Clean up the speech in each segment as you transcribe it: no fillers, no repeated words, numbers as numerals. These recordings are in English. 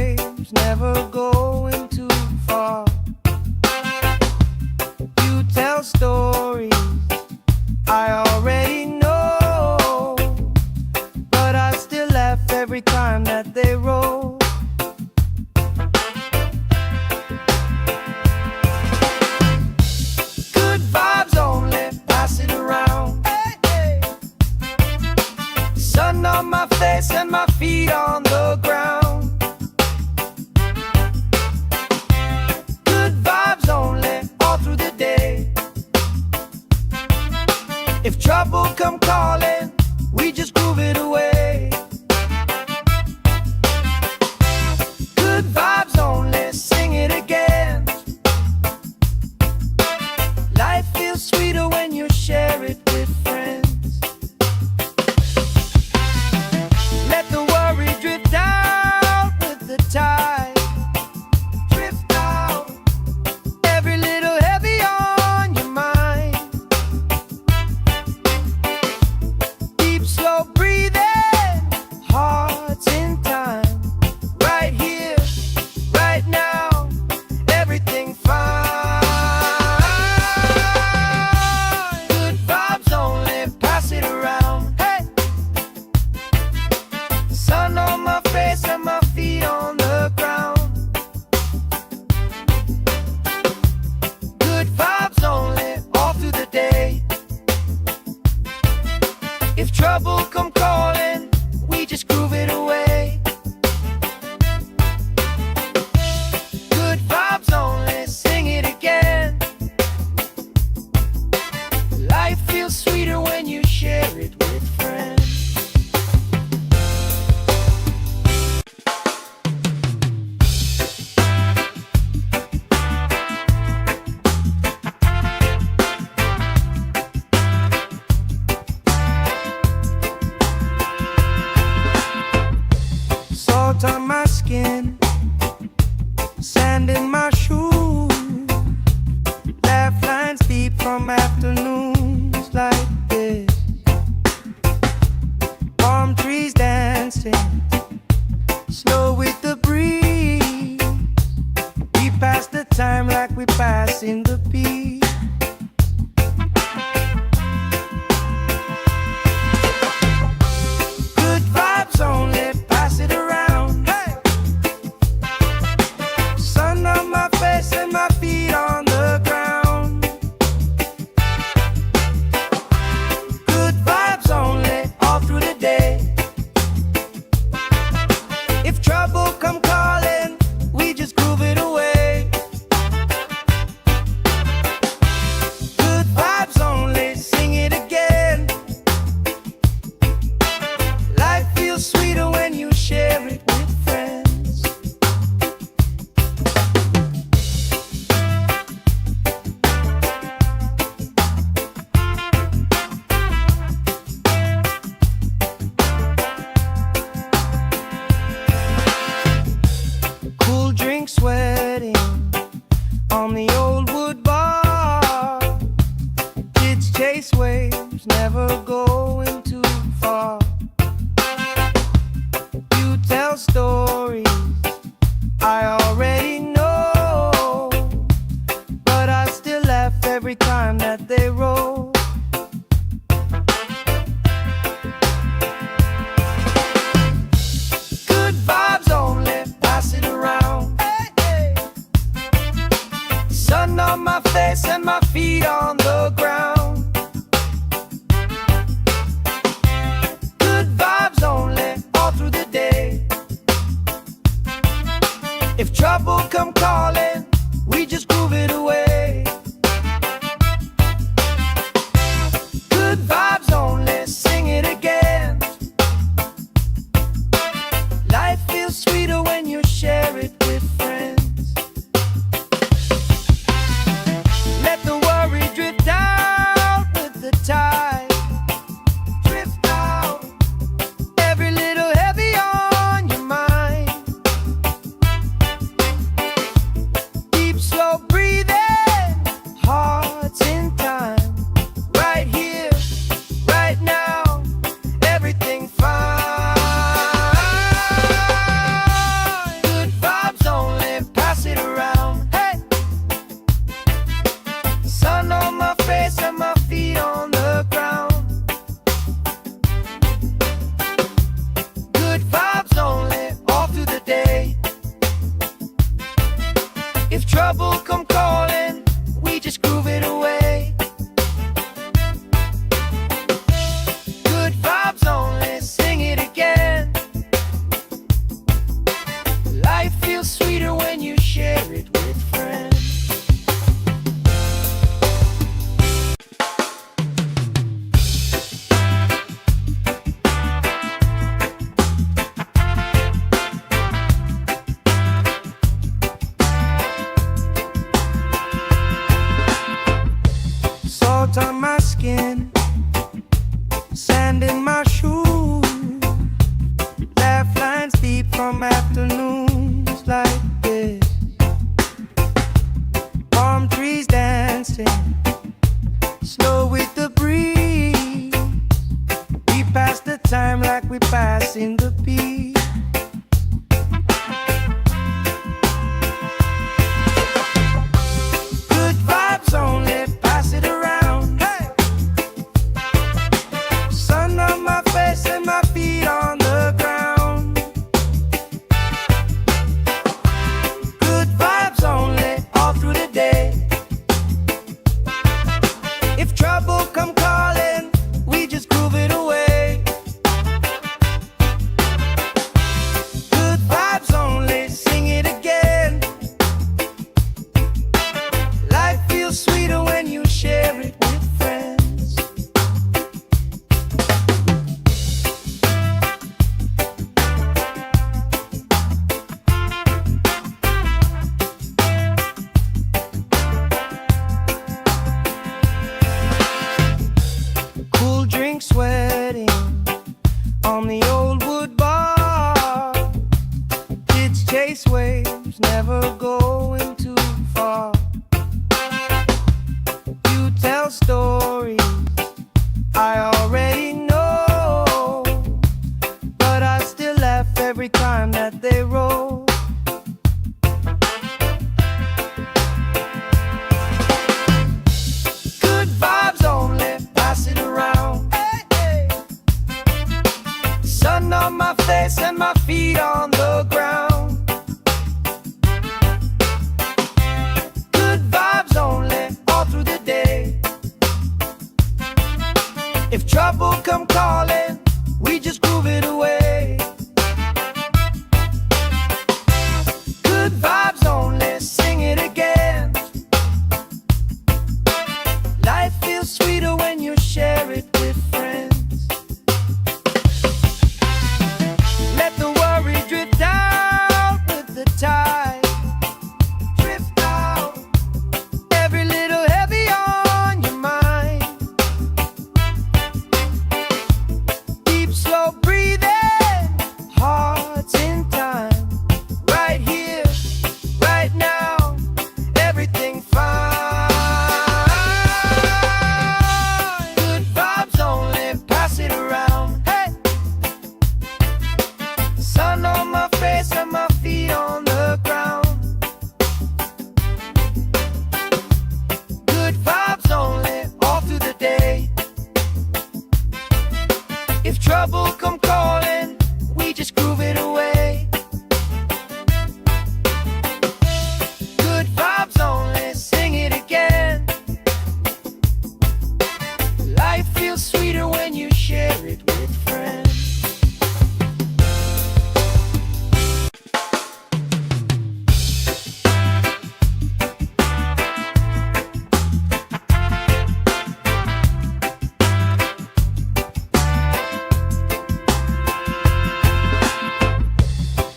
waves, never going too far. You tell stories I already know, but I still laugh every time that they roll. Good vibes only, pass it around. Hey, hey. Sun on my face and my feet on the ground. Good vibes only, all through the day. If trouble come calling, we just groove it away. Good vibes only, sing it again. Life feels sweeter when you share it with friends. Let the worry drift out with the tide. Drift out, every little heavy on your mind. Deep, slow breathing, hearts in time. Right here, right now, everything fine. Good vibes only, pass it around. Hey! Sun on my face and my feet on the ground. Good vibes only, all through the day. If trouble come calling, we just groove it away. Good vibes only, sing it again. Life feels sweeter when you share it with friends. Salt on my skin, sand in my shoes. Laugh lines deep from afternoons like this. Palm trees dancing, slow with the breeze. We pass the time like we pass in the beat. Good vibes only, pass it around. Hey! Sun on my face and my feet on the ground. Good vibes only, all through the day. If trouble come calling, we just groove it away. Good vibes only, sing it again. Life feels sweeter when you share it with friends. Cool drink sweating on the old wood bar. Kids chase waves, never going too far. You tell stories I already know, but I still laugh every time that they roll. Good vibes only, pass it around. Hey, hey. Sun on my face and my feet on the ground. Good vibes only, all through the day. If trouble come calling, we just groove it away. Good vibes only, sing it again. Life feels sweeter when you share it with friends. Let the worry drift out with the tide. Drift out, every little heavy on your mind. trouble come calling, we just groove it away. Good vibes only, sing it again. Life feels sweeter when you share it with friends. Salt on my skin, sand in my shoes, laugh lines deep from afternoons like this. Palm trees dancing, slow with the breeze. We pass the time like we pass in the beat. Good vibes only, pass it around. Hey! Sun on my face and my feet on the ground. Good vibes only, all through the day. If trouble come calling, we just groove it away. Good vibes only, sing it again. Life feels sweeter when you share it with friends. Cool drink sweating on the old wood bar. Kids chase waves, never going too far. You tell stories I already know, but I still laugh every time that they roll. Good vibes only, pass it around. Hey, hey. Sun on my face and my feet on the ground. Good vibes only, all through the day. If trouble come calling, we just groove it away. Good vibes only, sing it again. Life feels sweeter when you share it with friends. Let the worry drift out with the tide. Drift out, every little heavy on your mind. Deep, slow breathing, hearts in time. Right here, right now, everything fine. Good vibes only, pass it around. Hey! Sun on my face and my feet on the ground. Good vibes only, all through the day. If trouble come calling, we just groove it away. Good vibes only, sing it again. Life feels sweeter when you share it with friends.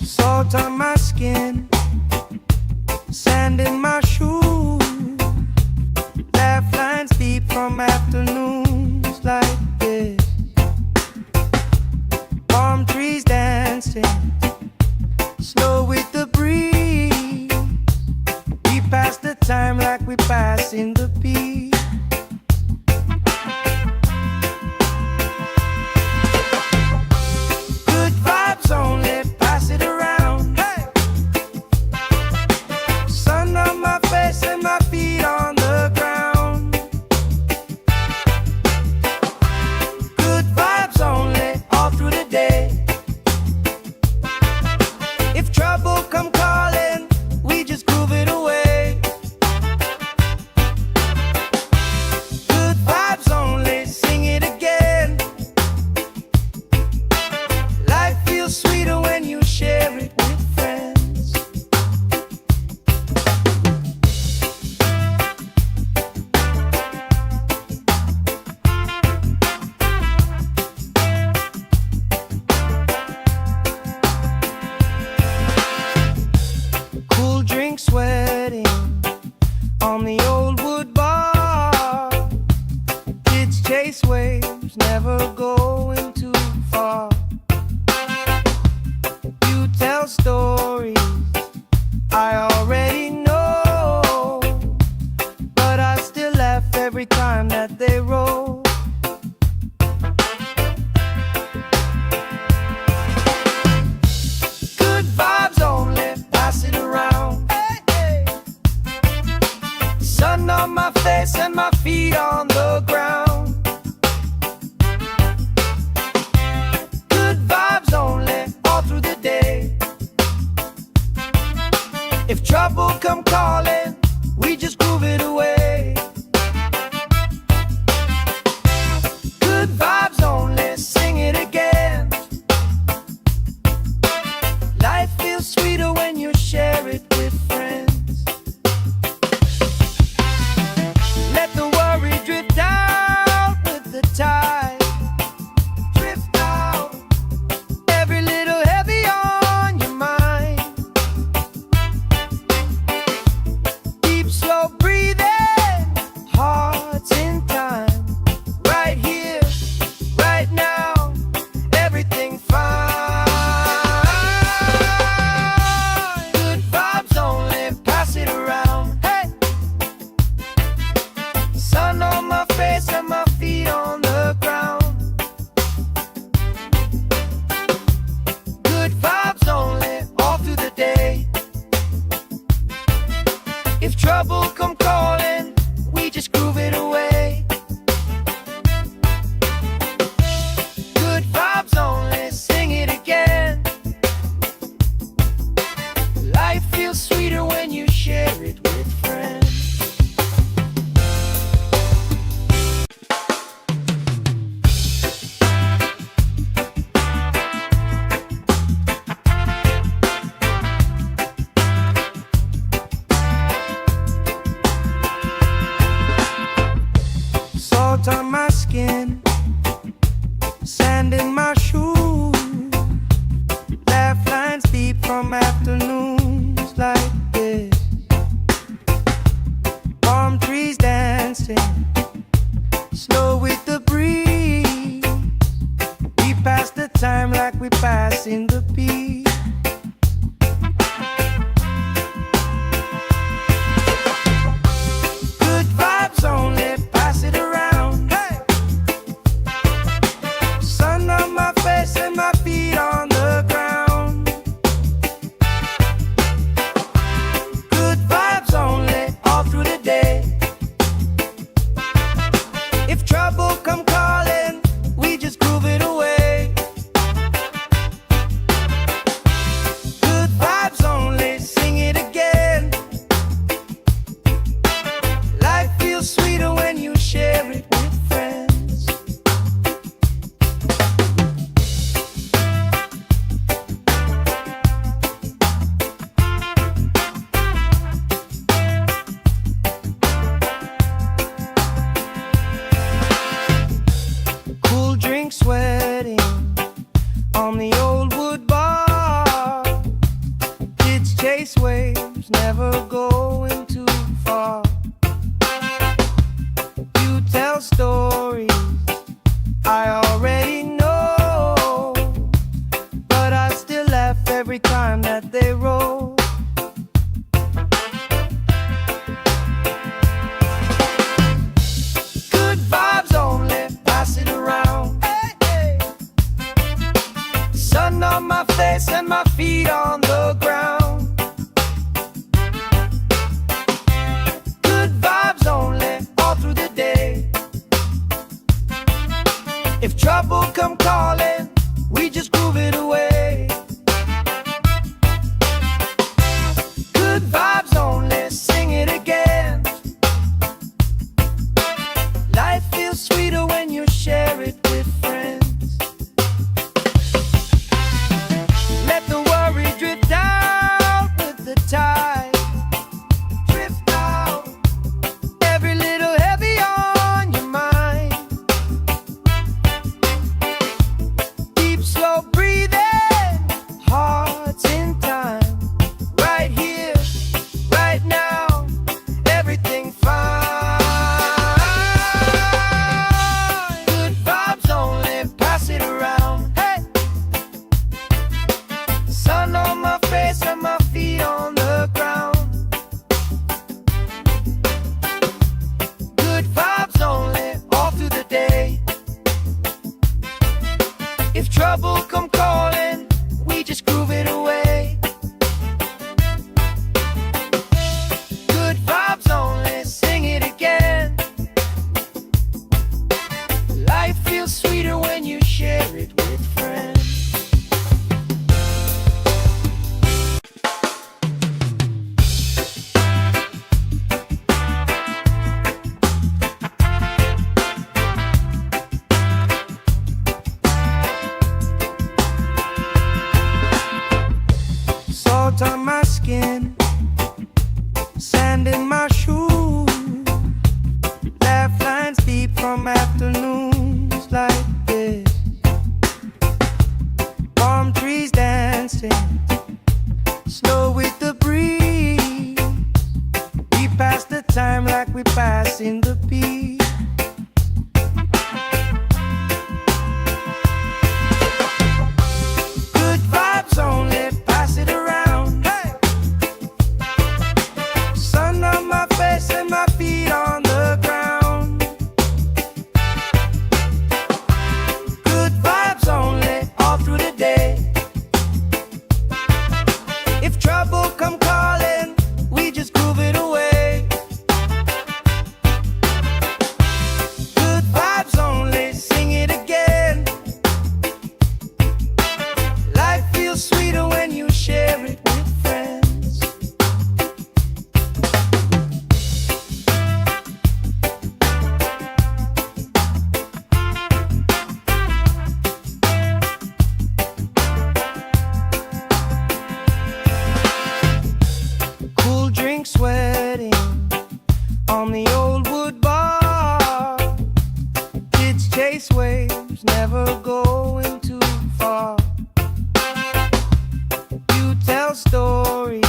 Salt on my skin, sand in my shoes, laugh lines deep from afternoons like this. Palm trees dancing, slow with the breeze. We pass the time like we pass in the beat. Good vibes only, pass it around. Hey! Sun on my face and my feet on the ground. Good vibes only, all through the day. If trouble come calling, we just groove it away. Cool drink sweating on the old wood bar. Kids chase waves, never going too far. You tell stories I already know, but I still laugh every time that they roll. Good vibes only, pass it around. Hey, hey. Sun on my face and my feet on the ground. Good vibes only, all through the day. If trouble come calling, we just groove it away. Good vibes only, sing it again. Life feels sweeter when you share it with friends. Let the worry drift out with the tide. Drift out, every little heavy on your mind. Deep, slow breathing, hearts in time. Right here, right now, everything fine. Good vibes only, pass it around. Hey, sun on my face and my feet on the ground. Good vibes only, all through the day. If trouble come calling, we just groove it away. Good vibes only, sing it again. Life feels sweeter when you share it with friends. Salt on my skin, sand in my shoes. Laugh lines deep from afternoons like this. Palm trees dancing, slow with the breeze. We pass the time like we pass in the beat. Good vibes only, pass it around. Hey, sun on my face and my feet on the ground. Good vibes only, all through the day. If trouble come calling, we just groove it away. Good vibes only, sing it again. Life feels sweeter when you share it with friends. Cool drink sweating on the old wood bar. Kids chase waves, never going too far. You tell stories I already know, but I still laugh every time that they roll. Good vibes only, pass it around. Hey, hey. Sun on my face and my feet on the ground. Good vibes only, all through the day. If trouble come calling, we just groove it away. skin, sand in my shoes, laugh lines deep from afternoons like this. Palm trees dancing, slow with the breeze. We pass the time like we pass in the beat. Good vibes only, pass it around. Hey! Sun on my face and my feet on the ground. Good vibes only, all through the day. If trouble come calling, we just groove it away. Good vibes only, sing it again. Life feels sweeter when you share it with friends. Cool drink sweating on the old wood bar. Kids chase waves, never going too far. You tell stories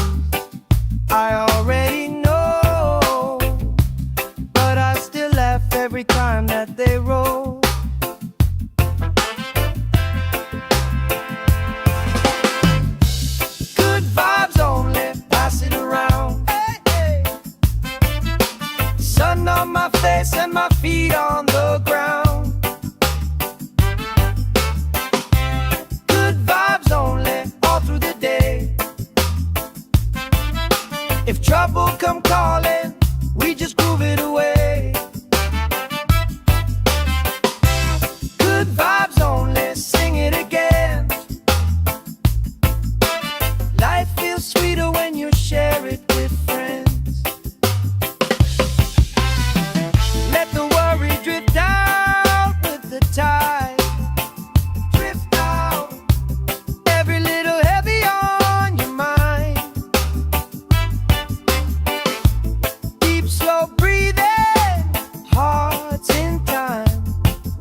I already know, but I still laugh every time that they roll. Good vibes only, pass it around. Hey, hey. Sun on my face and my feet on the ground. Good vibes only, all through the day. If trouble come calling, we just groove it away. Good vibes only, sing it again. Life feels sweeter when you share it with friends. Let the worry drift out with the tide. Drift out, every little heavy on your mind. Deep, slow breathing, hearts in time.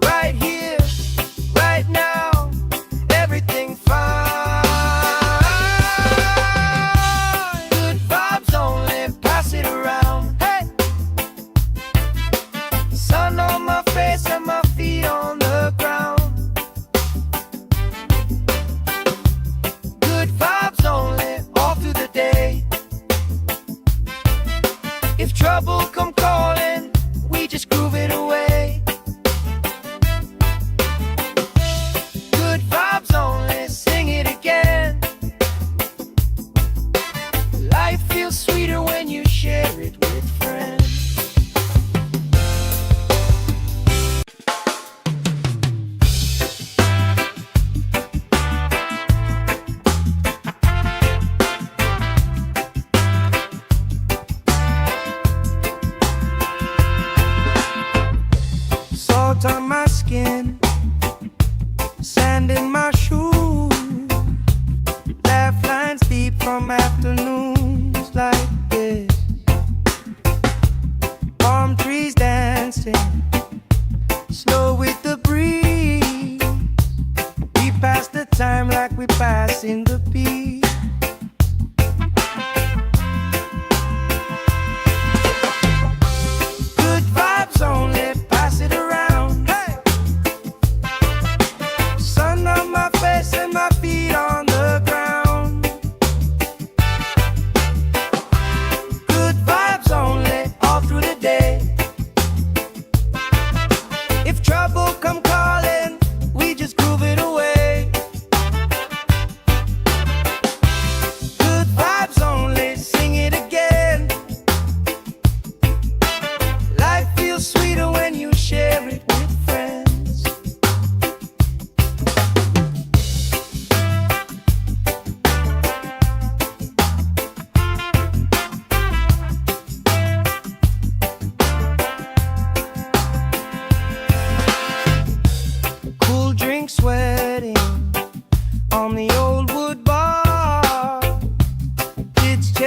Right here, right now, everything fine. Good vibes only, pass it around. Hey! Sun on my face and my feet on the ground. Good vibes only, all through the day. If trouble come calling, we just groove it away. Good vibes only, sing it again. Life feels sweeter when you share it with friends.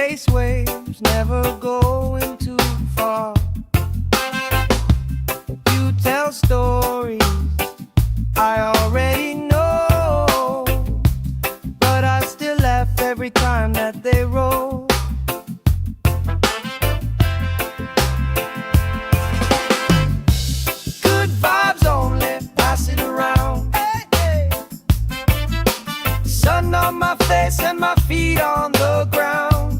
chase waves, never going too far. You tell stories I already know, but I still laugh every time that they roll. Good vibes only, pass it around. Hey, hey. Sun on my face and my feet on the ground.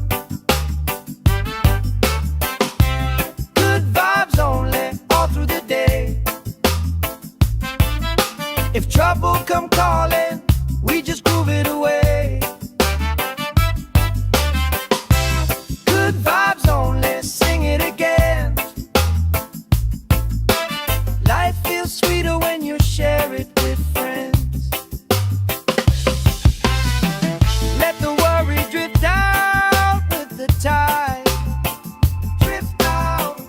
Good vibes only, all through the day. If trouble come calling, we just groove it away. Good vibes only, sing it again. Life feels sweeter when you share it with friends. Let the worry drift out with the tide. Drift out,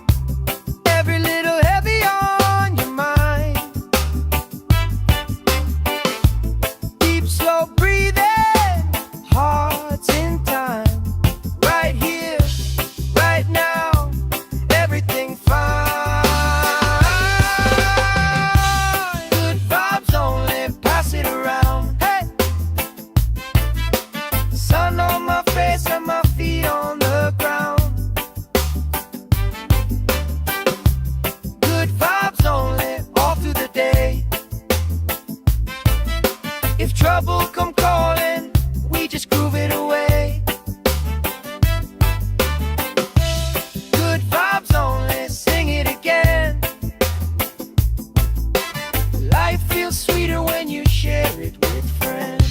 every little heavy on your mind. Deep, slow breathing, hearts in time. Right here, right now, everything fine. Good vibes only, pass it around. Hey, sun on my face and my feet on the ground. Good vibes only, all through the day. If trouble come calling, we just groove it away. Good vibes only, sing it again. Life feels sweeter when you share it with friends.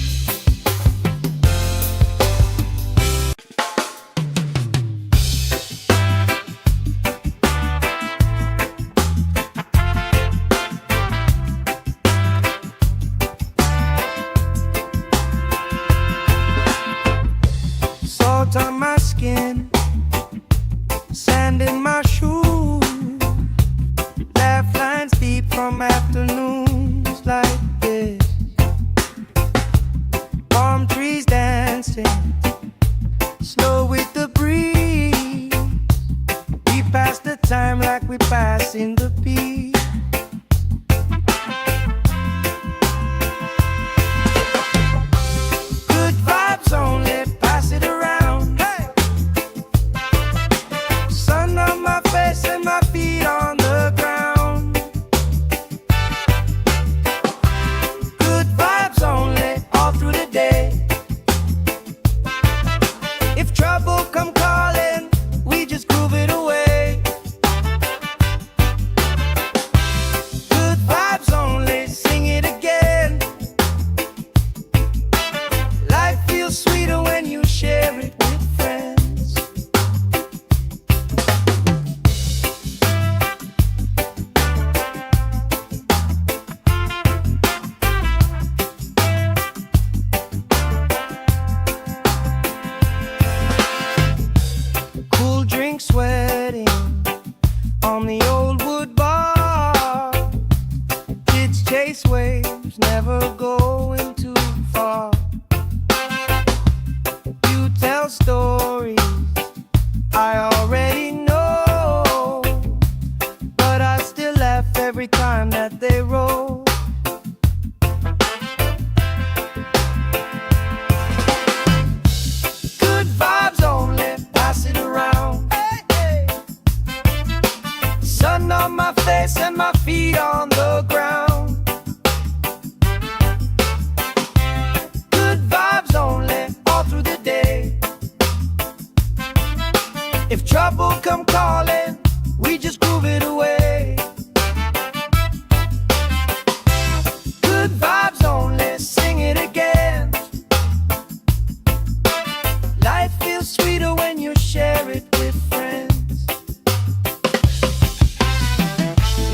Salt on my skin, sand in my shoes. Laugh lines deep from afternoons like this. Palm trees dancing, slow with the breeze. We pass the time like we pass in the beat. Good vibes only, pass it around. Hey, sun on my face and my feet on the ground. Good vibes only, all through the day. If trouble come calling, we just groove it away. Good vibes only, sing it again. Life feels sweeter when you share it with friends. Cool drink sweating on the old wood bar. Kids chase waves, never going too far. You tell stories I already know, but I still laugh every time that they roll. Good vibes only, pass it around. Hey, hey. Sun on my face and my feet on the ground. Good vibes only, all through the day. If trouble come calling, we just groove it away. Good vibes only, sing it again. Life feels sweeter when you share it with friends.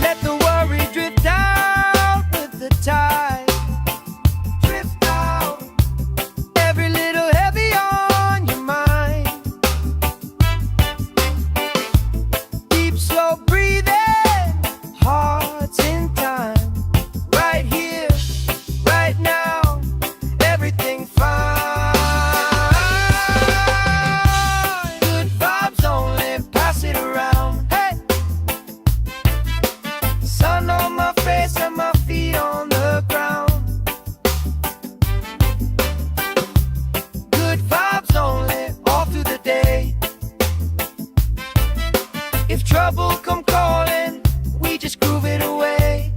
Let the worry drift out with the tide. Drift out, every little heavy on your mind. Deep, slow breathing, hearts in time. Right here, right now, everything fine. trouble come calling, we just groove it away.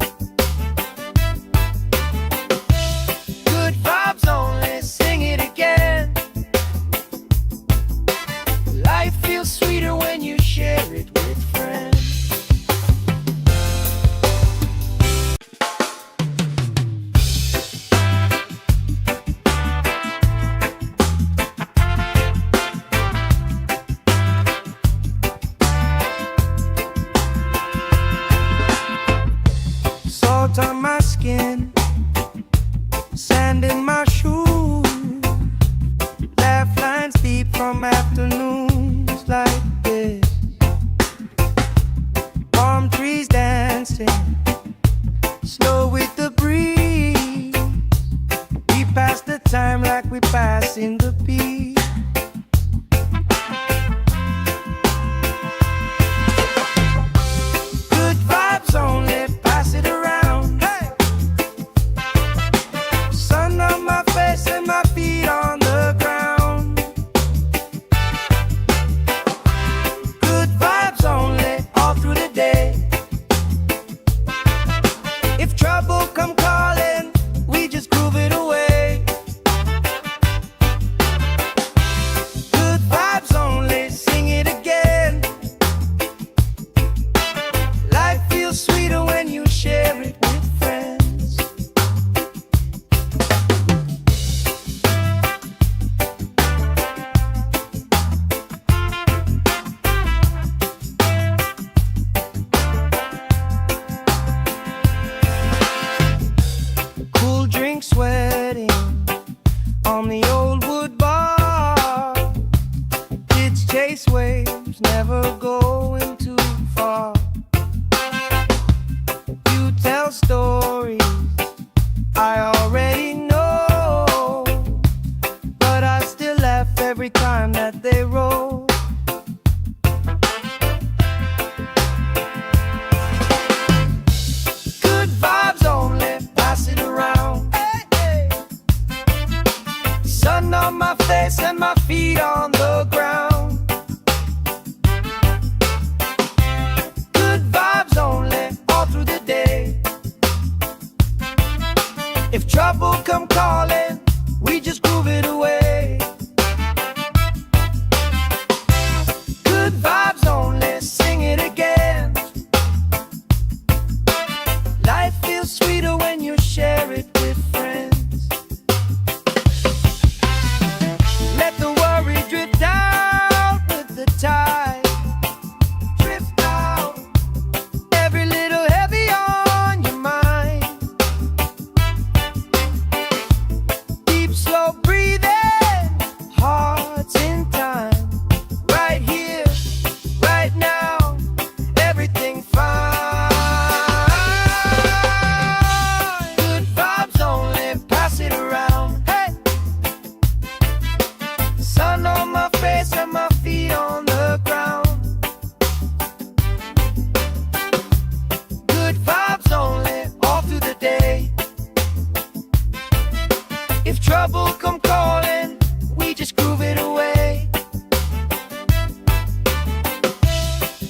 Good vibes only, sing it again. Life feels sweeter when you share it with friends. Salt on my skin, sand in my shoes, laugh lines deep from afternoons like this. Palm trees dancing, slow with the breeze. We pass the time like we pass in the beat. Good vibes only, pass it around. Hey! Sun on my face and my feet on the ground. Good vibes only, all through the day. If trouble come calling, we just groove it away. Good vibes only, sing it again. Life feels sweeter when you share it with friends. Cool drink sweating on the old wood bar. Kids chase waves, never going too far. You tell stories I already know, but I still laugh every time that they roll. Good vibes only, pass it around. Hey, hey. Sun on my face and my feet on the ground. Good vibes only, all through the day. If trouble come calling, we just groove it away. Good vibes only, sing it again. Life feels sweeter when you share it with friends. Let the worry drift out with the tide. Drift out, every little heavy on your mind. Deep, slow breathing, hearts in time. Right here, right now, everything fine. Good vibes only, pass it around. Hey! Sun on my face and my feet on the ground. Good vibes only, all through the day. If trouble come calling, we just groove it away.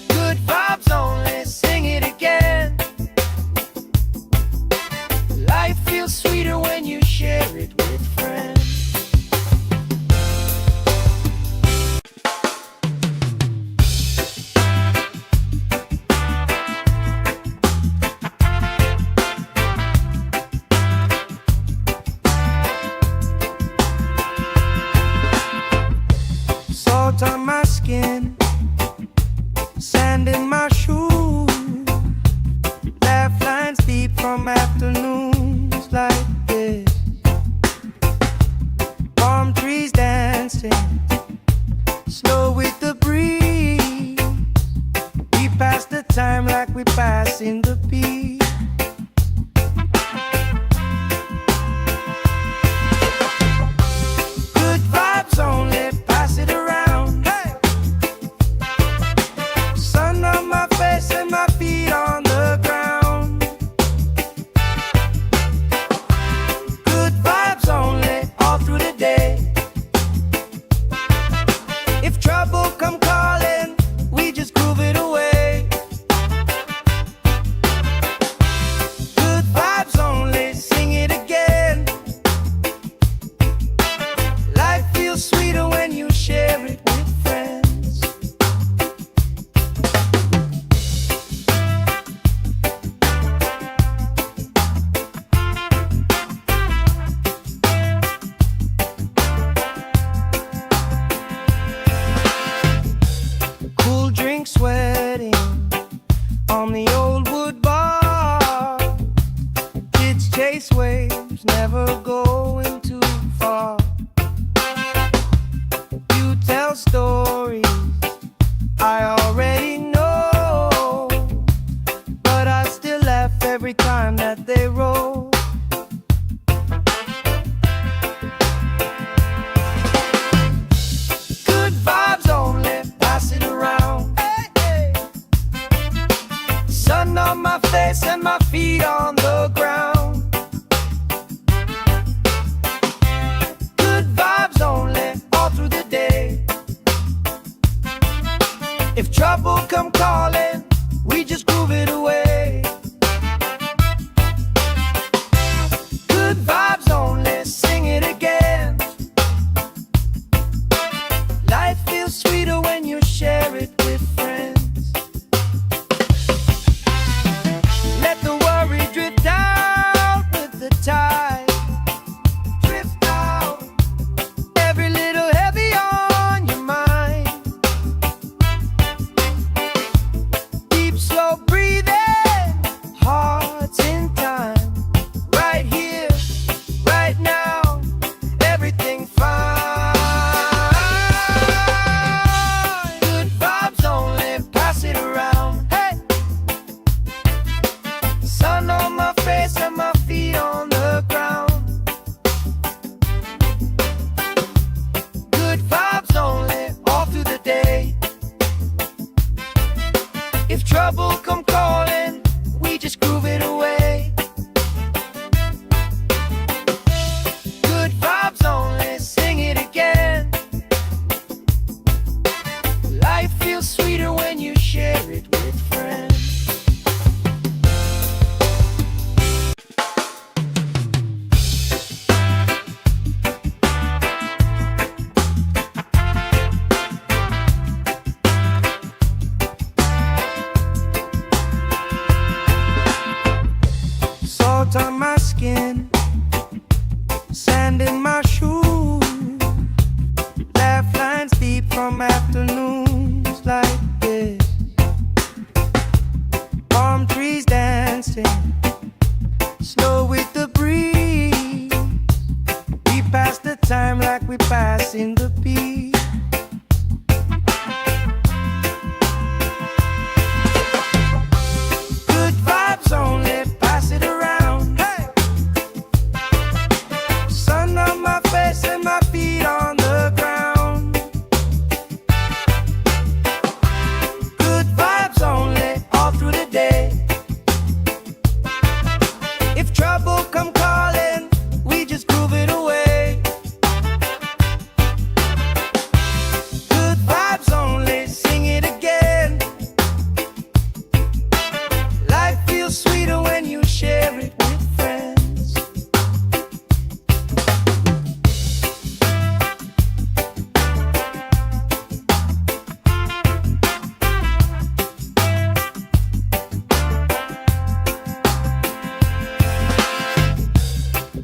Good vibes only, sing it again. Life feels sweeter when you share it with friends. Salt on my skin, sand in my shoes, laugh lines deep from afternoons like this. Palm trees dancing, slow with the breeze. We pass the time like we pass in the beat. Good vibes only, pass it around. Hey! Sun on my face and my feet on the ground. Good vibes only, all through the day. If trouble come calling, we just groove it away. If trouble come calling, we just groove it away. Good vibes only, sing it again. Life feels sweeter when you share it with friends. Let the worry drift out with the tide. Drift out, every little heavy on your mind. Deep, slow breathing, hearts in time. Right here, right now, everything fine. Good vibes only, pass it around. Hey! Sun on my face and my feet on the ground. Good vibes only, all through the day. If trouble come calling, we just groove it away. Good vibes only, sing it again. Life feels sweeter when you share it with friends. Salt on my skin, sand in my shoes, laugh lines deep from afternoons like this. Palm trees dancing, slow with the breeze. We pass the time like we pass in the beat. Good vibes only, pass it around. Hey! Sun on my face and my feet on the ground. Good vibes only, all through the day. If trouble come calling, we just groove it away. Good vibes only, sing it again. Life feels sweeter when you share it with friends.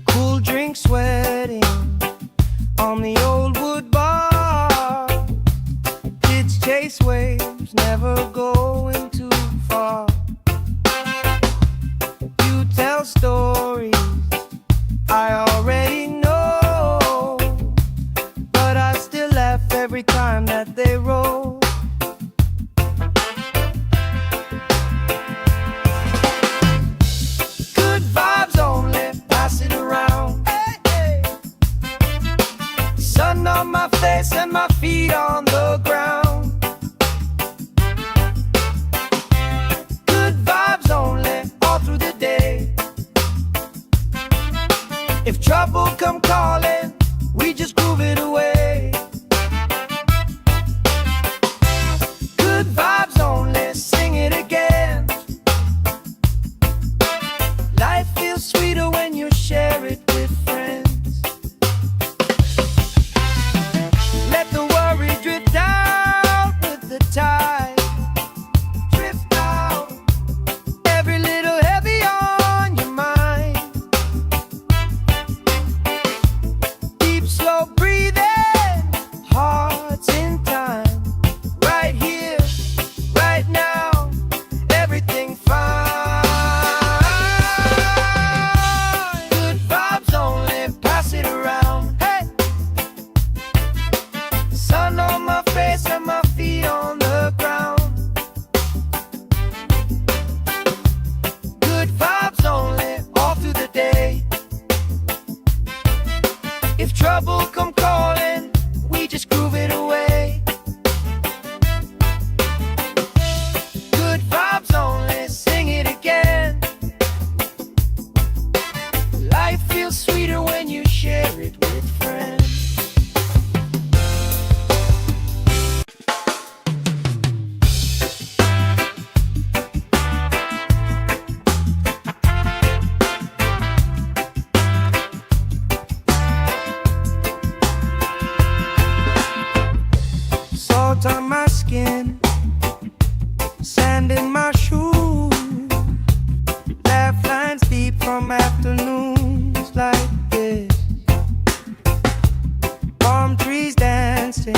Cool drink sweating on the old wood bar. Kids chase waves, never going too far. You tell stories I already know, but I still laugh every time that they roll. Good vibes only, pass it around. Hey, hey. Sun on my face and my feet on the ground. Good vibes only, all through the day. my skin, sand in my shoes, laugh lines deep from afternoons like this. Palm trees dancing,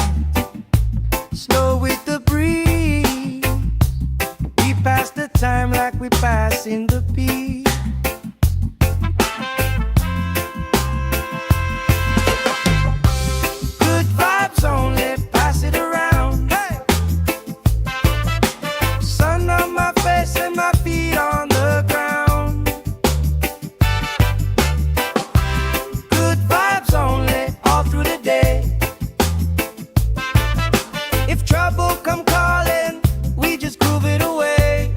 slow with the breeze. We pass the time like we pass in the beat. Good vibes only, pass it around. Hey! Sun on my face and my feet on the ground. Good vibes only, all through the day. If trouble come calling, we just groove it away.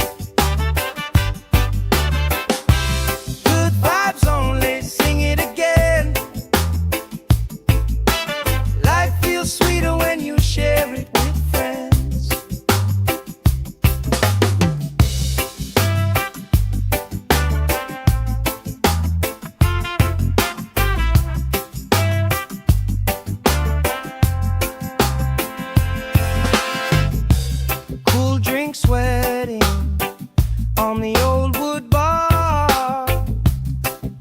Good vibes only, sing it again. Life feels sweeter when you share it with friends. Cool drink sweating on the old wood bar.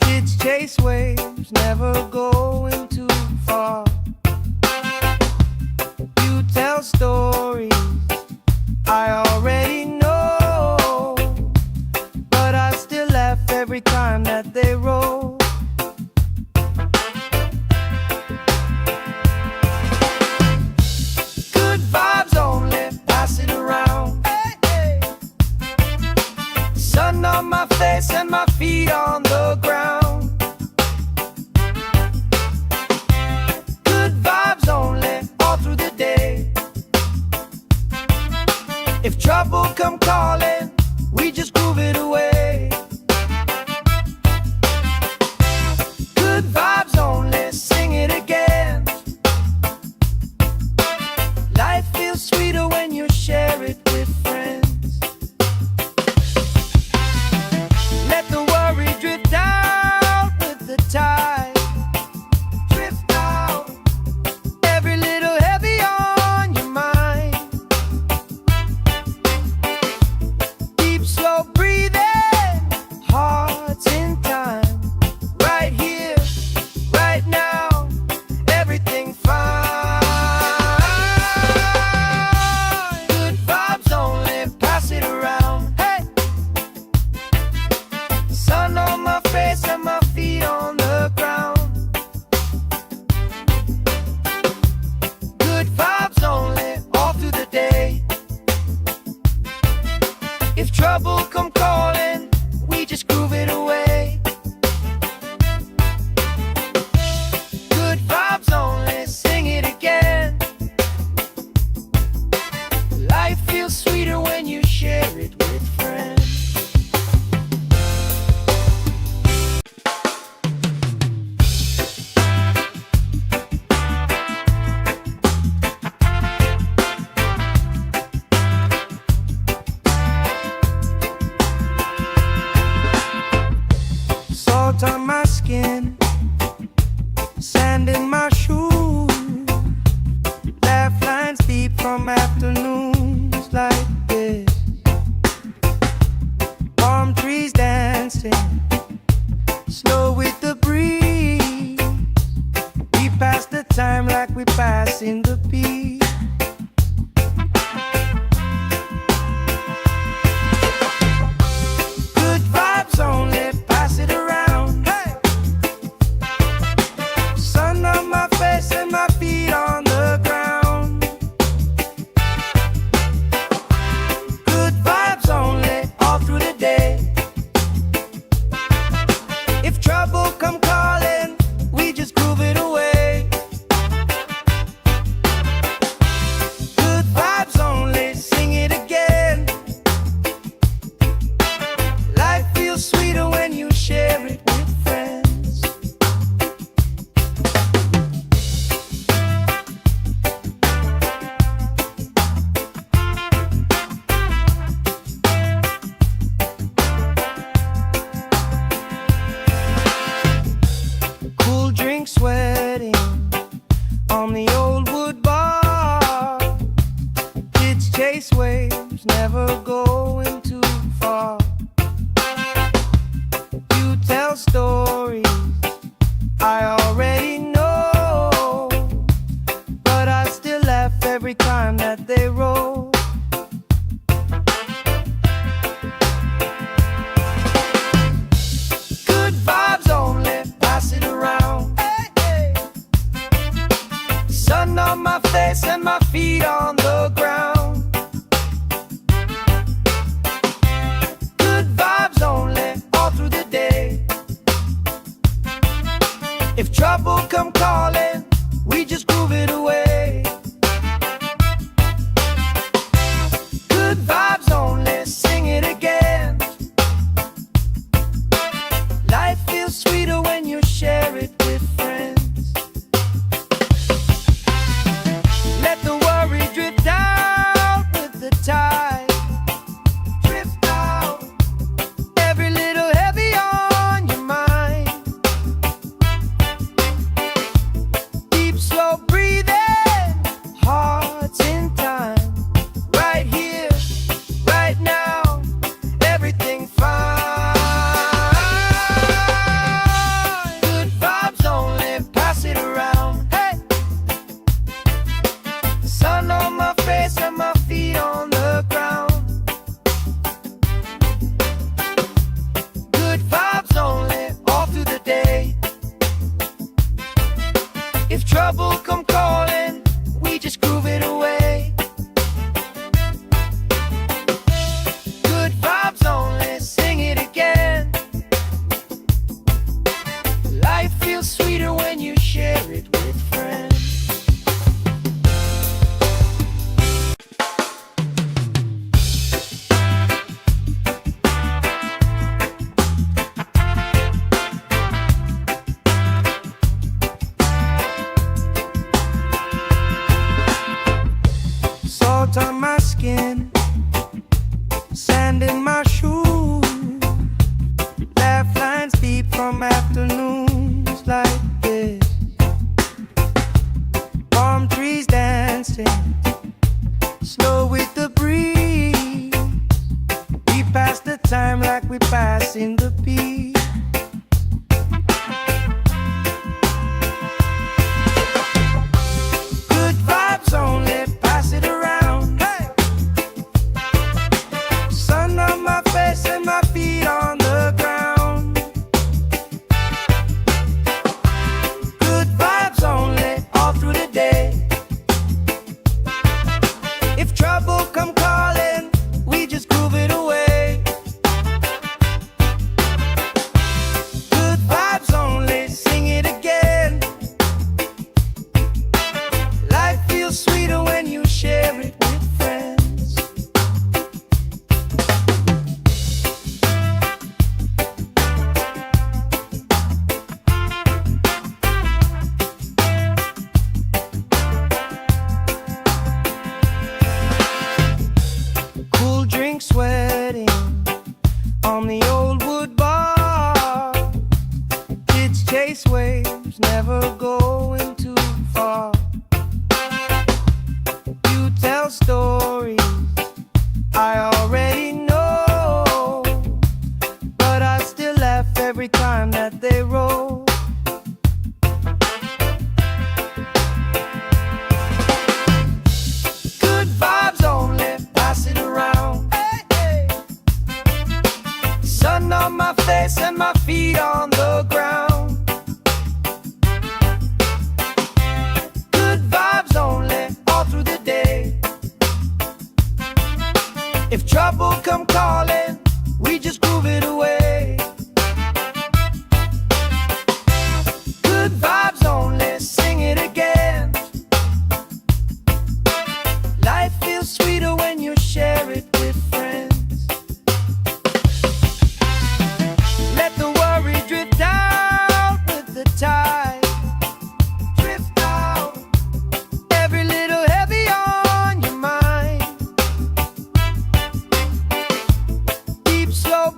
Kids chase waves, never going too far. You tell stories I already know, but I still laugh every time that they roll. Good vibes only, pass it around. Hey, hey. Sun on my face and my feet on the ground. Good vibes only, all through the day. If trouble come calling, we just groove it away. Good vibes only, sing it again. Life feels sweeter when you share it with friends. Let the worry drift out with the tide. Drift out, every little heavy on your mind. Deep, slow breathing, hearts in time. Right here, right now, everything fine. Good vibes only. Kids chase waves, never going too far. You tell stories I already know, but I still laugh every time that they roll. Good vibes only, pass it around. Hey, hey. Sun on my face and my feet on the ground. Good vibes only, all through the day. If trouble come calling, we just groove it away. Good vibes only, sing it again. Life feels sweeter when you share it with friends. Let the worry drift out with the tide. Drift out, every little heavy on your mind. Deep, slow breathing, hearts in time. Right here, right now, everything fine. Good vibes only, pass it around. Hey! Sun on my face and my feet on the ground. Good vibes only, all through the day. If trouble come calling, we just groove it away. Good vibes only, sing it again. Life feels sweeter when you share it with friends. Salt on my skin, sand in my shoes. Laugh lines deep from afternoons like this. Palm trees dancing, slow with the breeze. We pass the time like we pass in the beat. Good vibes only, pass it around. Hey! Sun on my face and my feet on the ground. Good vibes only, all through the day. If trouble come calling, we just groove it away. Good vibes only, sing it again. Life feels sweeter when you share it with friends. Cool drink sweating on the old wood bar. Kids chase waves, never going too far. You tell stories I already know, but I still laugh every time that they roll. Good vibes only, pass it around. Hey, hey. Sun on my face and my feet on the ground. Good vibes only, all through the day. If trouble come calling, we just groove it away. Good vibes only, sing it again. Life feels sweeter when you share it with friends. Let the worry drift out with the tide. Drift out, every little heavy on your mind. Deep, slow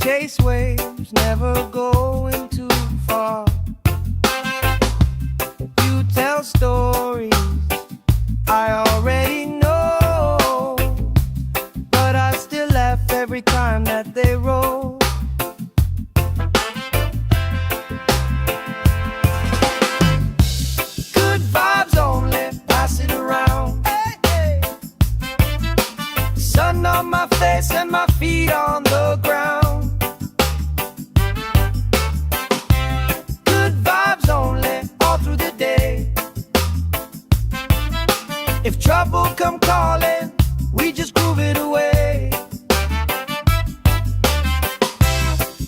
chase waves, never going too far. You tell stories I already know, but I still laugh every time that they roll. Good vibes only, pass it around. Hey, hey. Sun on my face and my feet on the ground. Good vibes only, all through the day. If trouble come calling, we just groove it away.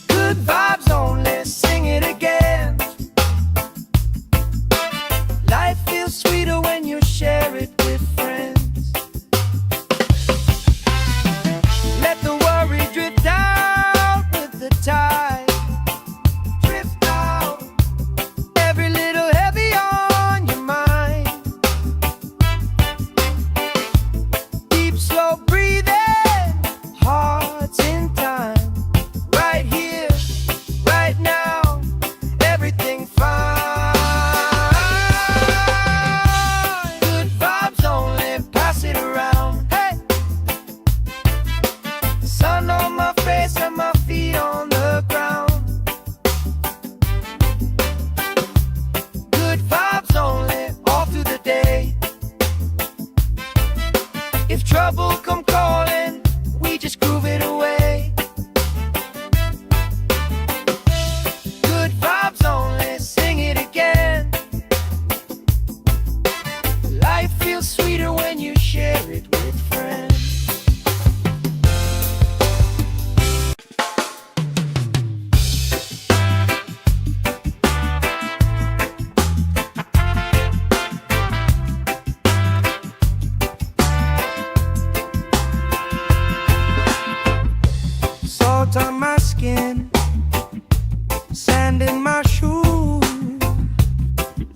Good vibes only, sing it again. Life feels sweeter when you share it with friends. Let the worry drift out with the tide. Drift out, every little heavy on your mind. Deep, slow breathing, hearts in time. Right here, right now, everything fine. Good vibes only, pass it around. Hey, sun on my face and my feet on the ground. Good vibes only, all through the day. If trouble come calling, we just groove it away. Good vibes only, sing it again. Life feels sweeter when you share it with friends. Salt on my skin, sand in my shoes.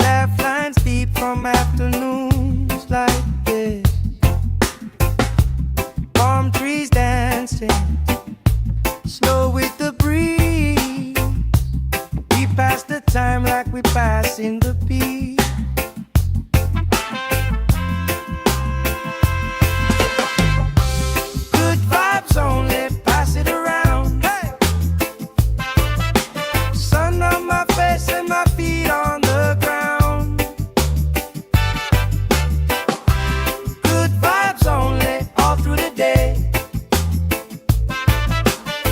Laugh lines deep from afternoons like this. Palm trees dancing, slow with the breeze. We pass the time like we pass in the beat. Good vibes only, pass it around. Hey, sun on my face and my feet on the ground. Good vibes only, all through the day.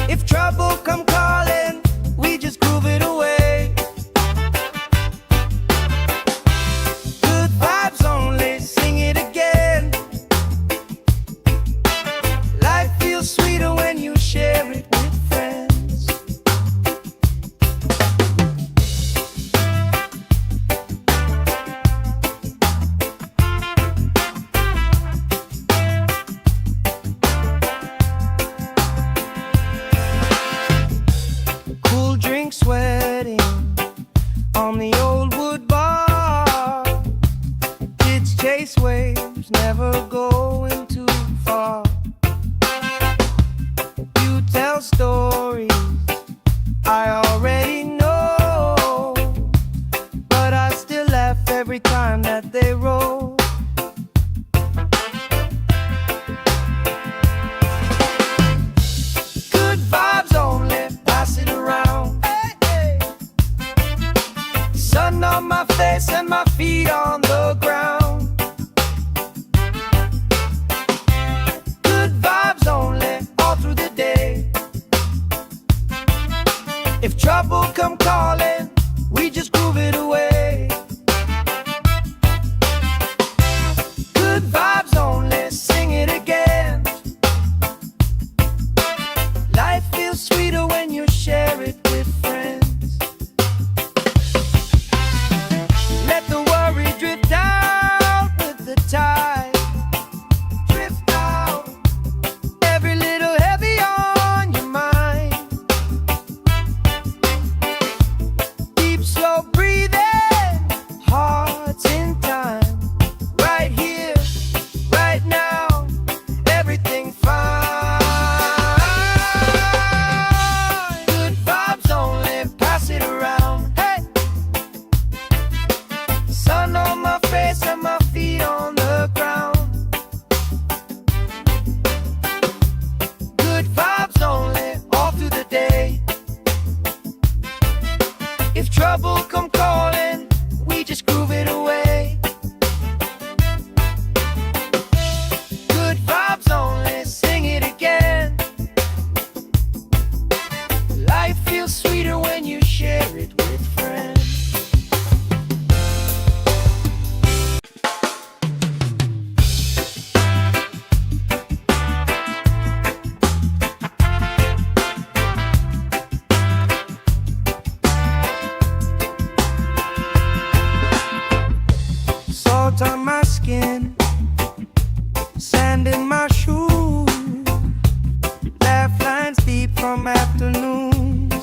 If trouble come calling, we just groove it away. Good vibes only, sing it again. Life feels sweeter when you share it with friends. Cool drink sweating on the old wood bar. Kids chase waves, never going too far. You tell stories I already know, but I still laugh every time that they roll. Good vibes only, pass it around. Hey, hey. Sun on my face and my feet on the ground. Good vibes only, all through the day. If trouble come calling, we just groove it away. Good vibes only, sing it again. Life feels sweeter when you share it with friends. Let the worry drift out with the tide. Drift out, every little heavy on your mind. Deep, slow breathing,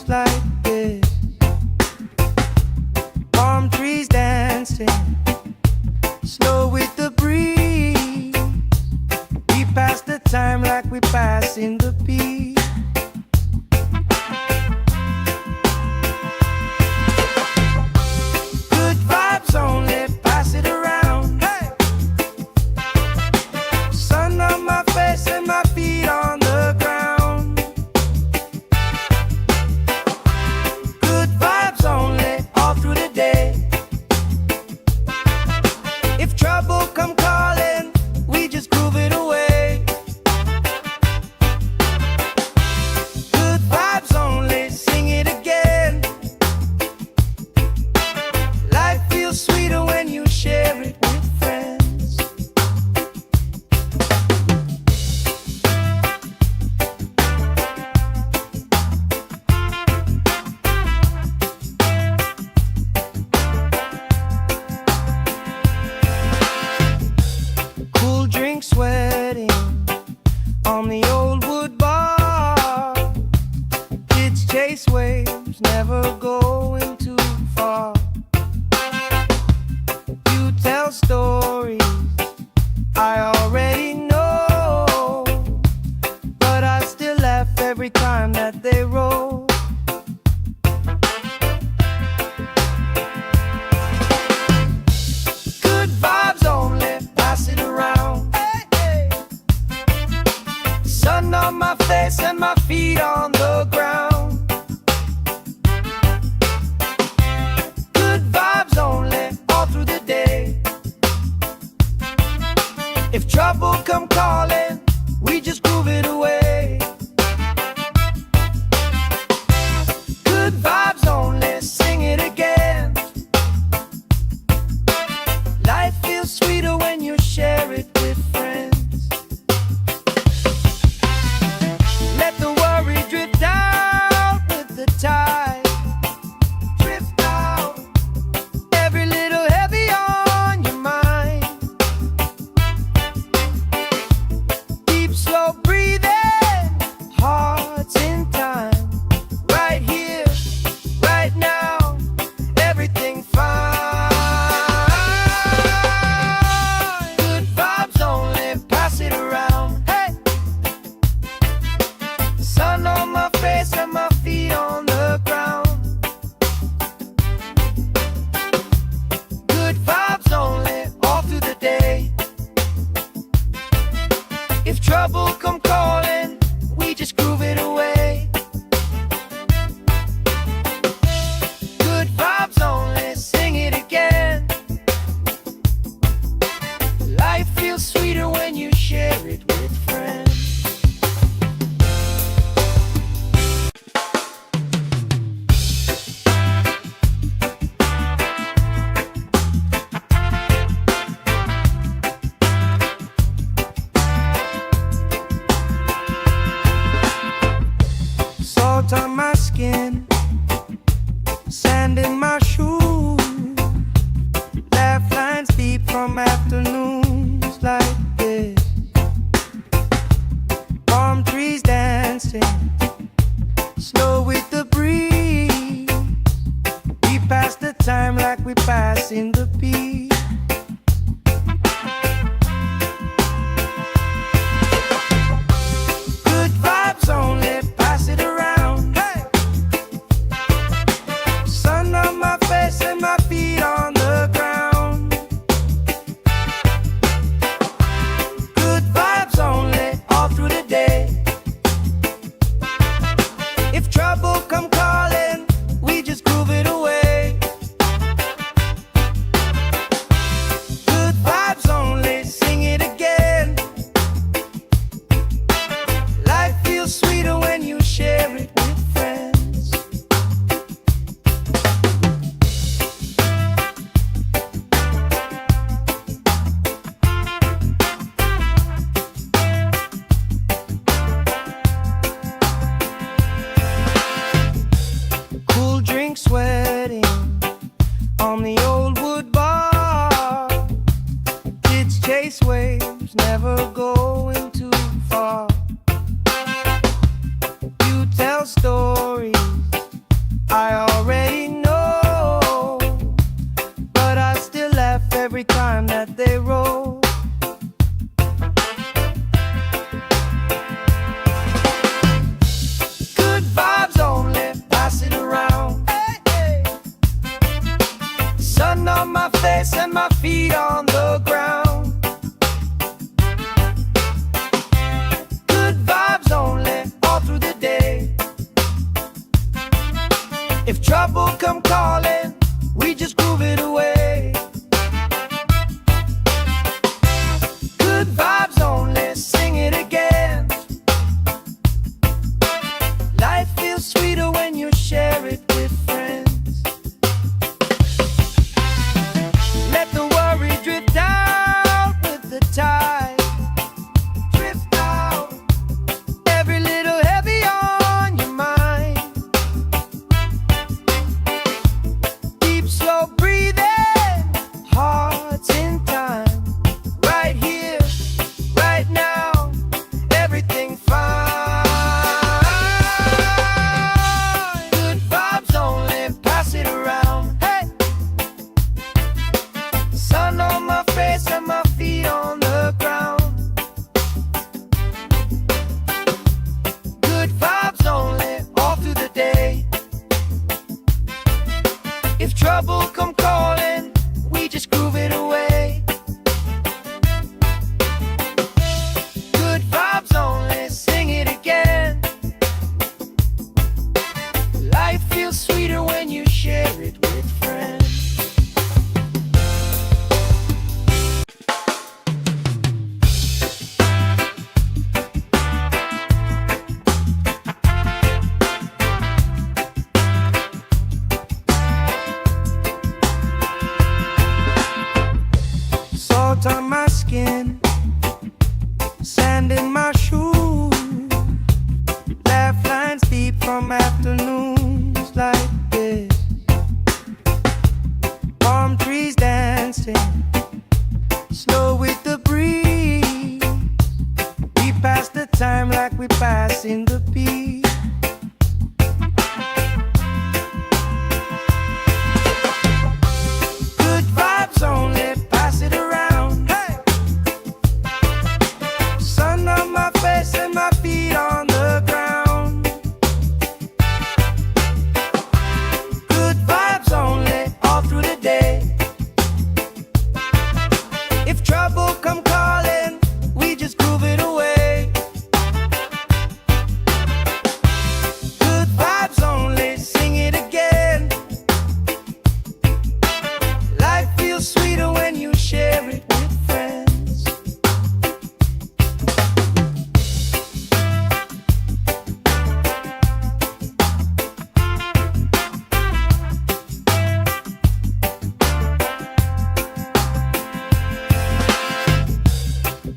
like this. Palm trees dancing slow with the breeze. We pass the time like we pass in the beat. Good vibes only, pass it around. Hey! Sun on my face and my feet on the ground. Good vibes only, all through the day. If trouble come calling, we just groove it away. Good vibes only, sing it again. Life feels sweeter when you share it with friends. Cool drink sweating on the old wood bar. Kids chase waves, never going too far. You tell stories I already know, but I still laugh every time that they roll. Good vibes only, pass it around. Hey, hey. Sun on my face and my feet on the ground. Good vibes only, all through the day. If trouble come calling, we just groove it away. Good vibes only, sing it again. Life feels sweeter when you share it with friends. Let the worry drift out with the tide. Drift out, every little heavy on your mind. Deep, slow breathing, hearts in time. Right here, right now, everything fine. Good vibes only, pass it around. Hey! Sun on my face and my feet on the ground. Good vibes only, all through the day. If trouble come calling, we just groove it away. Good vibes only, sing it again. Life feels sweeter when you share it with friends. Salt on my skin, sand in my shoes. Laugh lines deep from afternoons like this. Palm trees dancing slow with the breeze. We pass the time like we pass in the beat. Good vibes only, pass it around. Hey! Sun on my face and my feet on the ground. Good vibes only, all through the day. If trouble come calling, we just groove it away. Good vibes only, sing it again. Life feels sweeter when you share it with friends. Cool drink sweating on the old wood bar. Kids chase waves, never going too far. You tell stories If trouble come calling, we just groove it away. Good vibes only, sing it again. Life feels sweeter when you share it with friends. Let the worry drift out with the tide. Drift out, every little heavy on your mind. Deep, slow breathing, hearts in time. Right here, right now, everything fine. Good vibes only, pass it around. Hey! Sun on my face and my feet on the ground. Good vibes only, all through the day. If trouble come calling, we just groove it away. Good vibes only, sing it again. Life feels sweeter when you share it with friends. Salt on my skin, sand in my shoes, laugh lines deep from afternoons like this. Palm trees dancing, slow with the breeze. We pass the time like we pass in the beat. Good vibes only, pass it around. Hey! Sun on my face and my feet on the ground. Good vibes only, all through the day. If trouble come calling, we just groove it away. Good vibes only, sing it again. Life feels sweeter when you share it with friends.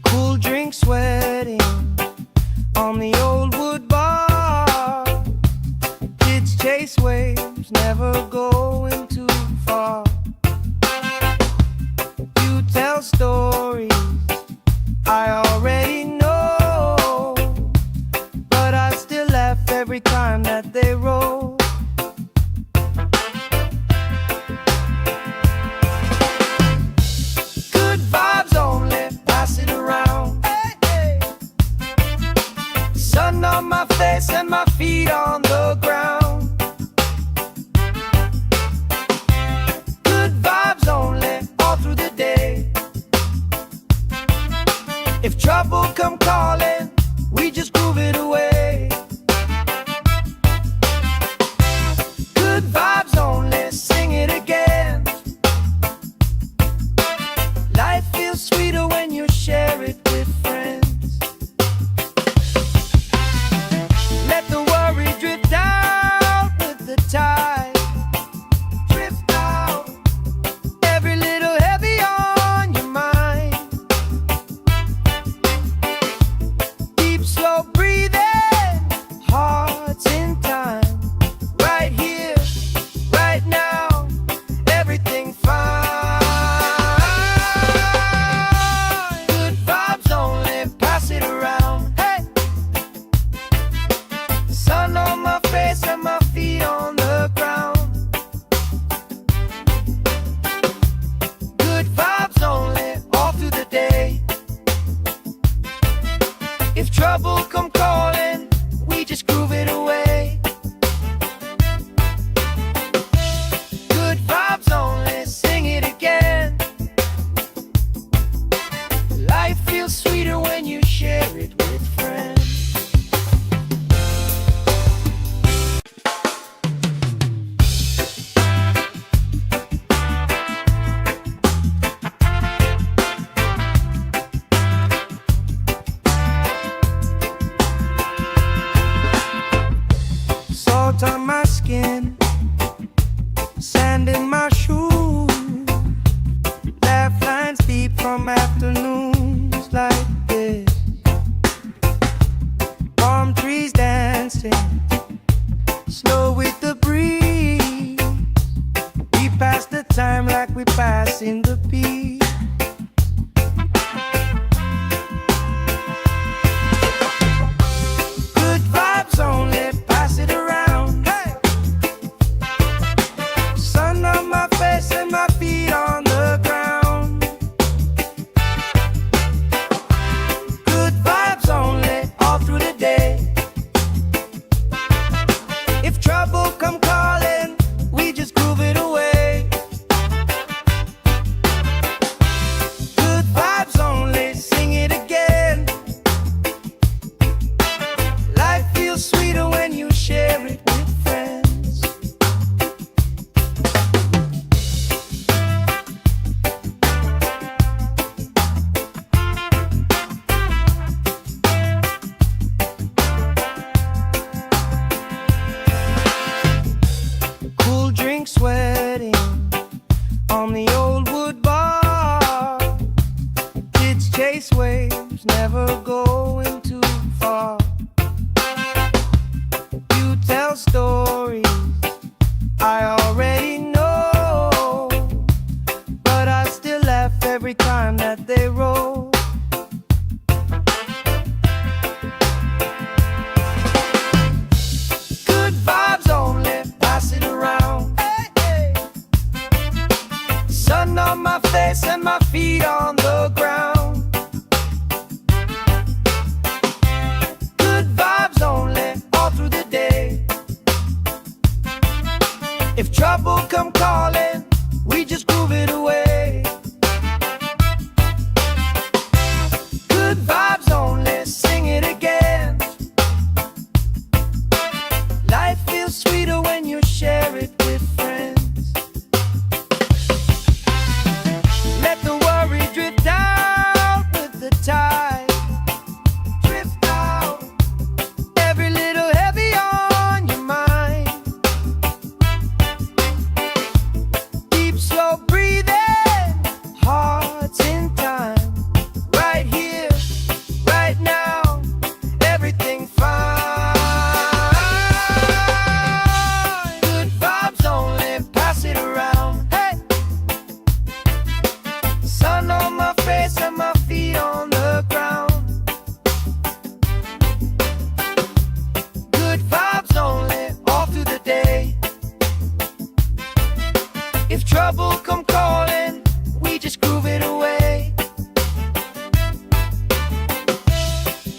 Cool drink sweating on the old wood bar. Kids chase waves, never going too far. You tell stories I already know, but I still laugh every time that they roll. Good vibes only, pass it around. Hey, hey. Sun on my face and my feet on the ground. Good vibes only, all through the day. If trouble comes Salt on my skin, sand in my shoes, laugh lines deep from afternoons like this. Palm trees dancing, slow with the breeze. We pass the time like we pass in the beat. Good vibes only, pass it around. Hey! Sun on my face and my feet on the ground. Good vibes only, all through the day. If trouble come calling, we just groove it away. Good vibes only, sing it again. Life feels sweeter when you share it with friends. Cool drink sweating on the old wood bar. Kids chase waves, never going too far. You tell stories I already know, but I still laugh every time that they roll. Good vibes only, pass it around. Hey, hey. Sun on my face and my feet on the ground. Good vibes only, all through the day. If trouble come calling, we just groove it away. Good vibes only, sing it again. Life feels sweeter when you share it with friends. Let the worry drift out with the tide. Drift out, every little heavy on your mind. Deep, slow breathing, hearts in time. Right here, right now, everything fine. Good vibes only, pass it around. Hey! Sun on my face and my feet on the ground. Good vibes only, all through the day. If trouble come calling, we just groove it away.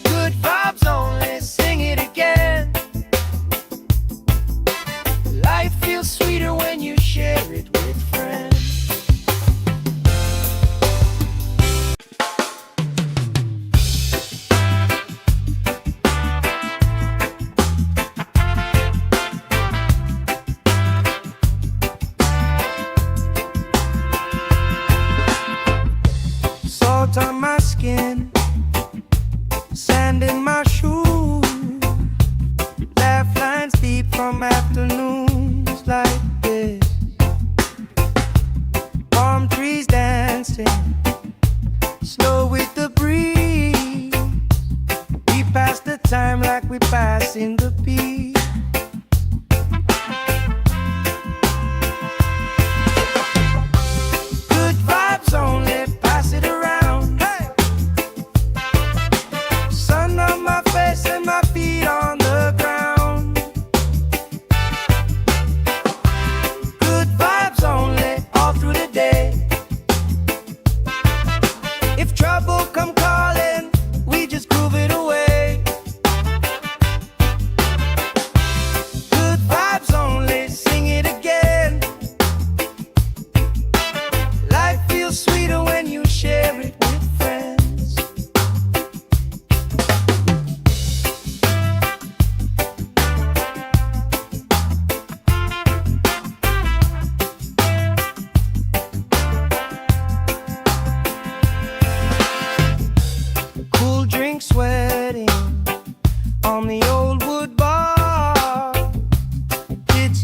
Good vibes only, sing it again. Life feels sweeter when you share it with friends. Salt on my skin, sand in my shoes, laugh lines deep from afternoons like this. Palm trees dancing, slow with the breeze. We pass the time like we pass in the beat. Good vibes only, pass it around. Hey!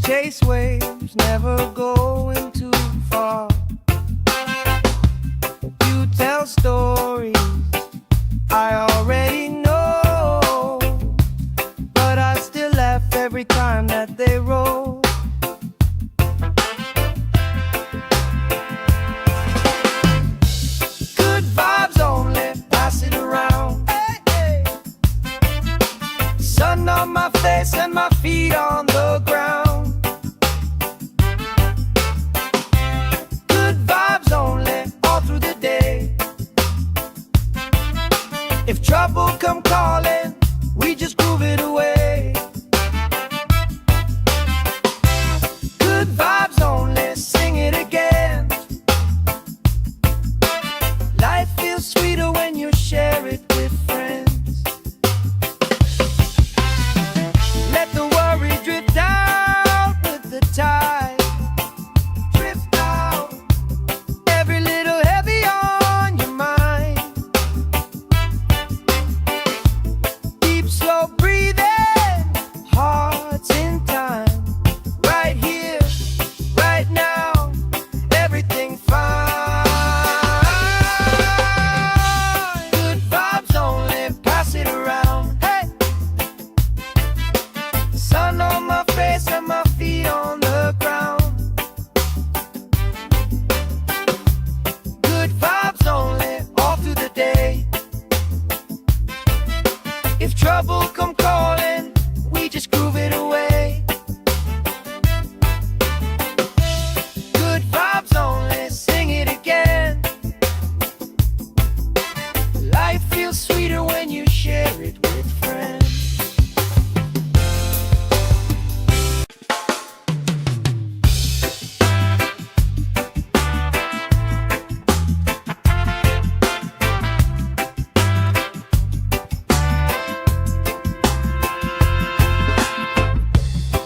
chase waves, never going too far. You tell stories I already know, but I still laugh every time that they roll. Good vibes only, pass it around. Hey, hey. Sun on my face and my feet on the ground. Good vibes only, all through the day. If trouble come calling, we just groove it away. Good vibes only, sing it again. Life feels sweeter when you share it with friends. Let the worry drift out with the tide. Drift out, every little heavy on your mind. Deep, slow breathing, hearts in time. Right here, right now, everything fine. Good vibes only, pass it around. Hey, sun on my face and my feet on the ground. Good vibes only, all through the day. If trouble come calling, we just groove it away. Good vibes only, sing it again. Life feels sweeter when you share it with friends.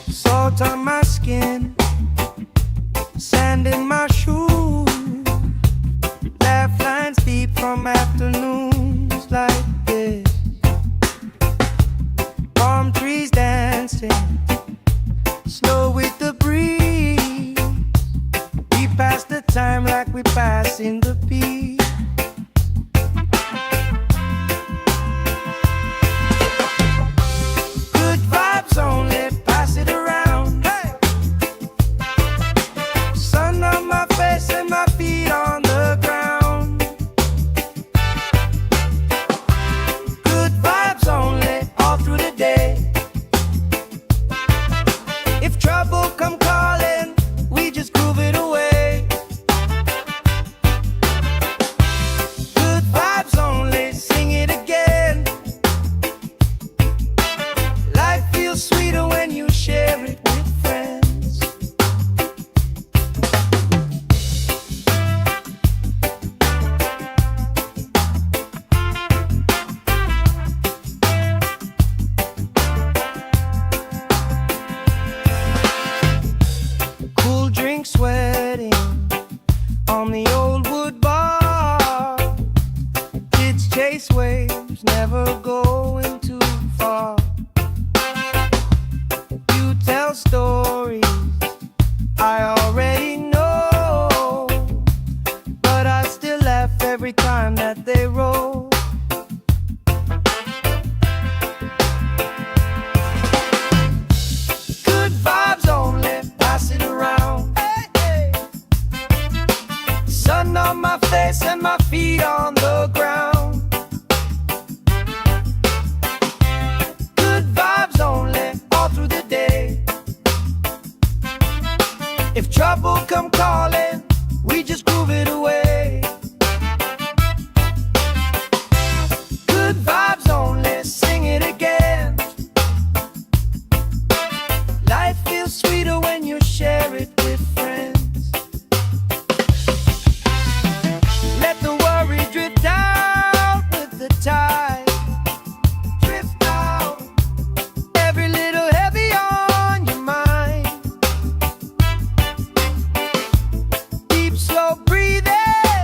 Salt on my skin, sand in my shoes. Laugh lines deep from afternoons like this. Palm trees dancing, slow with the breeze. We pass the time like we pass in the beat. Good vibes only, pass it around. Hey, sun on my face and my feet on the ground. Good vibes only, all through the day. If trouble come calling, we just groove it away. Good vibes only, sing it again. Life feels sweeter when you share it with friends. Cool drink sweating on the old wood bar. Kids chase waves, never going too far. You tell stories I already know, but I still laugh every time that they roll. Good vibes only, pass it around. Hey, hey. Sun on my face and my feet on the ground. Good vibes only, all through the day. If trouble come calling, we just groove it away. Good vibes only, sing it again. Life feels sweeter when you share it with friends. Let the worry drift out with the tide. Drift out, every little heavy on your mind. Deep, slow breathing,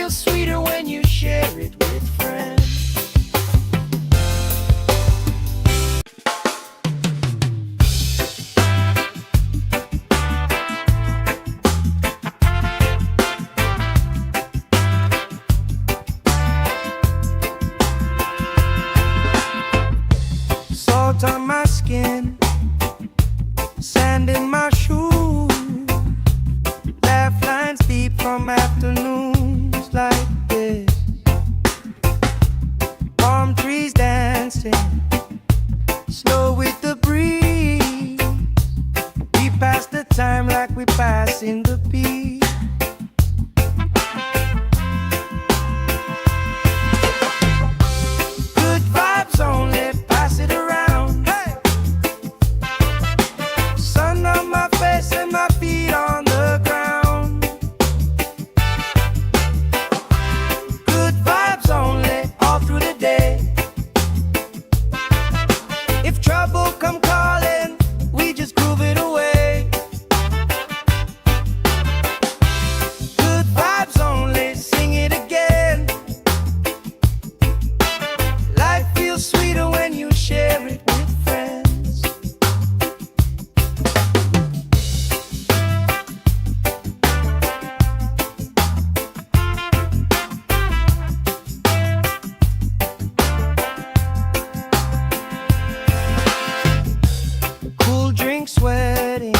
feels sweeter when you share it with friends. Salt on my skin, sand in my shoes, laugh lines deep from afternoons like this. Palm trees dancing, slow with the breeze. We pass the time like we pass in the beat. Good vibes only, pass it around. Hey! Sun on my face and my feet on the ground. Good vibes only, all through the day. If trouble come calling, we just groove it away. Good vibes only, sing it again. Life feels sweeter when you share it with friends. Cool drink sweating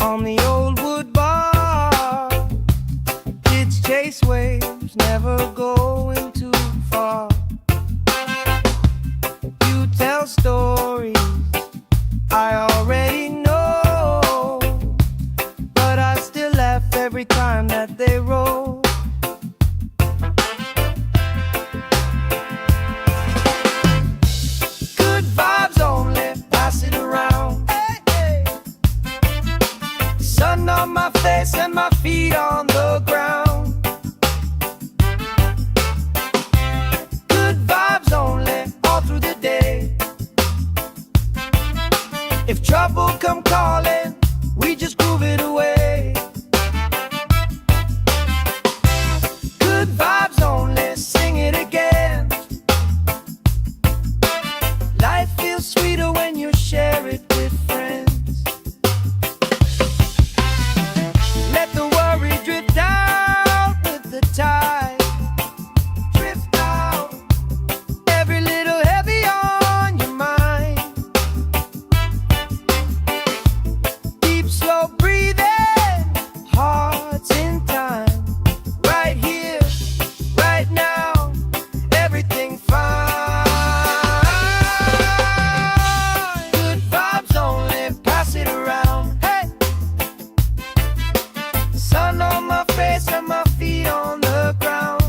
on the old wood bar. Kids chase waves, never going too far. You tell stories I already know, but I still laugh every time that they roll. Good vibes only, pass it around. Hey, hey. Sun on my face and my feet on the ground. Good vibes only, all through the day. If trouble come calling, we just groove it away. Good vibes only, sing it again. Life feels sweeter when you share it with friends. Let the worry drift out with the tide. Drift out, every little heavy on your mind. Deep, slow breathing, hearts in time. Right here, right now, everything fine. Good vibes only, pass it around. Hey! Sun on my face and my feet on the ground.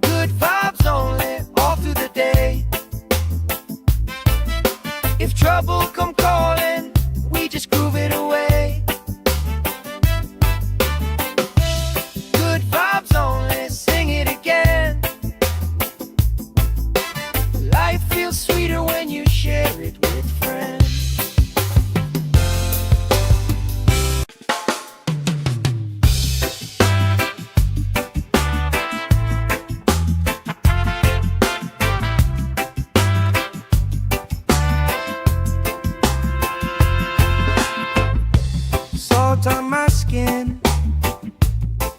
Good vibes only, all through the day. If trouble come calling, we just groove it away. Good vibes only, sing it again. Life feels sweeter when you share it with friends. Salt on my skin,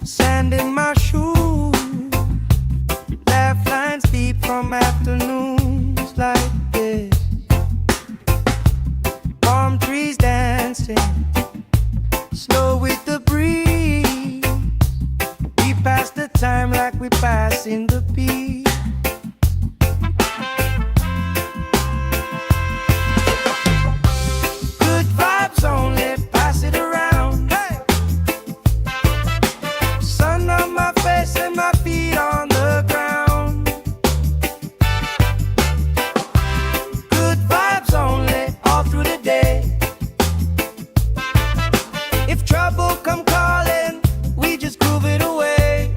sand in my shoes, laugh lines deep from afternoons like this. Palm trees dancing, slow with the breeze. We pass the time like we pass in the beat. Good vibes only, pass it around. Hey! Sun on my face and my feet on the ground. Good vibes only, all through the day. If trouble come calling, we just groove it away.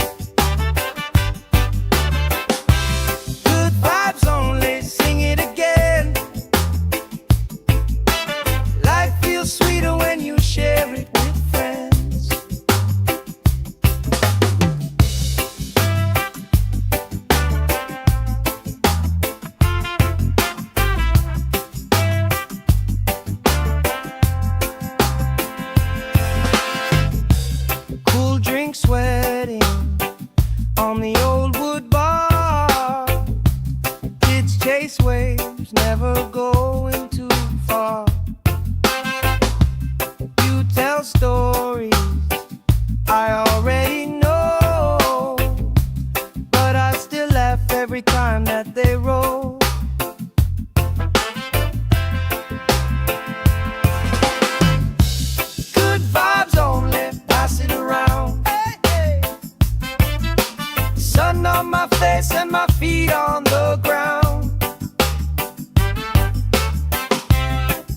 face and my feet on the ground.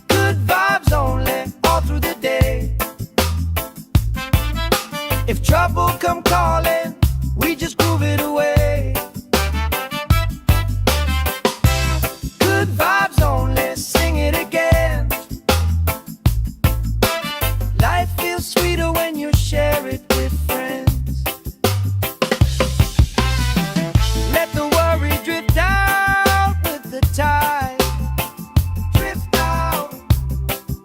Good vibes only, all through the day. If trouble come calling, we just groove it away. Good vibes only, sing it again. Life feels sweeter when you share it with friends. Let the worry drift out with the tide. Drift out,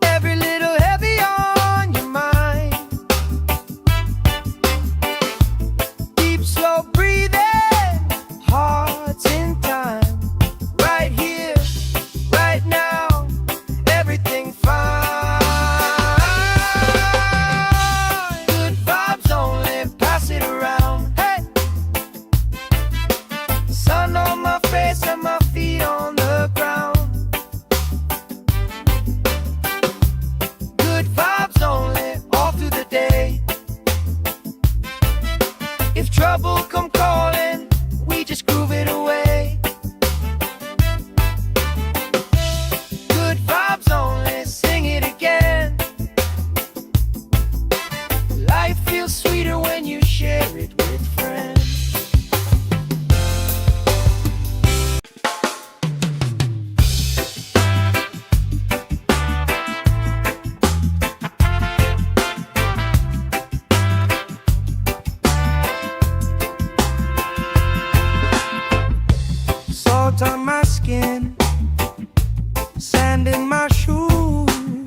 every little heavy on your mind. Deep, slow breathing, hearts in time. Right here, right now, everything fine. Good vibes only, pass it around. Hey! Sun on my face and my feet on the ground. Good vibes only, all through the day. If trouble come calling, we just groove it away. Good vibes only, sing it again. Life feels sweeter when you share it with friends. Salt on my skin, sand in my shoes,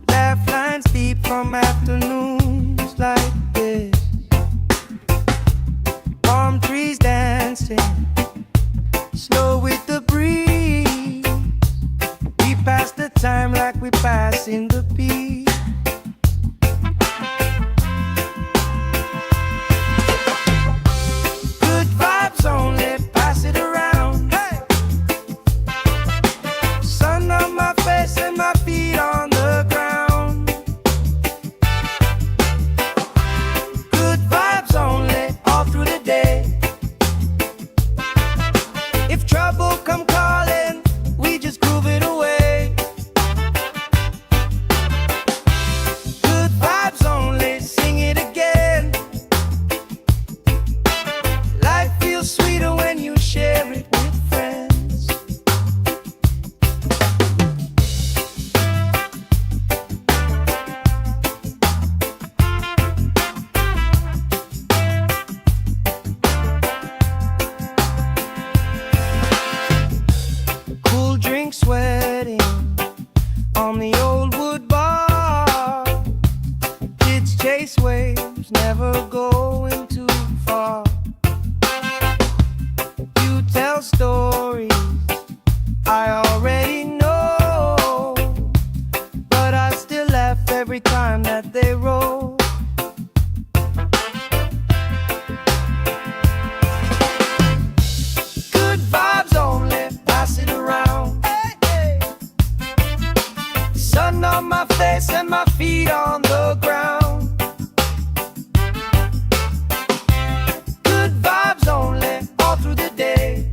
laugh lines deep from afternoons like this. Palm trees dancing, slow with the breeze. We pass the time like we pass in the beat. Good vibes only, pass it around. Hey! Sun on my face and my feet on the ground. Good vibes only, all through the day. If trouble come calling, we just groove it away. Good vibes only, sing it again. Life feels sweeter when you share it with friends. Cool drink sweating on the old wood bar. Kids chase waves, never going too far. You tell stories I already know, but I still laugh every time that they roll. Good vibes only, pass it around. Hey, hey. Sun on my face and my feet on the ground. Good vibes only, all through the day.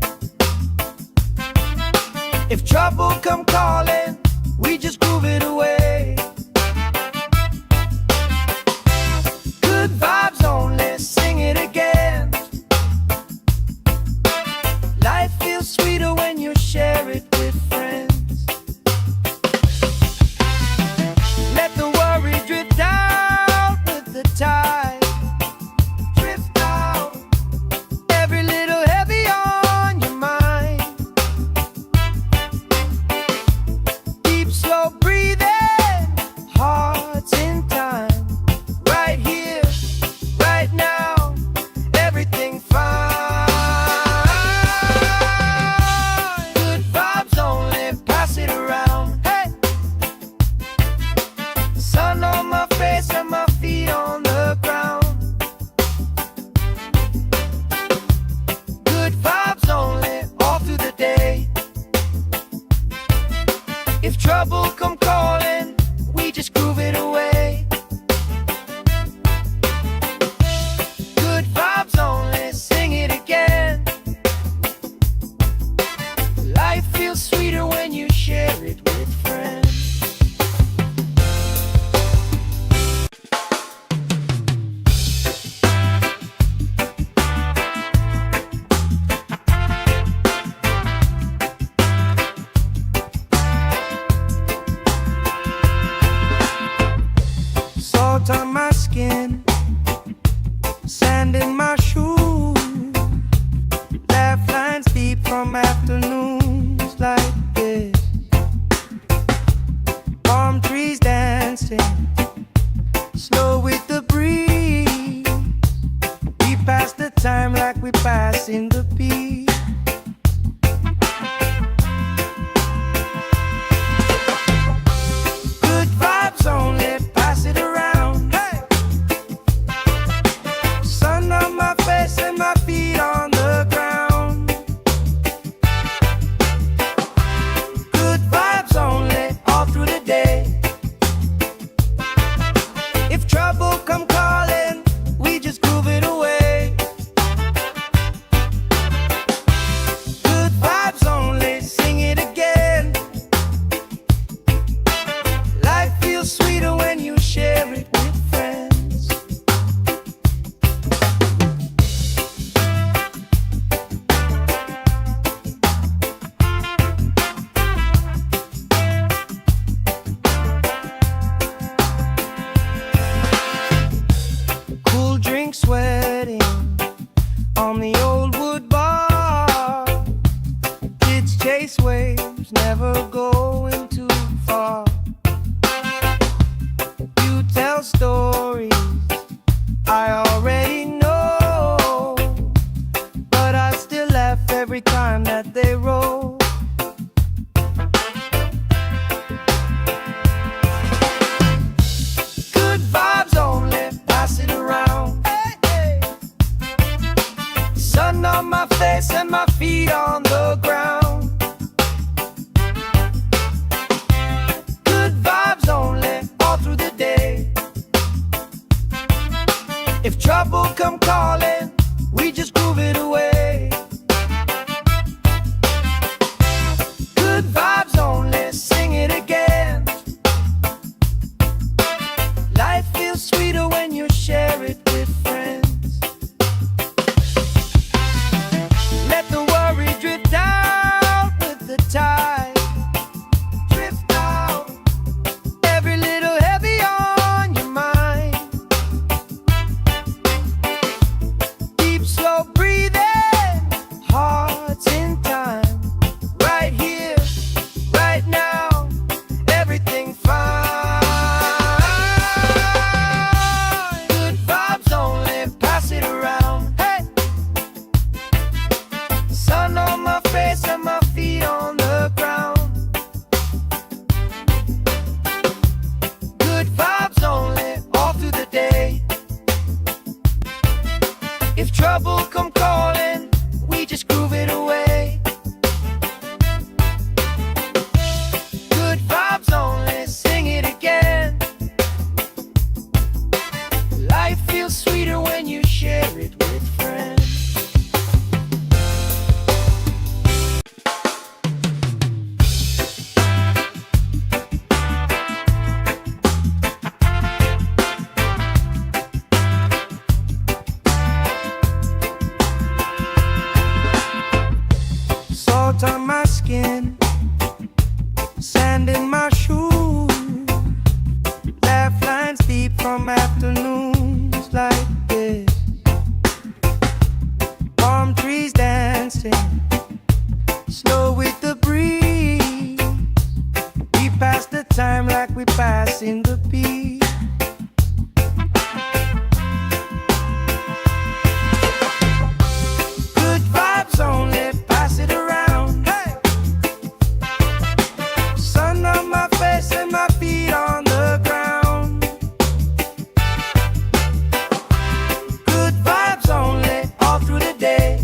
skin, sand in my shoes, laugh lines deep from afternoons like this. Palm trees dancing, slow with the breeze. We pass the time like we pass in the beat. Good vibes only, pass it around. Hey! Sun on my face and my feet on the ground. Good vibes only, all through the day. If trouble come calling, we just groove it away. Good vibes only, sing it again. Life feels sweeter when you share it with friends. Cool drink sweating on the old wood bar. Kids chase waves, never going too far. You tell stories I already know, but I still laugh every time that they roll. Good vibes only, pass it around. Hey, hey. Sun on my face and my feet on the ground. Good vibes only, all through the day. If trouble come calling, we just groove it away. Good vibes only, sing it again. Life feels sweeter when you share it with friends. Let the worry drift out with the tide. Drift out, every little heavy on your mind. Deep, slow breathing, hearts in time. Right here, right now, everything fine. Good vibes only, pass it around. Hey! Sun on my face and my feet on the ground. Good vibes only, all through the day. If trouble come calling, we just groove it away. Good vibes only, sing it again. Life feels sweeter when you share it with friends. Salt on my skin, sand in my shoes, laugh lines deep from afternoons like this. Palm trees dancing, slow with the breeze. We pass the time like we pass in the beat. Good vibes only, pass it around. Hey! Sun on my face and my feet on the ground. Good vibes only, all through the day.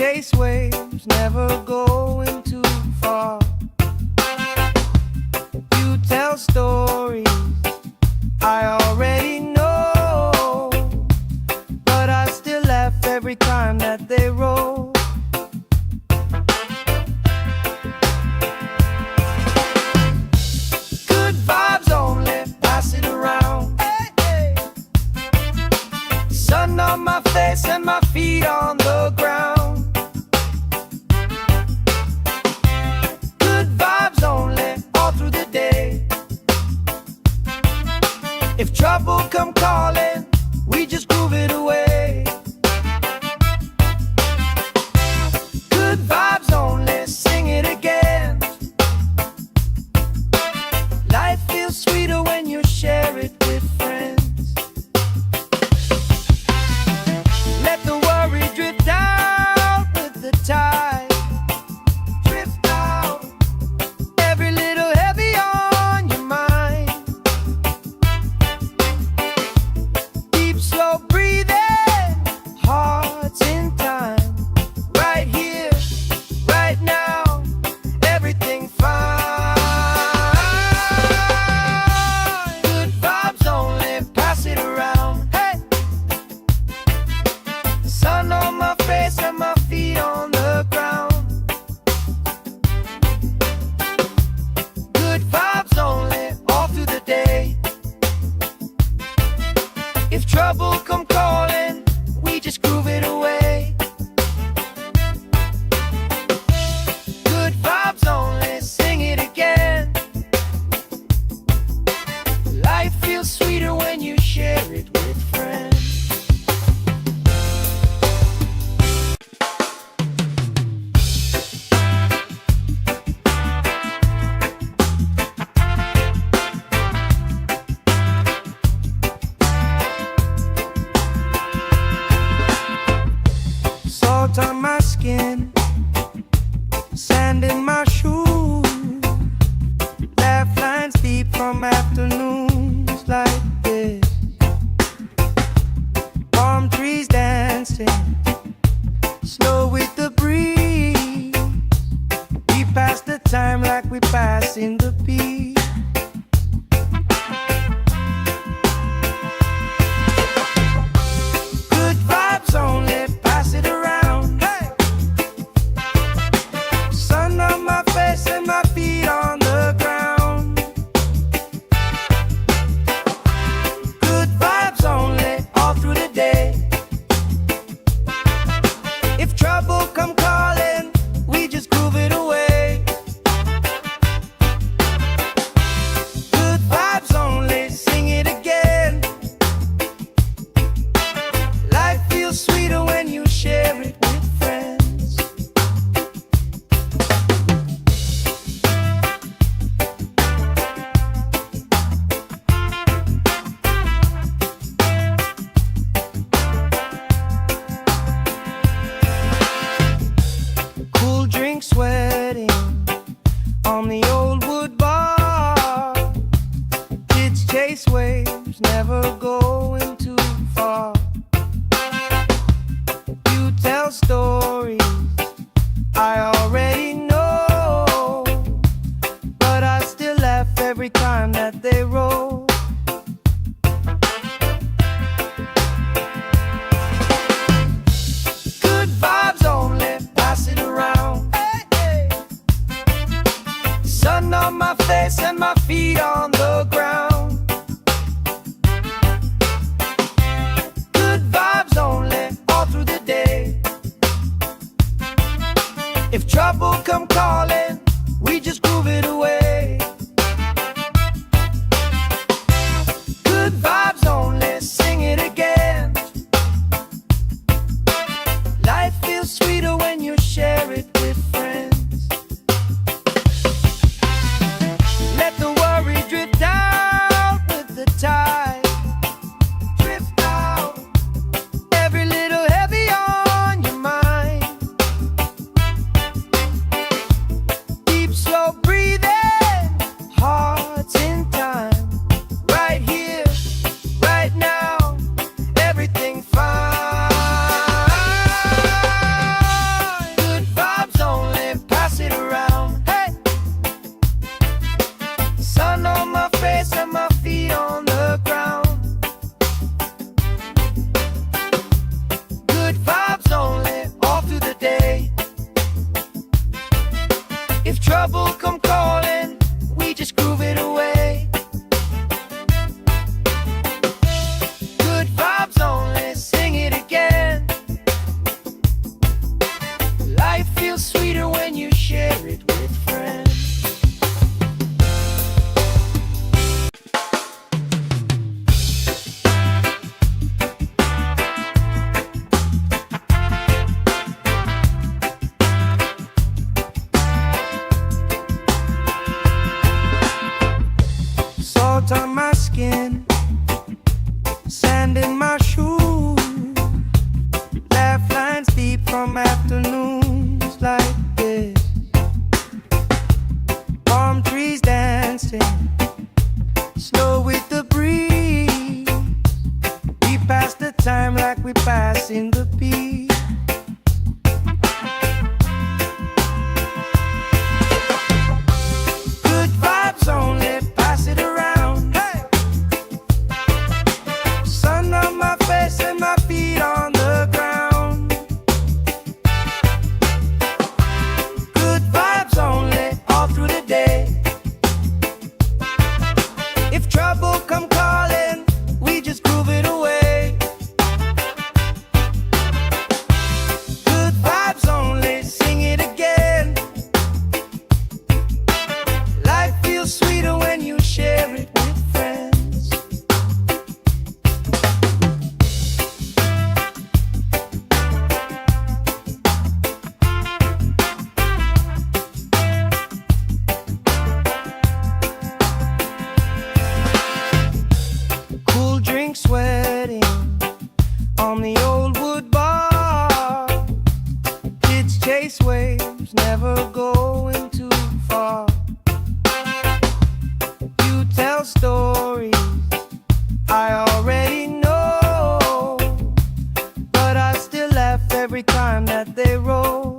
chase waves, never going too far. You tell stories I already know, but I still laugh every time that they roll. Good vibes only, pass it around. Hey, hey. Sun on my face and my feet on the ground. Good vibes only, all through the day. If trouble come calling, we just groove it away. Good vibes only, sing it again. Life feels sweeter when you share it with friends. Let the worry drift out with the tide. Drift out, every little heavy on your mind. Deep, slow breathing, hearts in time. Right here, right now, everything fine. Good vibes only, pass it around. Hey, sun on my face and my feet on the ground. Good vibes only, all through the day. If trouble come calling, we just groove it away. Good vibes only, sing it again. Life feels sweeter when you share it with friends. Salt on my skin, sand in my shoes. Laugh lines deep from afternoons like this. Palm trees dancing, slow with the breeze. We pass the time like we pass in the beat. Good vibes only, pass it around. Hey, sun on my face and my feet on the ground. Good vibes only, all through the day. If trouble come calling, we just groove it away. Good vibes only, sing it again. Life feels sweeter when you share it with friends. Cool drink sweating on the old wood bar. Kids chase waves, never going too far. You tell stories I already know, but I still laugh every time that they roll. Good vibes only, pass it around. Hey, hey. Sun on my face and my feet on the ground. Good vibes only, all through the day. If trouble come calling, we just groove it away. Good vibes only, sing it again. Life feels sweeter when you share it with friends. Let the worry drift out with the tide. Drift out, every little heavy on your mind. Life feels sweeter when you share it with friends. Salt on my skin, sand in my shoes, laugh lines deep from afternoons like this. Palm trees dancing, slow with the breeze. We pass the time like we pass in the beat. Good vibes only, pass it around. Hey! Sun on my face and my feet on the ground. Good vibes only, all through the day. If trouble come calling, we just groove it away. Good vibes only, sing it again. Life feels sweeter when you share it with friends. Cool drink sweating on the old wood bar. Kids chase waves, never going too far. You tell stories I already know, but I still laugh every time that they roll.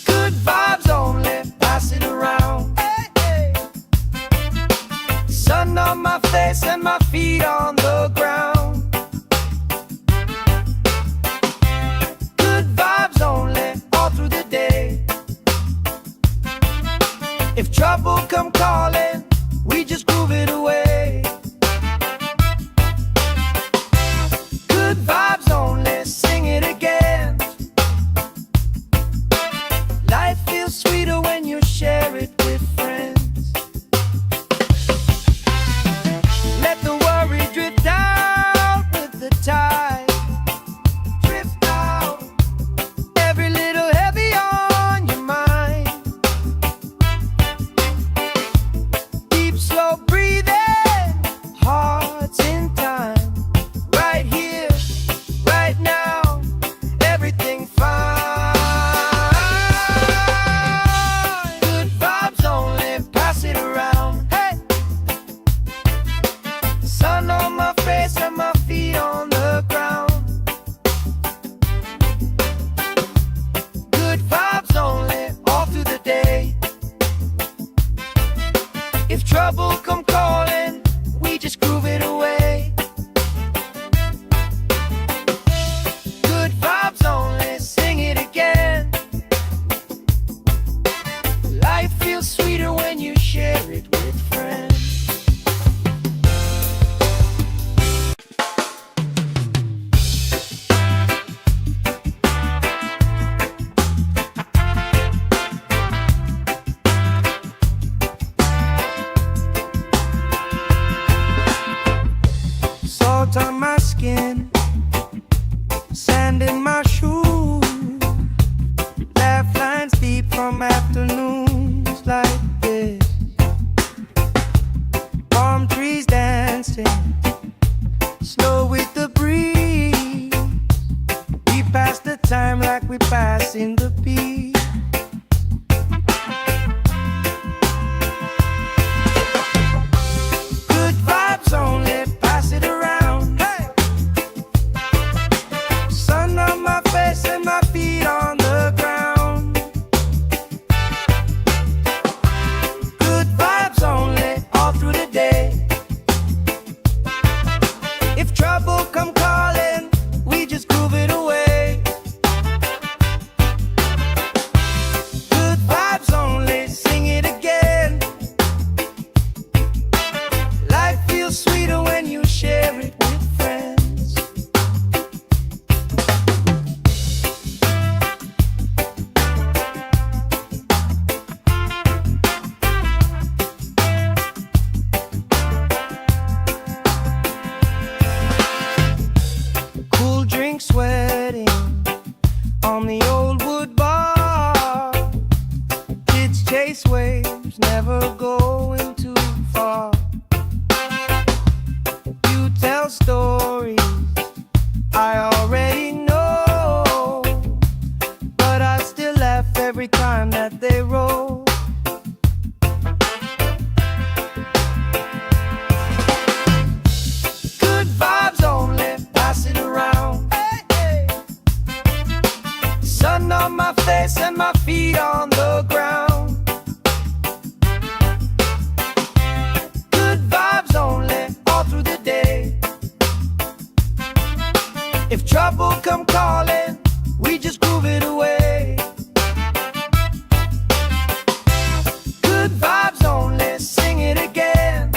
Good vibes only, pass it around. Hey, hey. Sun on my face and my feet on the ground. Good vibes only, all through the day. If trouble come calling, we just groove it away. Good vibes only, sing it again. Life feels sweeter when you share it with friends. Let the worry drift out with the tide. Drift out, every little heavy on your mind. Deep, slow breathing, hearts in time. Right here, right now, everything fine. Good vibes only, pass it around. Hey! Sun on my face and my feet on the ground. Good vibes only, all through the day. If trouble come calling, we just groove it away. Good vibes only, sing it again. Life feels sweeter when you share it with friends. Salt on my skin, sand in my shoes, laugh lines deep from afternoons like this. Palm trees dancing, slow with the breeze. We pass the time like we pass in the beat. Good vibes only, pass it around. Hey! Sun on my face and my feet on the ground. Good vibes only, all through the day. If trouble come calling, we just groove it away. sweating on the old wood bar. Kids chase waves, never going too far. You tell stories I already know, but I still laugh every time that they roll. Good vibes only, pass it around. Hey, hey. Sun on my face and my feet on the ground. Good vibes only, all through the day. If trouble come calling, we just groove it away. Good vibes only, sing it again.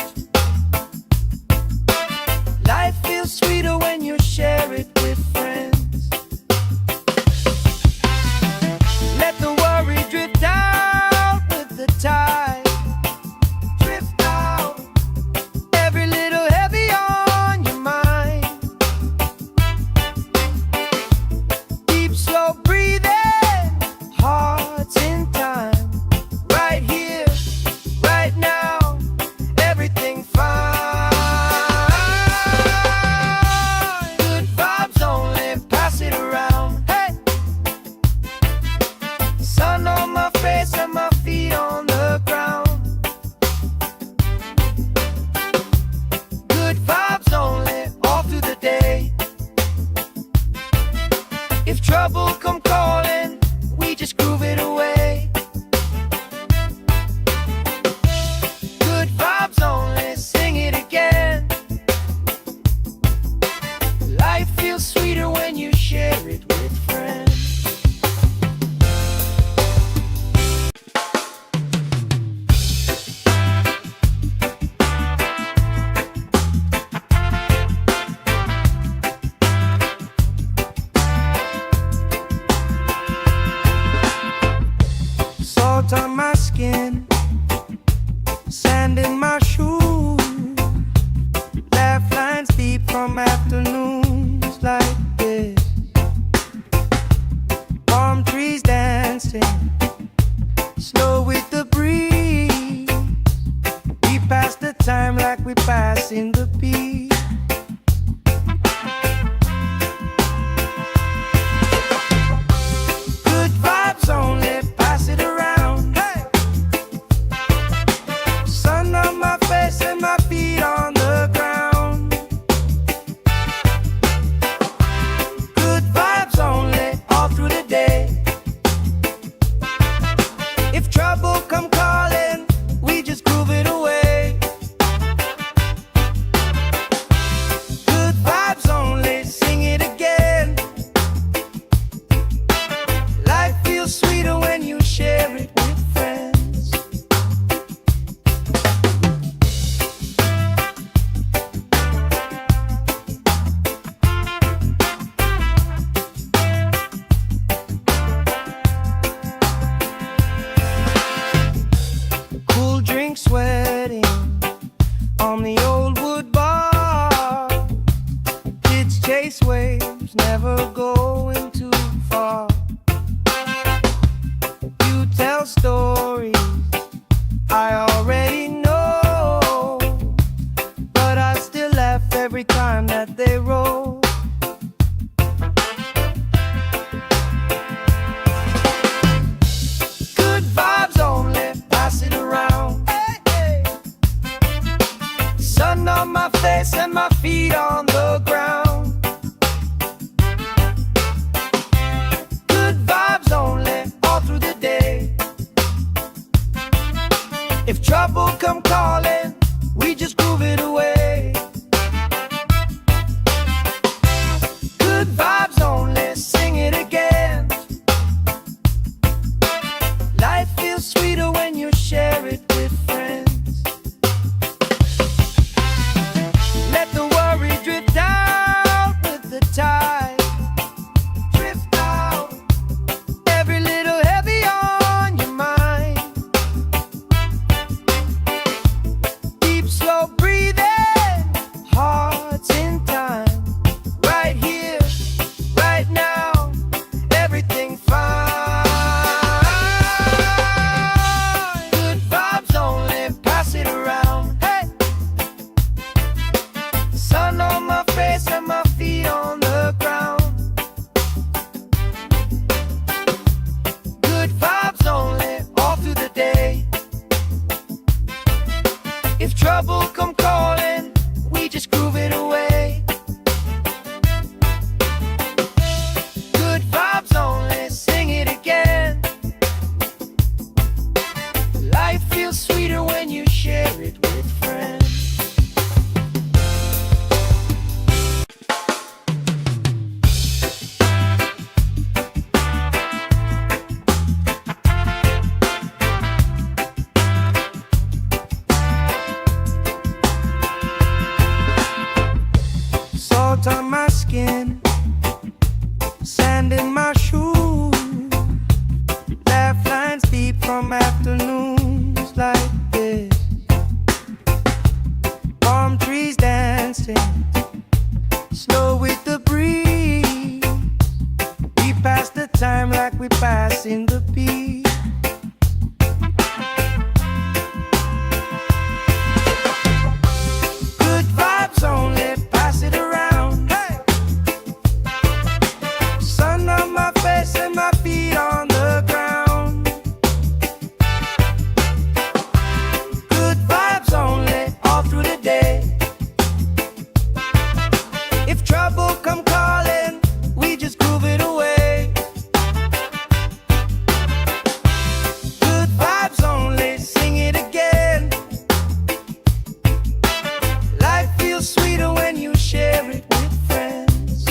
Life feels sweeter when you share it with friends. Let the worry drift out with the tide. Drift out, every little heavy on your mind. Deep, slow breathing, hearts in time. Right here, right now, everything fine. Good vibes only, pass it around. Hey! Sun on my face and my feet on the ground. Good vibes only, all through the day. If trouble come calling, we just groove it away. Good vibes only, sing it again. Life feels sweeter when you share it with friends. Salt on my skin, sand in my shoes. Laugh lines deep from afternoons like this. Palm trees dancing, slow with the breeze. We pass the time like we pass in the peace. Good vibes only, pass it around. Hey! Sun on my face and my feet on the ground. Good vibes only, all through the day. If trouble come calling, we just groove it away. Good vibes only, sing it again. Life feels sweeter when you share it with friends. Cool drink sweating on the old wood bar. Kids chase waves, never going too far. You tell stories I already know, but I still laugh every time that they roll. Good vibes only, pass it around. Hey, hey. Sun on my face and my feet on the ground. on my skin, sand in my shoes, laugh lines deep from afternoons like this. Palm trees dancing, slow with the breeze. We pass the time like we passing the beat. Good vibes only, pass it around. Hey! Sun on my face and my feet on the ground. Good vibes only, all through the day. If trouble come calling, we just groove it away. Good vibes only, sing it again. Life feels sweeter when you share it with friends.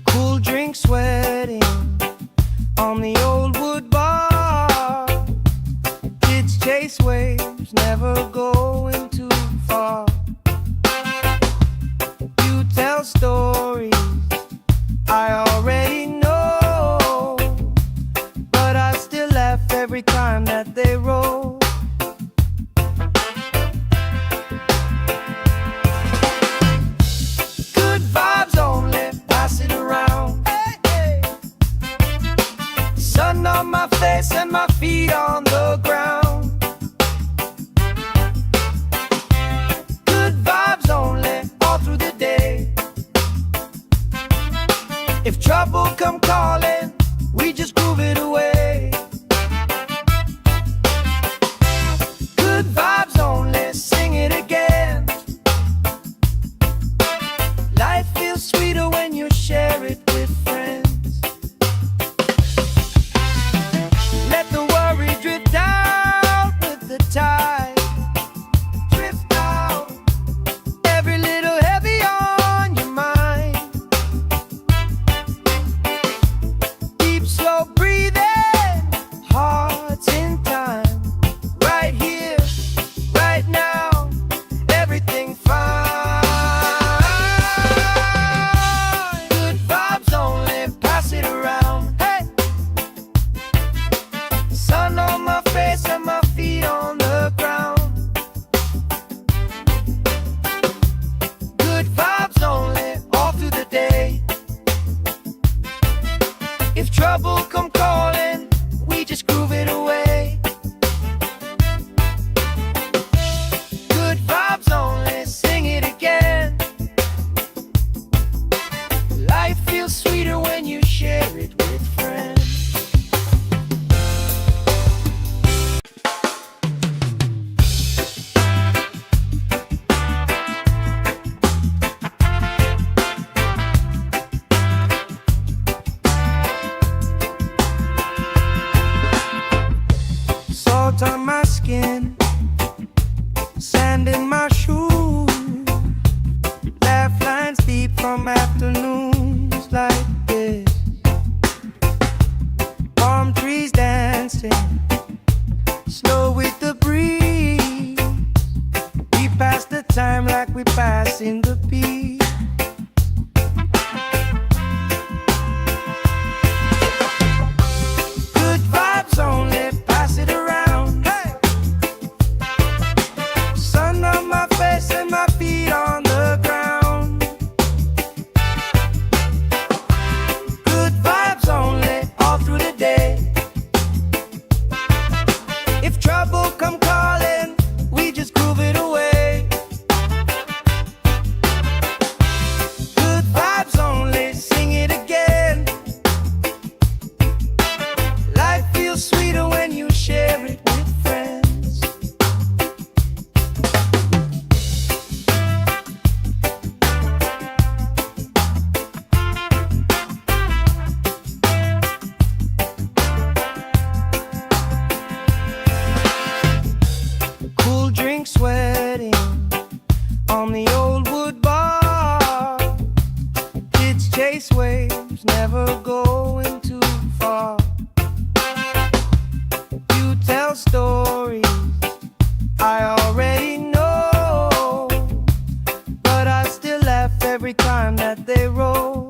Cool drink sweating on the old wood bar. Kids chase waves, never going too far. You tell stories I already know, but I still laugh every time that they roll. Good vibes only, pass it around. Hey, hey. Sun on my face and my feet on the ground. Good vibes only, all through the day. If trouble come calling, we just groove it away. Good vibes only, sing it again. Life feels sweeter when you share it with friends. Let the worry drift out with the tide. Drift out, every little heavy on your mind. Deep, slow breathing, hearts in time. Right here, right now, everything fine. Good vibes only, pass it around. Hey! Sun on my face and my feet on the ground. Good vibes only, all through the day. If trouble come calling, we just groove it away. Good vibes only, sing it again. Life feels sweeter when you share it with friends. Salt on my skin, sand in my shoes, laugh lines deep from afternoons like this. Palm trees dancing, slow with the breeze. We pass the time like we passing the beat. Good vibes only, pass it around. Hey! Sun on my face and my feet on the ground. chase waves, never going too far. You tell stories I already know, but I still laugh every time that they roll.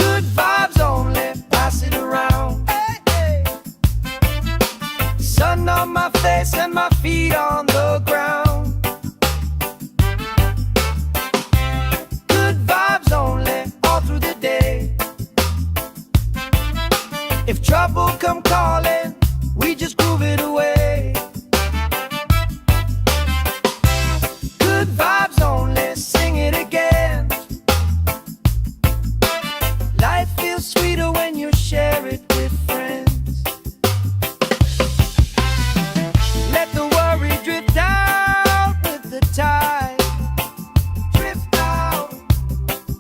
Good vibes only, pass it around. Hey, hey. Sun on my face and my feet on the ground. Good vibes only, all through the day. If trouble come calling, we just groove it away. Good vibes only, sing it again. Life feels sweeter when you share it with friends. Let the worry drift out with the tide. Drift out,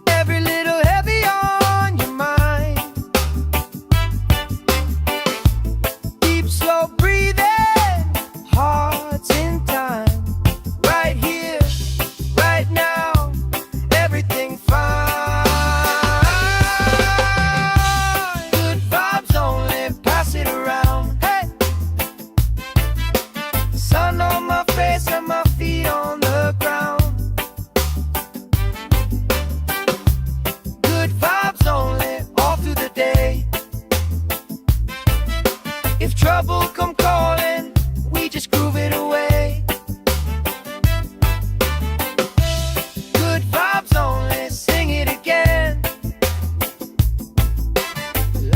every little heavy on your mind. Deep, slow breathing, hearts in time. Right here, right now, everything fine. Good vibes only, pass it around. Hey! Sun on my face and my feet on the ground. Good vibes only, all through the day. If trouble come calling, we just groove it away. Good vibes only, sing it again.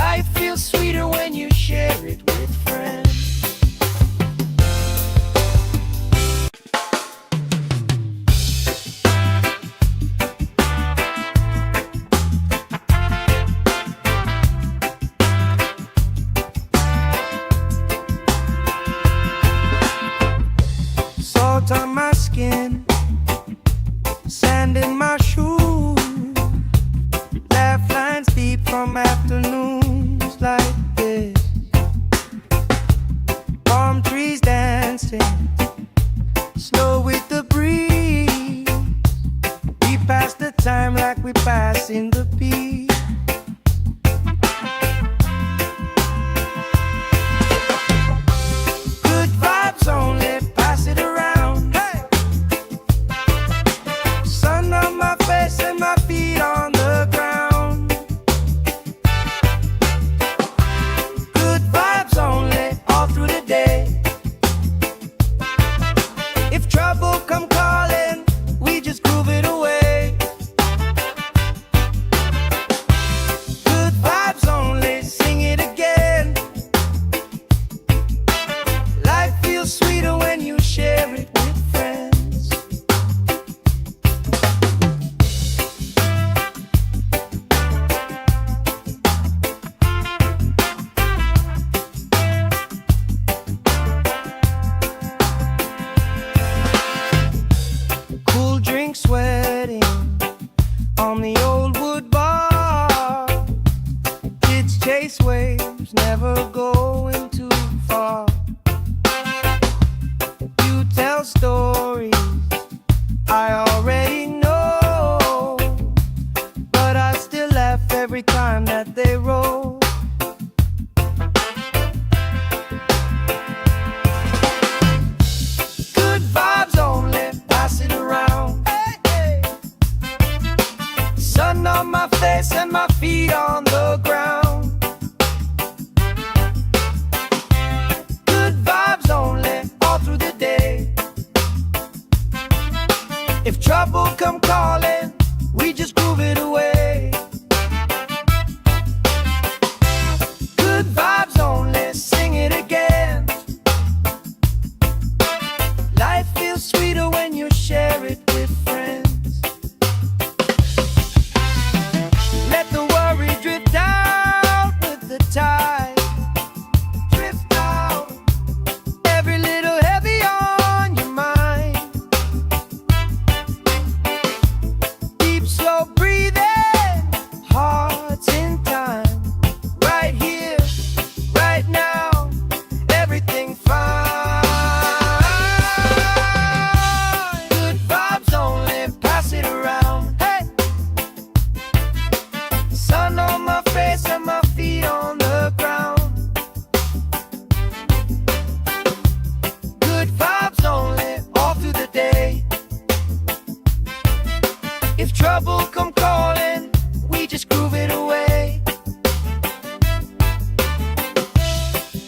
Life feels sweeter when you share it with friends. Salt on my skin, sand in my shoes, laugh lines deep from afternoons like this. Palm trees dancing, slow with the breeze. We pass the time like we pass in the beat. Good vibes only, pass it around. Hey! Sun on my face and my feet on the ground. Good vibes only, all through the day. If trouble come calling, we just groove it away. Good vibes only, sing it again. Life feels sweeter when you share it with friends. Cool drink sweating on the old wood bar. Kids chase waves, never going too far. You tell stories I already know, but I still laugh every time that they roll. Good vibes only, pass it around. Hey, hey. Sun on my face and my feet on the ground. Good vibes only, all through the day. If trouble come calling, we just groove it away. Good vibes only, sing it again. Life feels sweeter when you share it with friends. Let the worry drift out with the tide. Drift out, every little heavy on your mind. Deep, slow breathing. trouble come calling, we just groove it away.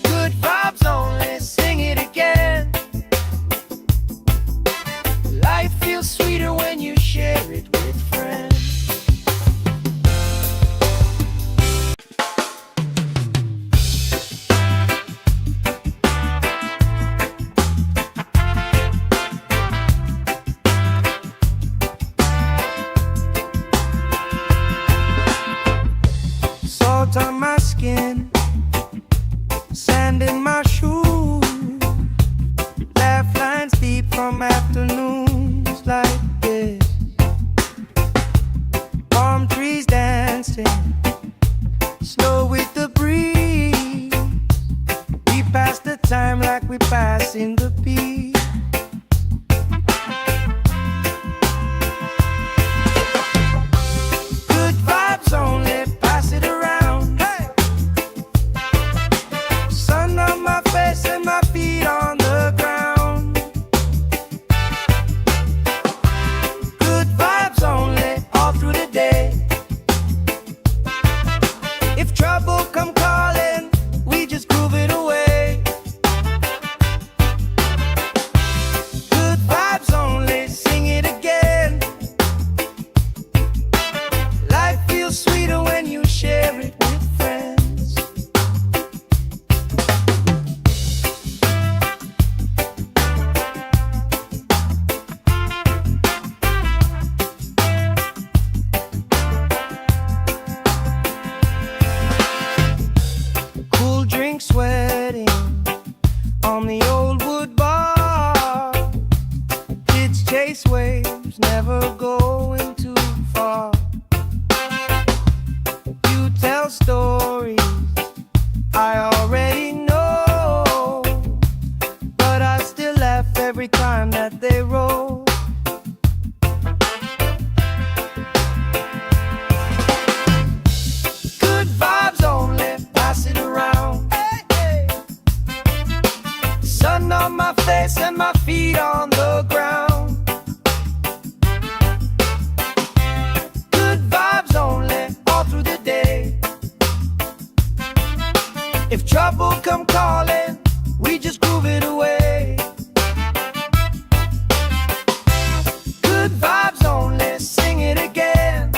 Good vibes only, sing it again. Life feels sweeter when you share it with friends. Salt on my skin, sand in my shoes, laugh lines deep from afternoons like this. Palm trees dancing, slow with the breeze. We pass the time like we pass in the beat. Good vibes only, pass it around. Hey! Sun on my face and my feet on the ground. Good vibes only, all through the day. If trouble come calling, we just groove it away. Good vibes only, sing it again. Life feels sweeter when you share it with friends. Cool drink sweating on the old wood bar. Kids chase waves, never going too far. You tell stories I already know, but I still laugh every time that they roll. Good vibes only, pass it around. Hey, hey. Sun on my face and my feet on the ground. Good vibes only, all through the day. If trouble come calling, we just groove it away. Good vibes only, sing it again.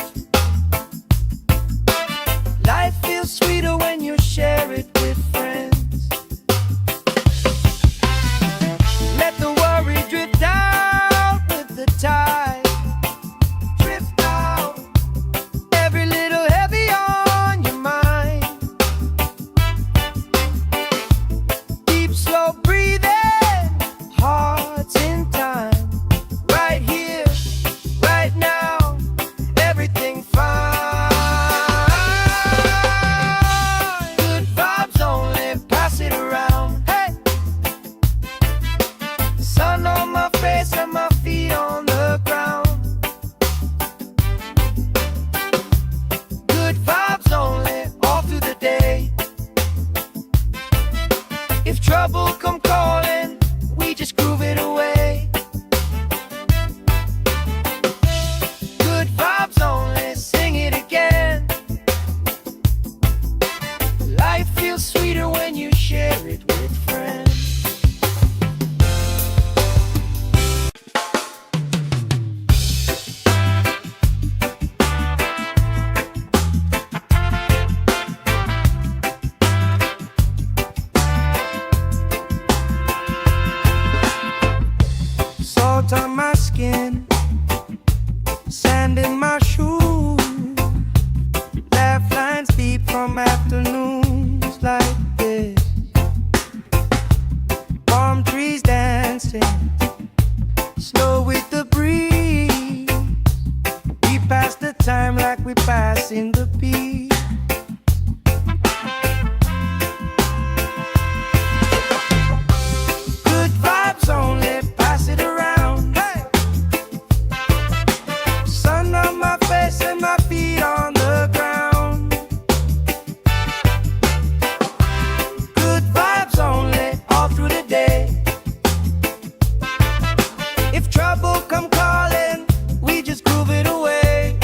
Life feels sweeter when you share it with friends. Let the worry drift out with the tide. Drift out, every little heavy on your mind. Deep, slow breathing, hearts in time. Right here, right now, everything fine. Good vibes only, pass it around. Hey! Sun on my face and my feet on the ground. Good vibes only, all through the day. If trouble come calling, we just groove it away. Good vibes only, sing it again. Life feels sweeter when you share it with friends. Salt on my skin, sand in my shoes, laugh lines deep from afternoons like this. Palm trees dancing, slow with the breeze. We pass the time like we pass in the beat. Good vibes only, pass it around. Hey! Sun on my face and my feet on the ground. Good vibes only, all through the day. If trouble come calling, we just groove it away.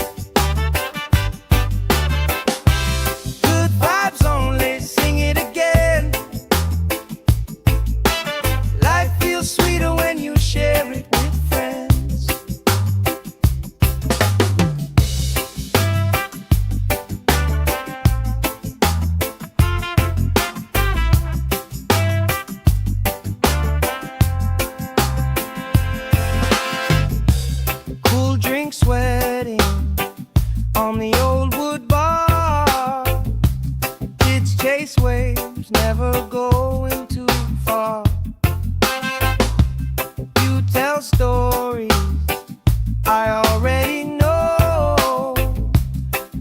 I already know,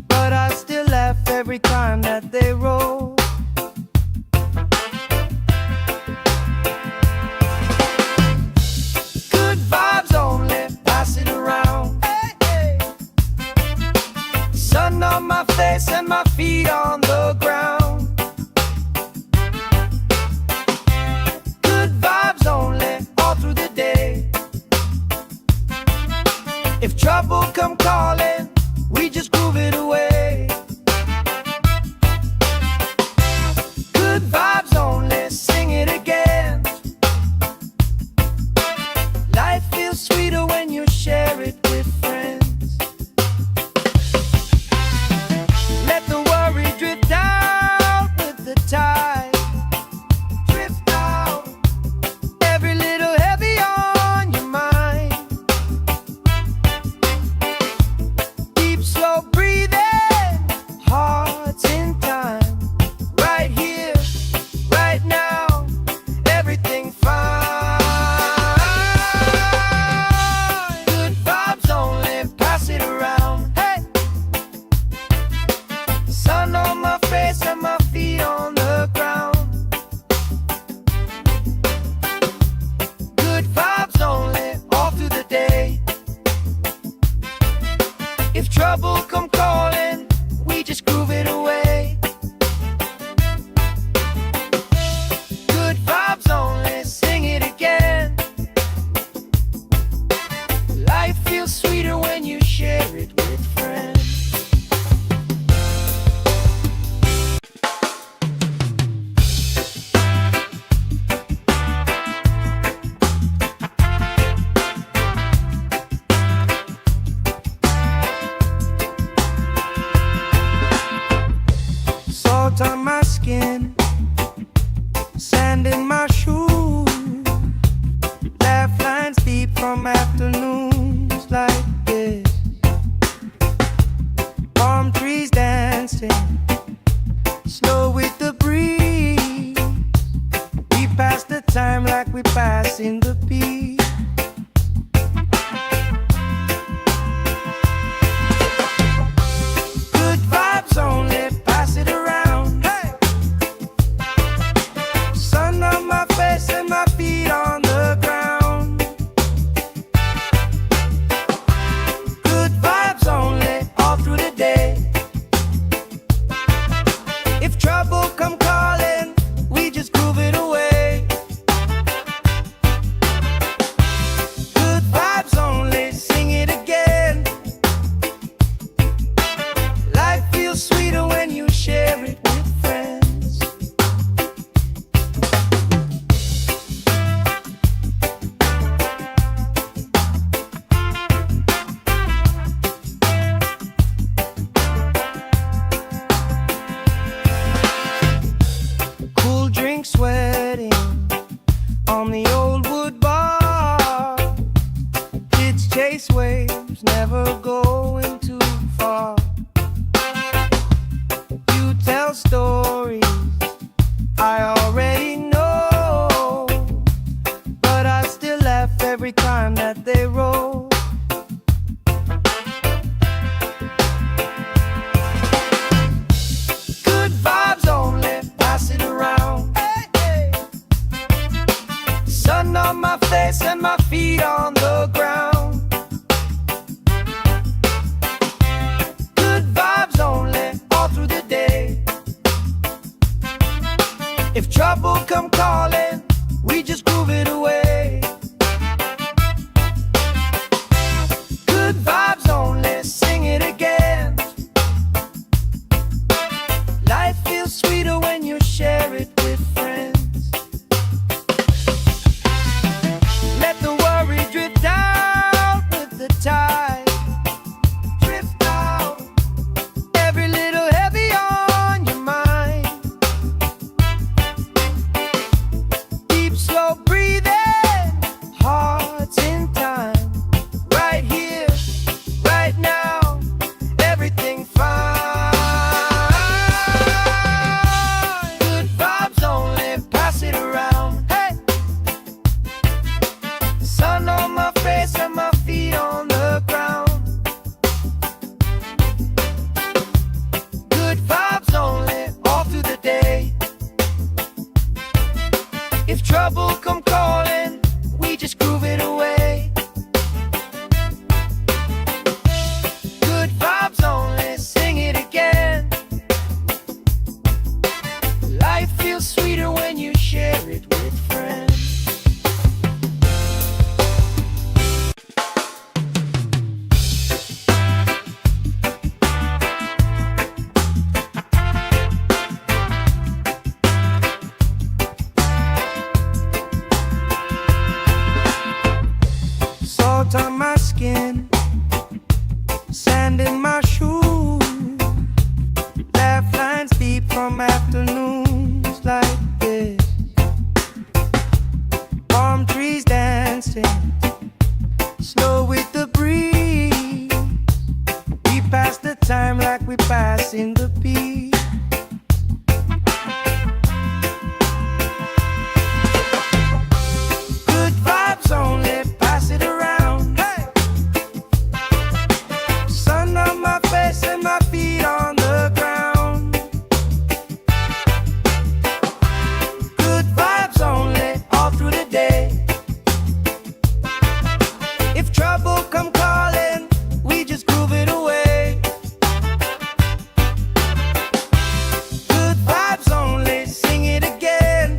but I still laugh every time that they roll. Good vibes only, pass it around. Hey, hey. Sun on my face and my feet on the ground. Good vibes only, all through the day. If trouble come calling, we just groove it away. Good vibes only, sing it again. Life feels sweeter when you share it with friends. Let the worry drift out with the tide. Drift out, every little heavy on your mind. Deep, slow breathing, hearts in time. Right here, right now, everything fine. Good vibes only, pass it around. Hey, sun on my face and my feet on the ground. Good vibes only, all through the day. If trouble come calling, we just groove it away. Good vibes only, sing it again. Life feels sweeter when you share it with friends. Salt on my skin, sand in my shoes, laugh lines deep from afternoons like this. Palm trees dancing, slow with the breeze. We pass the time like we pass in the peace. Good vibes only, pass it around. Hey, sun on my face and my feet on the ground. Good vibes only, all through the day. If trouble come calling, we just groove it away. Good vibes only, sing it again. Life feels sweeter when you share it with friends. Cool drink sweating on the old wood bar. Kids chase waves, never going too far. You tell stories I already know, but I still laugh every time that they roll. Good vibes only, pass it around. Hey, hey. Sun on my face and my feet on the ground. Good vibes only, all through the day. If trouble come calling, we just groove it away. Good vibes only, sing it again. Life feels sweeter when you share it with friends. Let the worry drift Salt on my skin, sand in my shoes, laugh lines deep from afternoons like this. Palm trees dancing, slow with the breeze. We pass the time like we passing the beat. Good vibes only, pass it around. Hey! Sun on my face and my feet on the ground. Good vibes only, all through the day. If trouble come calling, we just groove it away. Good vibes only, sing it again.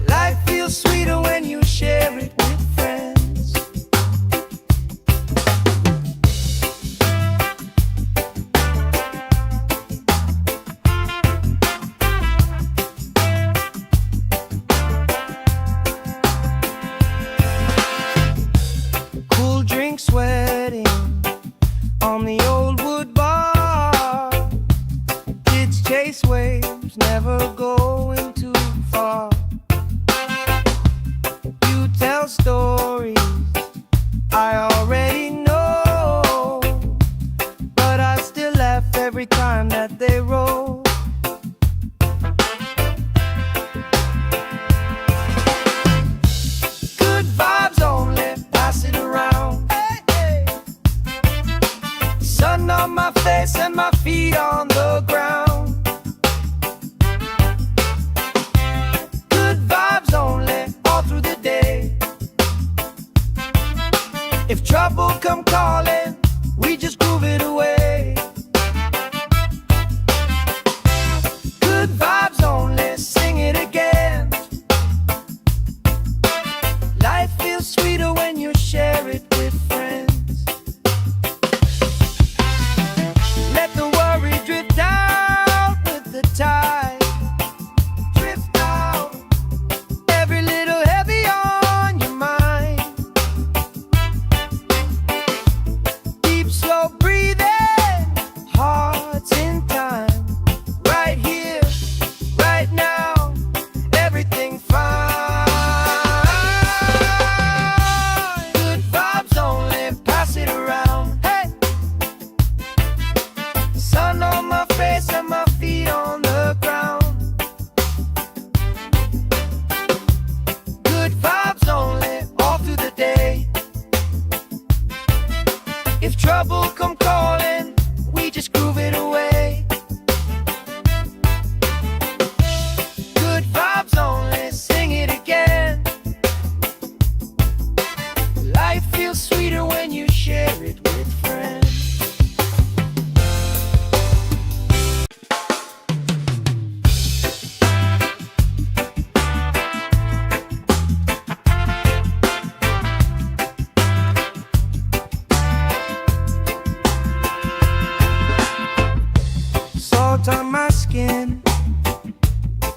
Life feels sweeter when you share it with friends. Cool drink sweating on the old wood bar. Kids chase waves, never going too far. You tell stories I already know, but I still laugh every time that they roll. Good vibes only, pass it around. Hey, hey. Sun on my face and my feet on the ground. Good vibes only, all through the day. If trouble come calling, we just groove it away. Good vibes only, sing it again. Life feels sweeter when you share it with friends. Let the worry drift out with the tide. Drift out, every little heavy on your mind. Deep, slow breathing, hearts in time. Right here, right now, everything fine. Good vibes only, pass it around. Hey! Sun on my face and my feet on the ground. Good vibes only, all through the day. If trouble come calling, we just groove it away. Good vibes only, sing it again. Life feels sweeter when you share it with friends. Salt on my skin,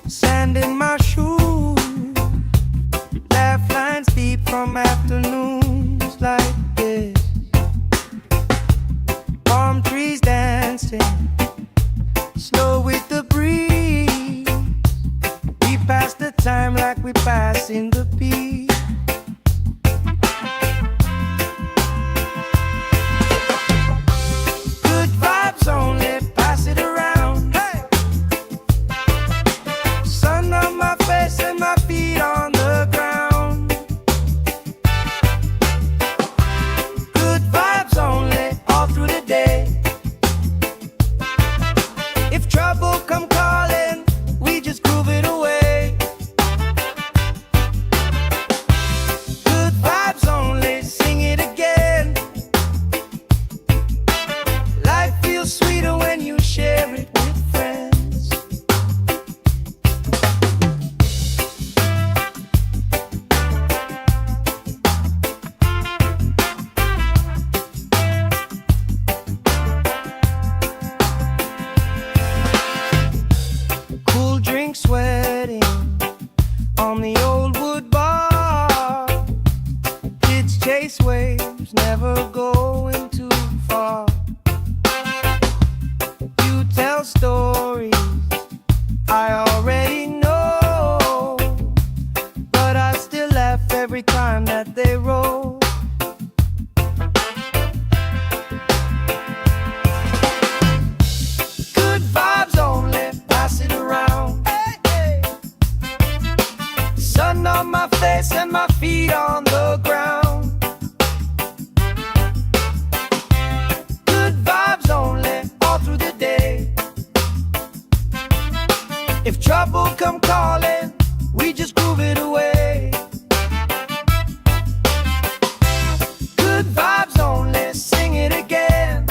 sand in my shoes, laugh lines deep from afternoons like this. Palm trees dancing, slow with the breeze. We pass the time like we passing the beat. Good vibes only, pass it around. Hey! Sun on my face and my feet on the ground. chase waves, never going too far. You tell stories I already know, but I still laugh every time that they roll. Good vibes only, pass it around. Hey, hey. Sun on my face and my feet on the ground. Good vibes only, all through the day. If trouble come calling, we just groove it away. Good vibes only, sing it again.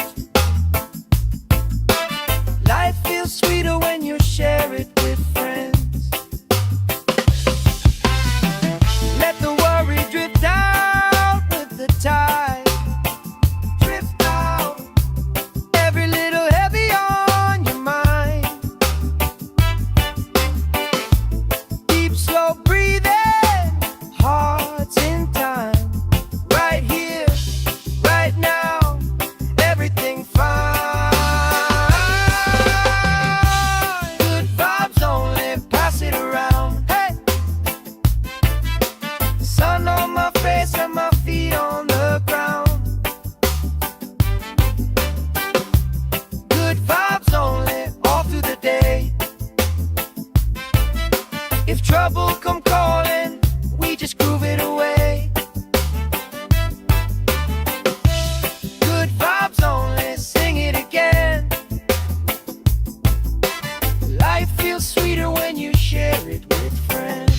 Life feels sweeter when you share it with friends. Let the worry drift out with the tide. Drift out, every little heavy on your mind. Deep, slow breathing, hearts in time. Right here, right now, everything fine. Good vibes only, pass it around. Hey, sun on my face and my feet on the ground. Good vibes only, all through the day. If trouble come calling, we just groove it away. Good vibes only, sing it again. Life feels sweeter when you share it with friends.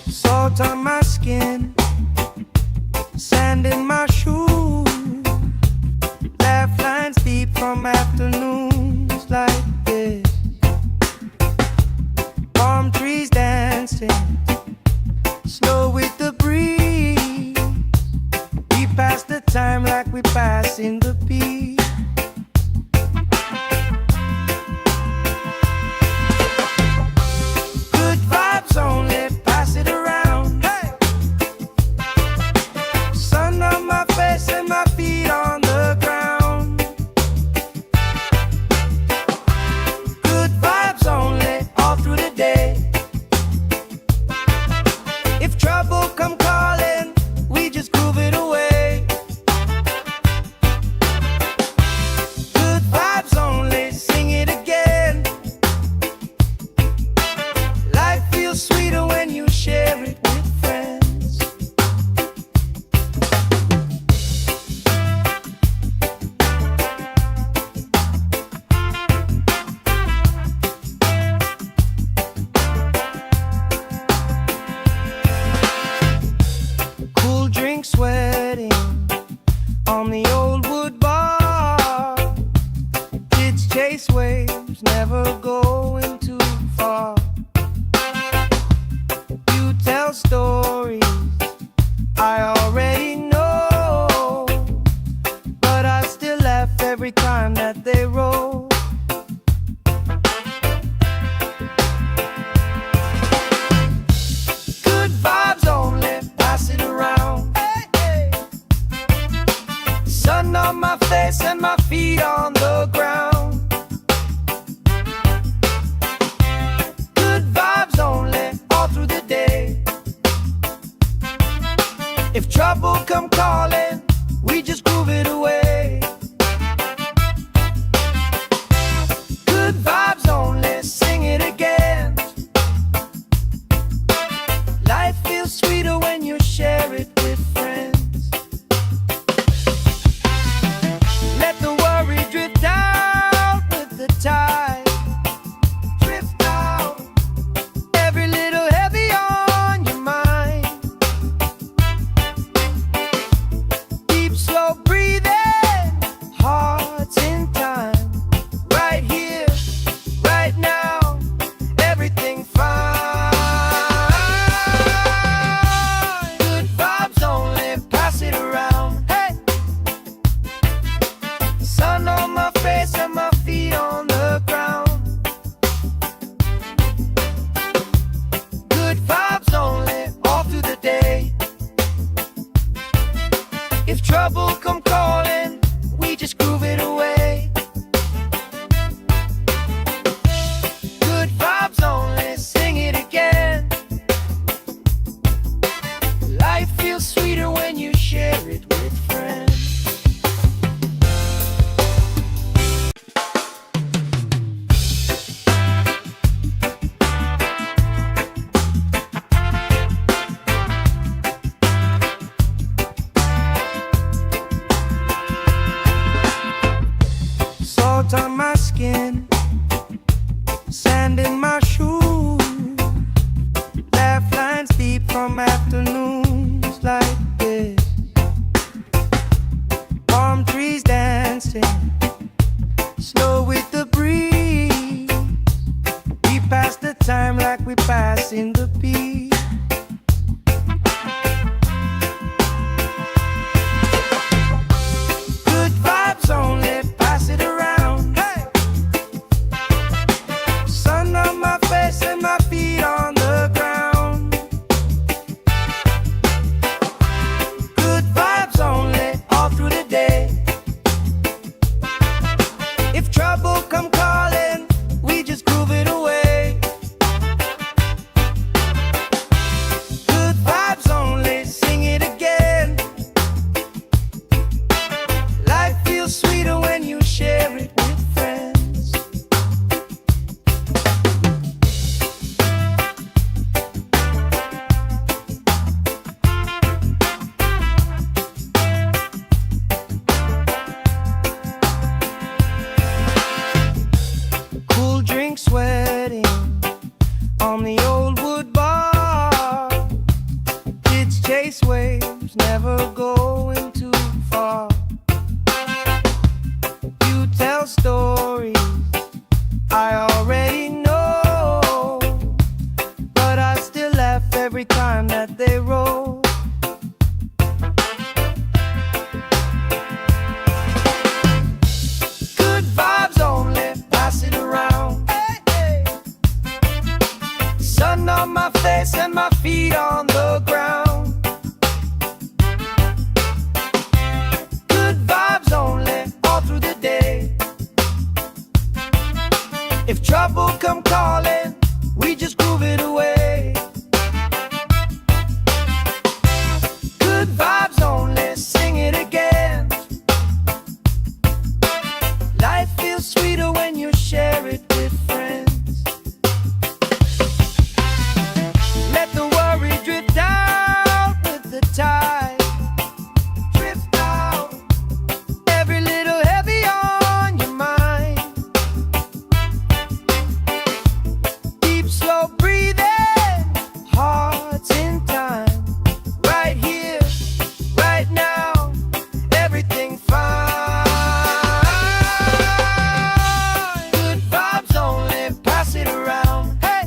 Salt on my skin, sand in my shoes. Laugh lines deep from afternoons like this. Palm trees dancing, slow with the breeze. We pass the time like we pass in the beat. Good vibes only, pass it around. Hey, sun on my face and my feet on the ground. Good vibes only, all through the day. If trouble come calling, we just groove it away. Good vibes only, sing it again. Life feels sweeter when you share it with friends. Cool drink sweating on the old wood bar. Kids chase waves, never going too far. You tell stories I already know, but I still laugh every time that they roll. Good vibes only, pass it around. Hey, hey. Sun on my face and my feet on the ground. Good vibes only, all through the day. If trouble come calling, we just groove it away. Good vibes only, sing it again. Life feels sweeter when you share it with friends. Let the worry drift out with the tide. Drift out, every little heavy on your mind. Deep, slow chase waves, never going too far. You tell stories I already know, but I still laugh every time that they roll. Good vibes only, pass it around. Hey, hey. Sun on my face and my feet on the ground. Good vibes only, all through the day. If trouble come calling, we just groove it away. Good vibes only, sing it again. Life feels sweeter when you share it with friends. Let the worry drift out with the tide. Drift out, every little heavy on your mind. Deep, slow breathing, hearts in time. Right here, right now, everything fine. Good vibes only, pass it around. Hey,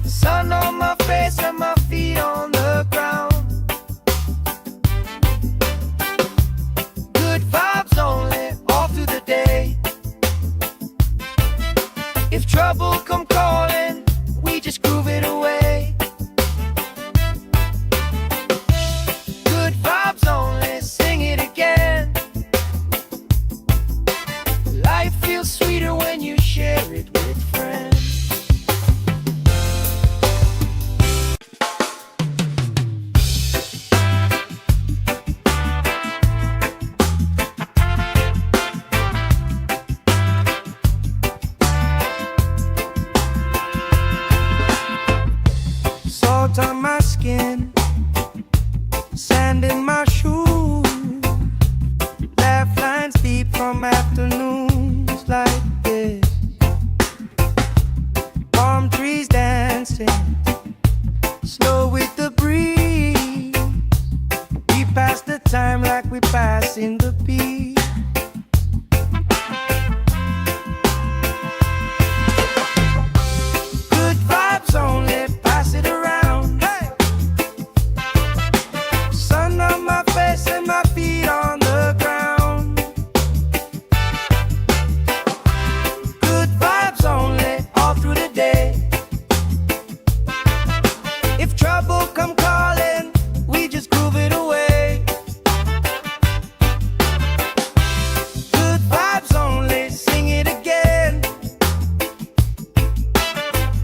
sun on my face and my feet on the ground. Good vibes only, all through the day. If trouble come calling, we just groove it away. Good vibes only, sing it again. Life feels sweeter when you share it with friends. Salt on my skin, sand in my shoes. Laugh lines deep from afternoons like this. Palm trees dancing, slow with the breeze. We pass the time like we pass in the beat. Good vibes only, pass it around. Hey, sun on my face and my feet on the ground. Good vibes only, all through the day. If trouble come calling, we just groove it away. Good vibes only, sing it again.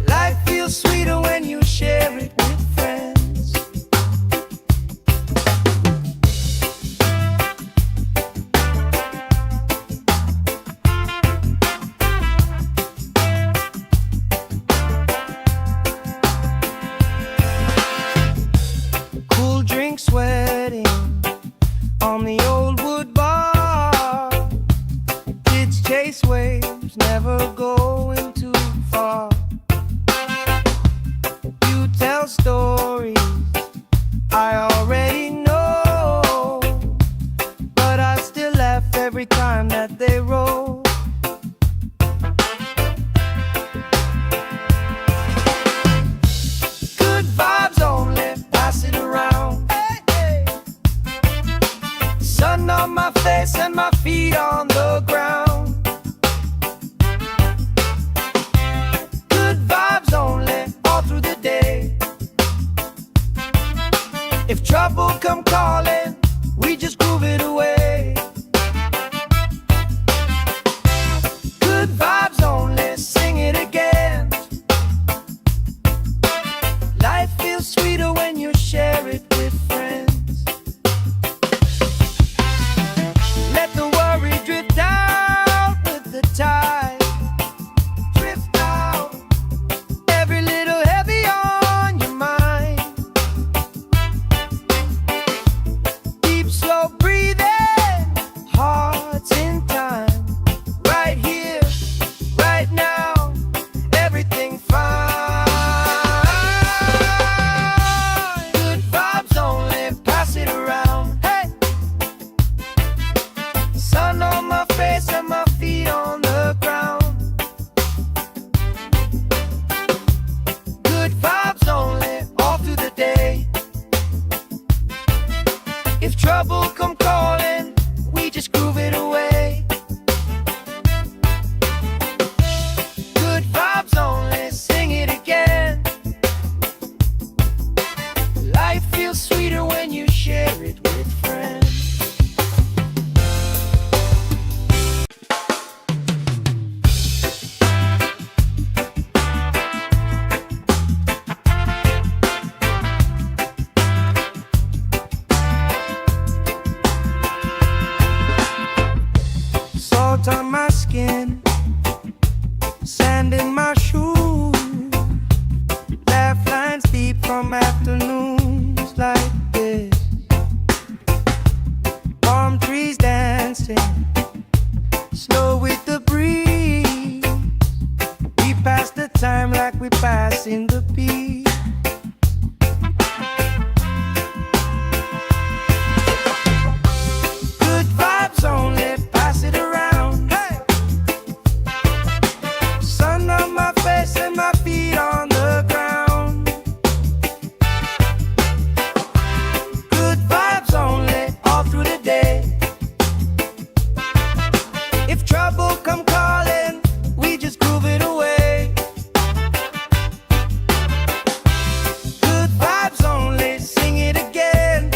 Life feels sweeter when you share it with friends. Cool drink sweating on the old wood bar. Kids chase waves, never going too far. You tell stories I already know, but I still laugh every time that they roll. Good vibes only, pass it around. Hey, hey. Sun on my face and my feet on the ground. Good vibes only, all through the day. If trouble come calling, we just groove it away. Good vibes only, sing it again. Life feels sweeter when you share it with friends. Let the worry drift out with the tide. Drift out, every little heavy on your mind. trouble come calling, we just groove it away. Good vibes only, sing it again. Life feels sweeter when you share it with friends. Salt on my skin, sand in my shoes, laugh lines deep from afternoons like this. Palm trees dancing, slow with the breeze. We pass the time like we pass in the beat. Good vibes only, pass it around. Hey! Sun on my face and my feet on the ground. Good vibes only, all through the day. If trouble come calling, we just groove it away. Good vibes only, sing it again.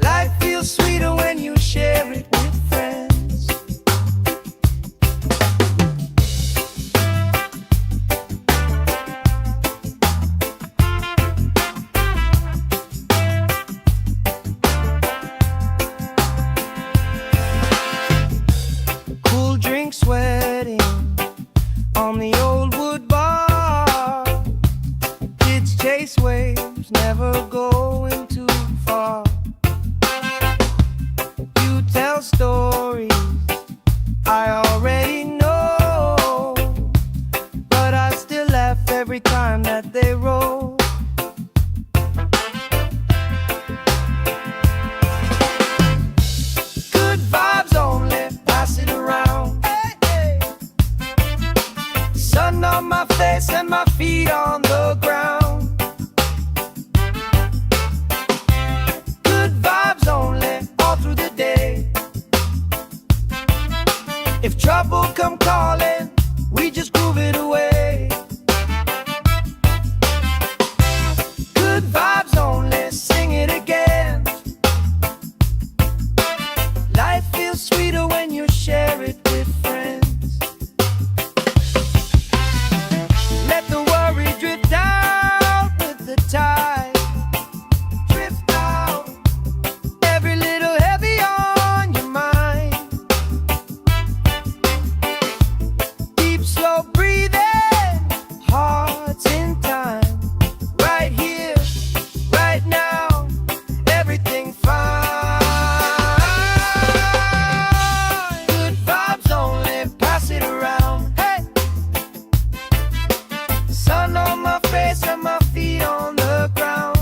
Life feels sweeter when you share it with friends. Cool drink sweating on the old wood bar. Kids chase waves, never going too far. You tell stories I already know, but I still laugh every time that they roll. Good vibes only, pass it around. Hey, hey. Sun on my face and my feet on the ground. Good vibes only, all through the day. If trouble come calling, we just groove it away. Good vibes only, sing it again. Life feels sweeter when you share it with friends. Let the worry drift out with the tide. Drift out, every little heavy on your mind. Deep, slow breathing, hearts in time. Right here, right now, everything fine. Good vibes only, pass it around. Hey! Sun on my face and my feet on the ground.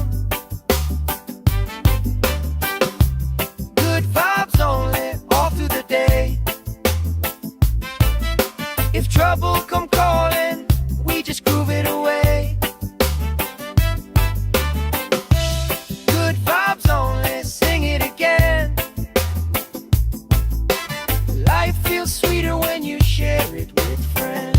Good vibes only, all through the day. If trouble come calling, we just groove it away. Good vibes only, sing it again. Life feels sweeter when you share it with friends.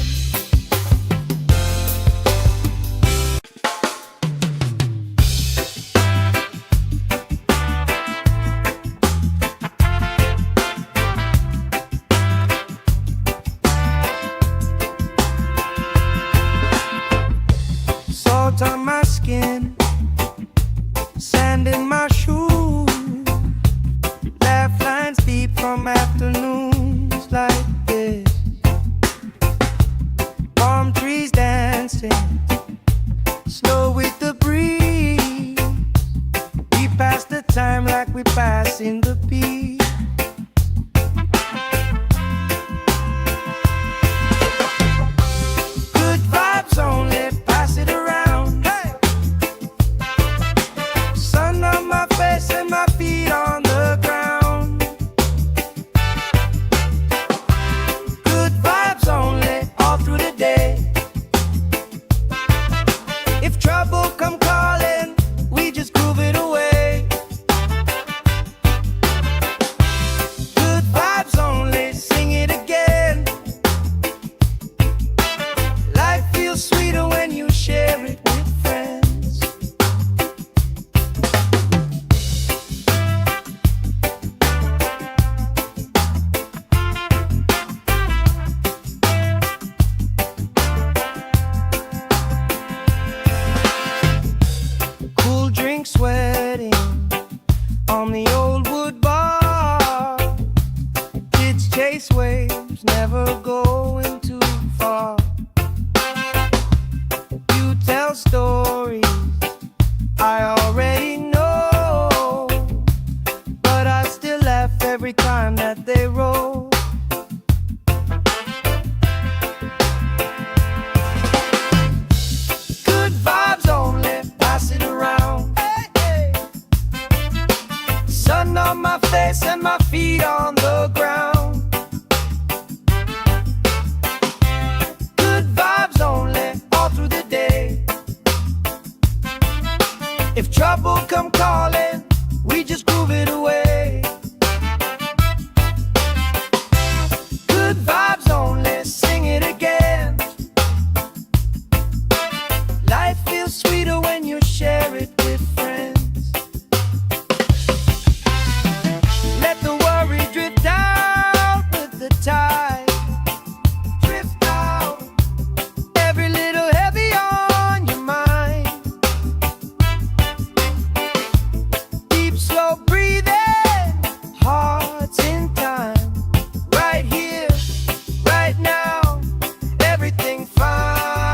Salt on my skin, sand in my shoes, laugh lines deep from afternoons like this. Palm trees dancing, slow with the breeze. We pass the time like we pass in the beat. Good vibes only, pass it around. Hey! Sun on my If trouble come calling, we just groove it away. Good vibes only, sing it again. Life feels sweeter when you share it with friends. Let the worry drift out with the tide. Drift out, every little heavy on your mind. Deep, slow breathing, hearts in time. Right here, right now, everything fine.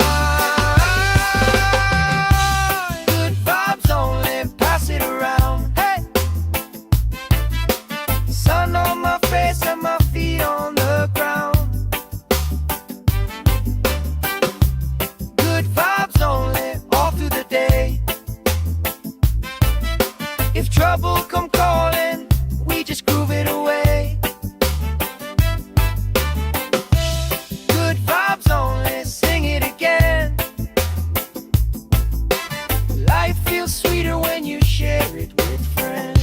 Good vibes only, pass it around. Hey! Sun on my face and my feet on the ground. Good vibes only, all through the day. If trouble come calling, we just groove it away. Good vibes only, sing it again. Life feels sweeter when you share it with friends.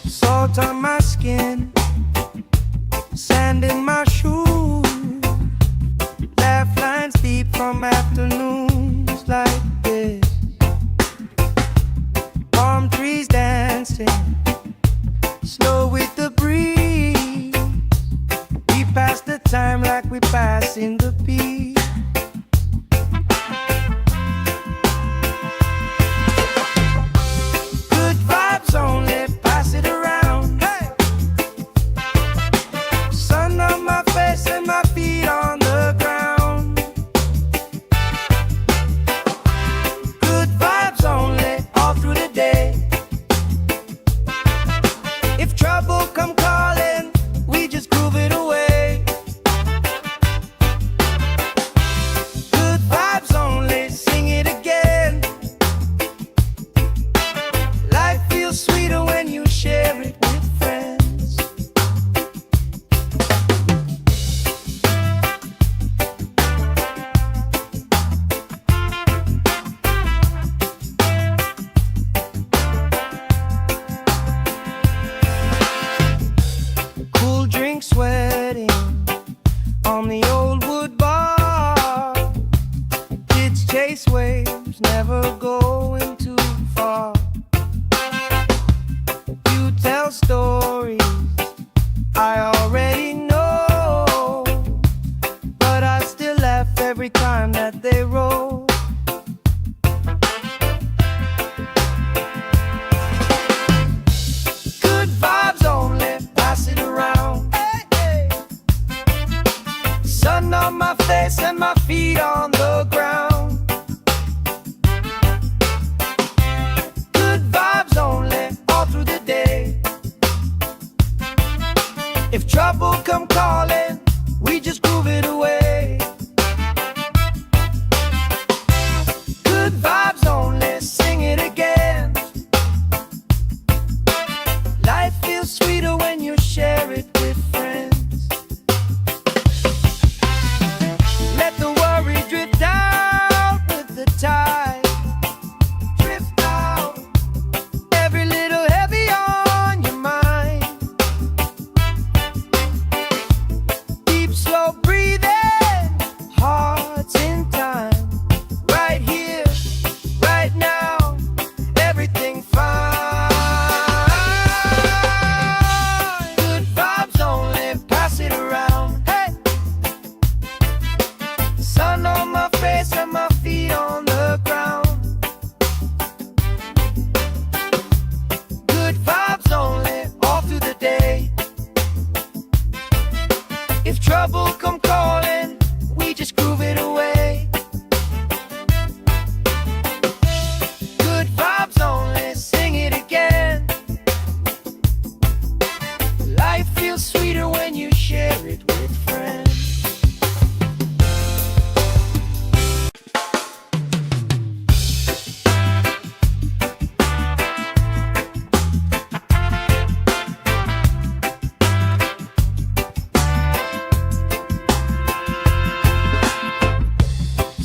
Salt on my skin, sand in my shoes, laugh lines deep from afternoons like this. Palm trees dancing, slow with the breeze. We pass the time like we pass in the peace. Good vibes only, pass it around. Hey! Sun on my face and my feet on the ground. Good vibes only, all through the day. If trouble come calling, we just groove it away. Good vibes only, sing it again. Life feels sweeter when you share it with friends. Cool drink sweating on the old wood bar. Kids chase waves, never going too far. You tell stories I already know, but I still laugh every time that they roll. Good vibes only, pass it around. Hey, hey. Sun on my face and my feet on the ground. Good vibes only, all through the day. If trouble come calling, we just groove it away.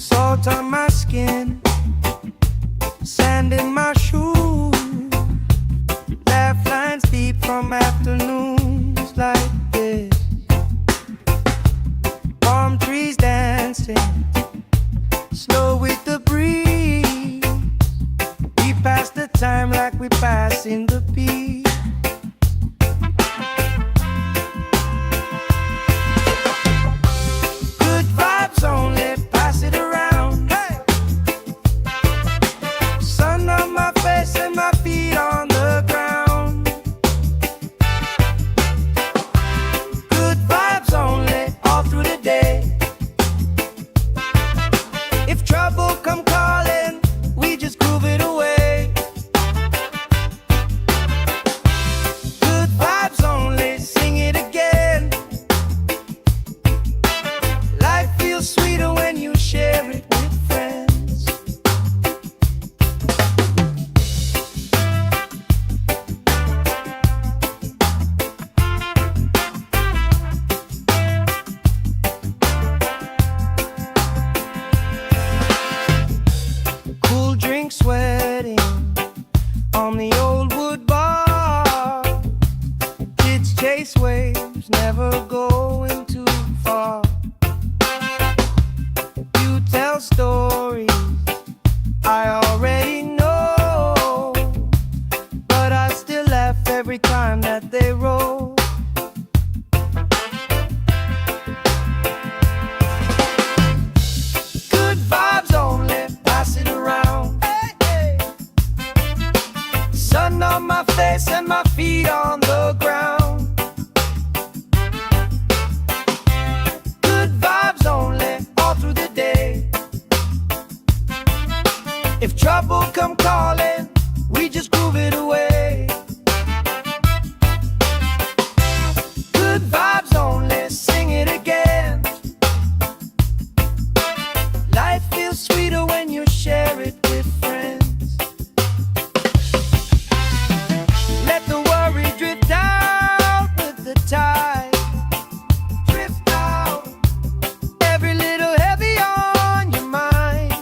Salt on my skin, sand in my shoes, laugh lines deep from afternoons like this. Palm trees dancing, slow with the breeze. We pass the time like we pass in the beat. Good vibes only, pass it around. Hey! Sun on my face and my feet on the ground. Good vibes only, all through the day. If trouble come calling, we just groove it away. Good vibes only, sing it again. Life feels sweeter when you share it with friends. Cool drink sweating on the old wood bar. Kids chase waves, never going too far. You tell stories I already know, but I still laugh every time that they roll. Good vibes only, pass it around. Hey, hey. Sun on my face and my feet on the ground. Good vibes only, all through the day. If trouble come calling, we just groove it away. Good vibes only, sing it again. Life feels sweeter when you share it with friends. Let the worry drift out with the tide. Drift out, every little heavy on your mind.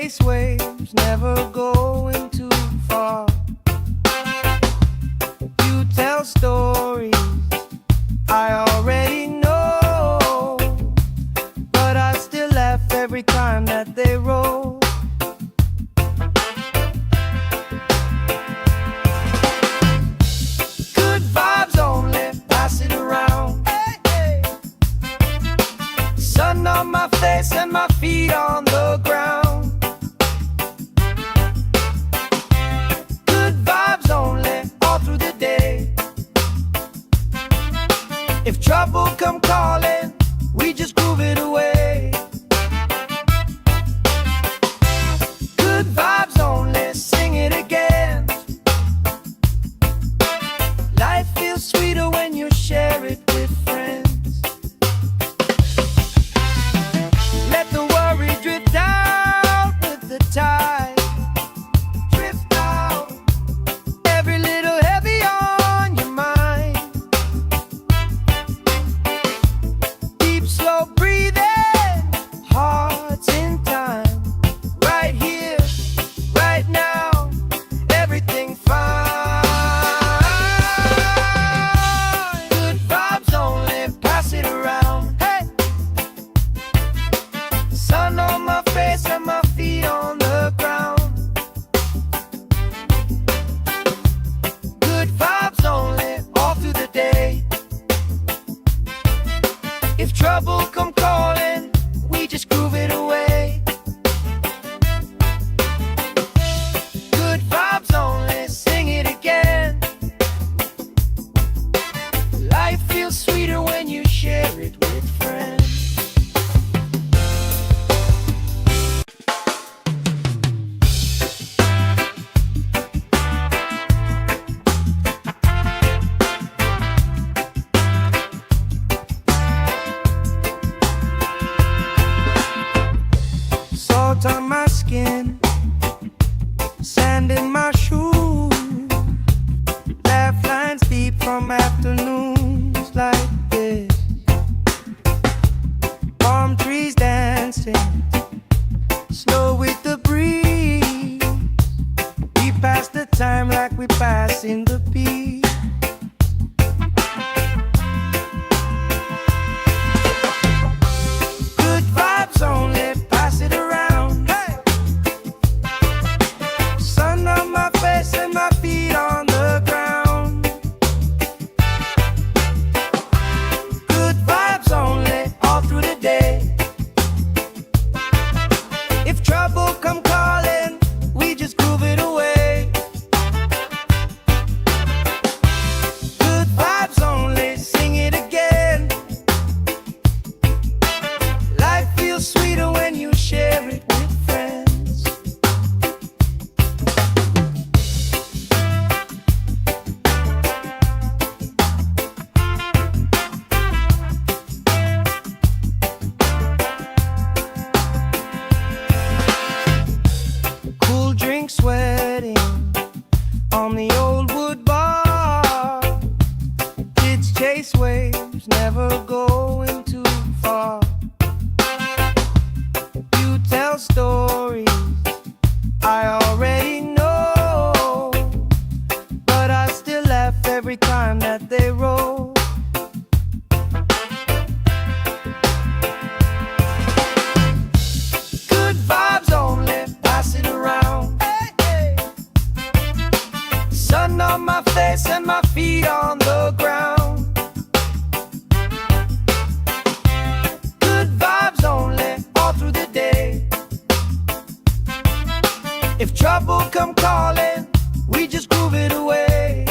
chase waves, never going too far. You tell stories I already know, but I still laugh every time that they roll. Good vibes only, pass it around. Hey, hey. Sun on my face and my feet on the ground. Good vibes only, all through the day. If trouble come calling, we just groove it away. Good vibes only, sing it again. Life feels sweeter when you share it with friends. Let the worry drift out with the tide. Drift out, every little heavy on your mind. Deep, slow breathing, hearts in time. Right here, right now, everything fine. Good vibes only, pass it around. Hey, sun on my face and my feet on the ground. Good vibes only, all through the day. If trouble come calling, we just groove it away. Good vibes only, sing it again. Life feels sweeter when you share it with friends. Salt on my skin, sand in my shoes. Laugh lines deep from afternoons like this. Palm trees dancing, slow with the breeze. We pass the time like we pass in the beat. Good vibes only, pass it around. Hey, sun on my face and my feet on the ground. Good vibes only, all through the day. If trouble come calling, we just groove it away. Good vibes only, sing it again. Life feels sweeter when you share it with friends. Cool drink sweating on the old wood bar. Kids chase waves, never going too far. You tell stories I already know, but I still laugh every time that they roll. Good vibes only, pass it around. Hey, hey. Sun on my face and my feet on the ground. Good vibes only, all through the day. If trouble come calling, we just groove it away.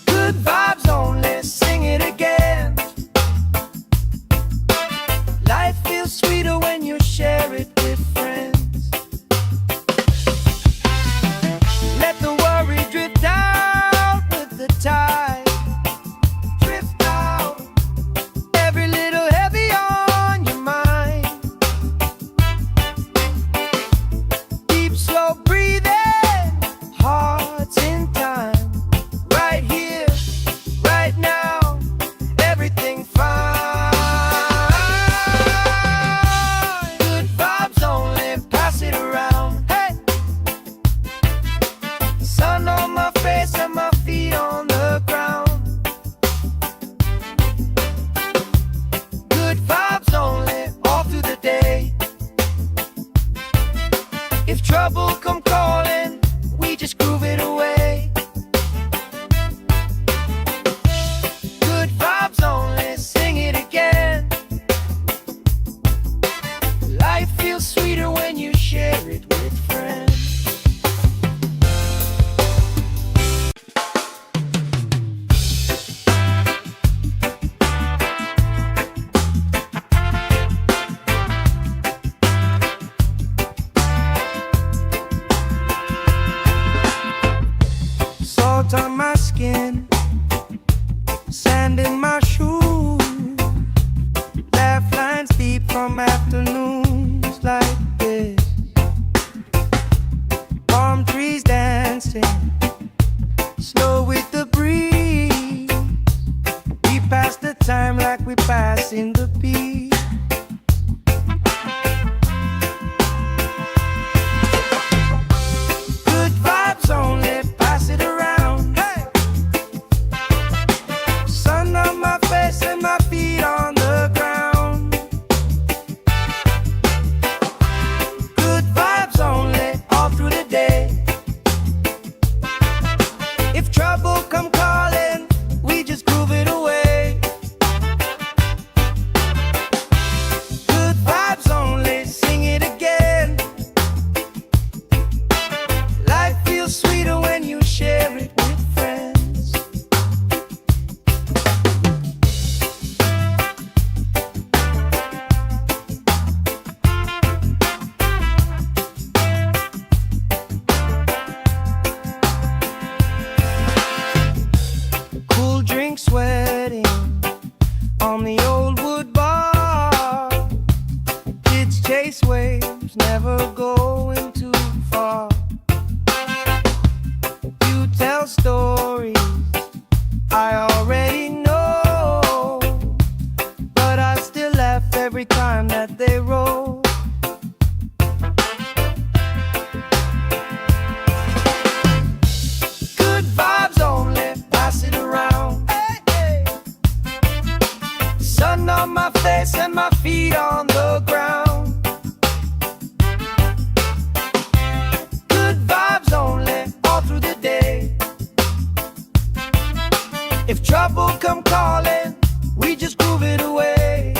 Good vibes only, sing it again. Life feels sweeter when you share it with friends. Let the worry drift out with the tide. Drift out, every little heavy on your mind. from afternoons like this. Palm trees dancing slow with the breeze. We pass the time like we passing the beat. Good vibes only, pass it around. Hey! Sun on my face and my feet on the ground. Good vibes only, all through the day. If trouble come calling, we just groove it away. Good vibes only, sing it again. Life feels sweeter when you share it with friends. Cool drink sweating on the old wood bar. Kids chase waves, never going too far. You tell stories I already know, but I still laugh every time that they roll. Good vibes only, pass it around. Hey, hey. Sun on my face and my feet on the ground. Good vibes only, all through the day. If trouble come calling, we just groove it away.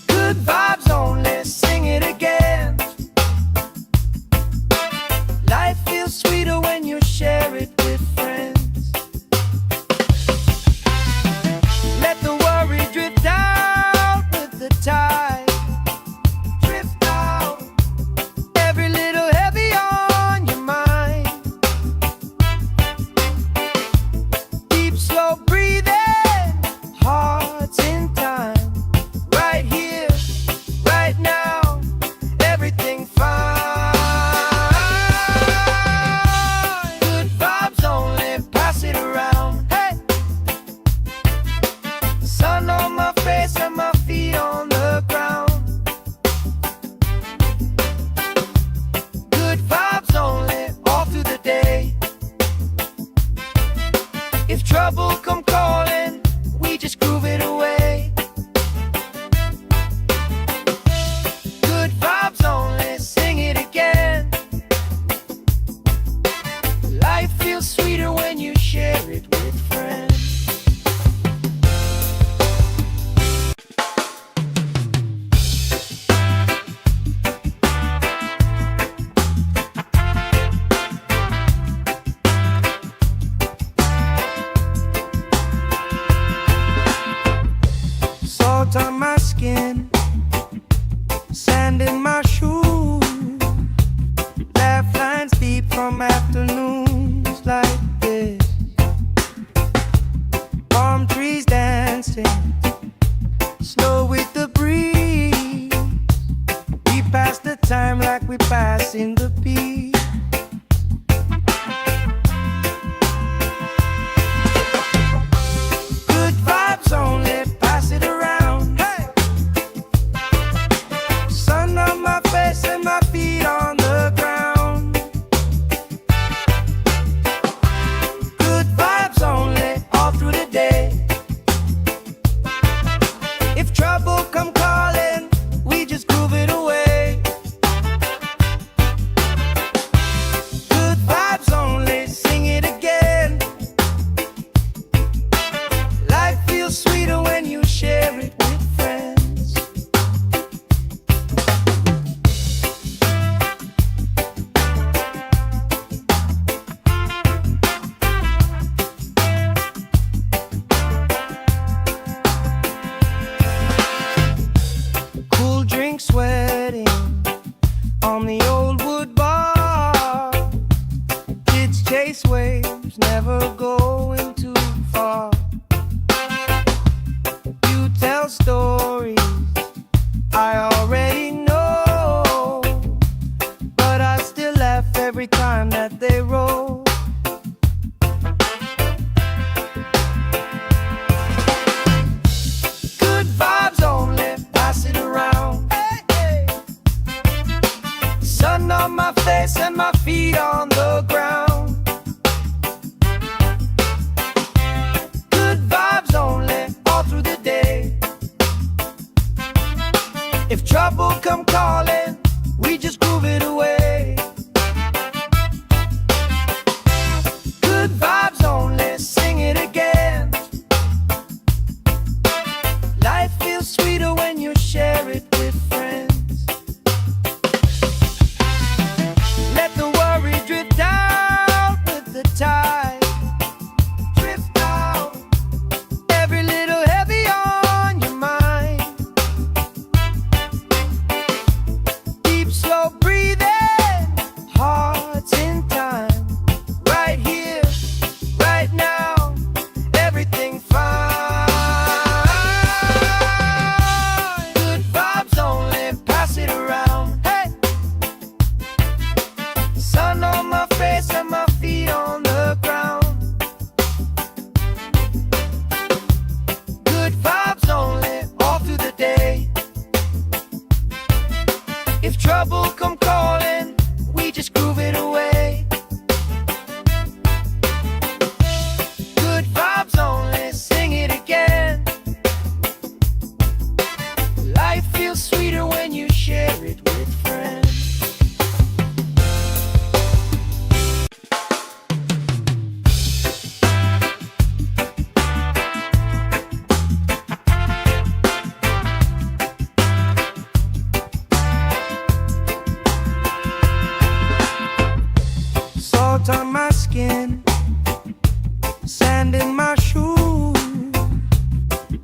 Good vibes only, sing it again. Life feels sweeter when you share it with friends. Let the worry drift out with the tide. Drift out, every little heavy on your mind. Deep, slow breathing, hearts in time. Right here, right now, everything fine. Good vibes only, pass it around. Hey! Sun on my face and my feet on the ground. Good vibes only, all through the day. If trouble come calling, we just groove it away. Good vibes only, sing it again. Life feels sweeter when you share it with friends. Salt on my skin, sand in my shoes. Laugh lines deep from afternoons like this. Palm trees dancing slow with the breeze. We pass the time like we passing the beat. Good vibes only, pass it around. Hey! Sun on my face and my feet on the ground. Good vibes only, all through the day. If trouble come calling, we just groove it away. Good vibes only, sing it again. Life feels sweeter when you share it with friends. Cool drink sweating on the old wood bar. Kids chase waves, never going too far. You tell stories I already know, but I still laugh every time that they roll. Good vibes only, pass it around. Hey, hey. Sun on my face and my feet on the ground. Good vibes only, all through the day. If trouble come calling, we just groove it away. Good vibes only, sing it again. Life feels sweeter when you share it with friends. Let the worry drift out with the tide. Drift out, every little heavy on your mind. Deep, slow breathing, hearts in time. Right here, right now, everything fine. Good vibes only, pass it around. Hey, sun on my face and my feet on the ground. Good vibes only, all through the day. If trouble come calling, we just groove it away. Good vibes only, sing it again. Life feels sweeter when you share it with friends. Salt on my skin, sand in my shoes,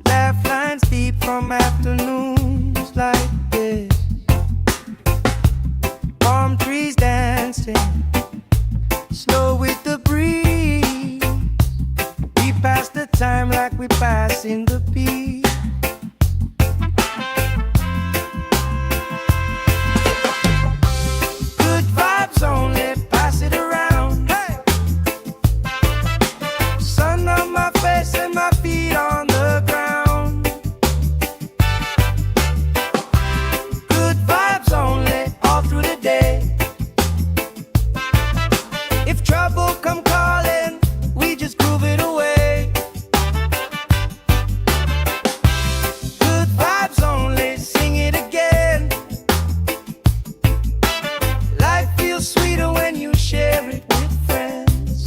laugh lines deep from afternoons like this. Palm trees dancing, slow with the breeze. We pass the time like we pass in the peace. Good vibes only, pass it around. Hey, sun on my face and my feet on the ground. Good vibes only, all through the day. If trouble come calling, we just groove it away. Good vibes only, sing it again. Life feels sweeter when you share it with friends.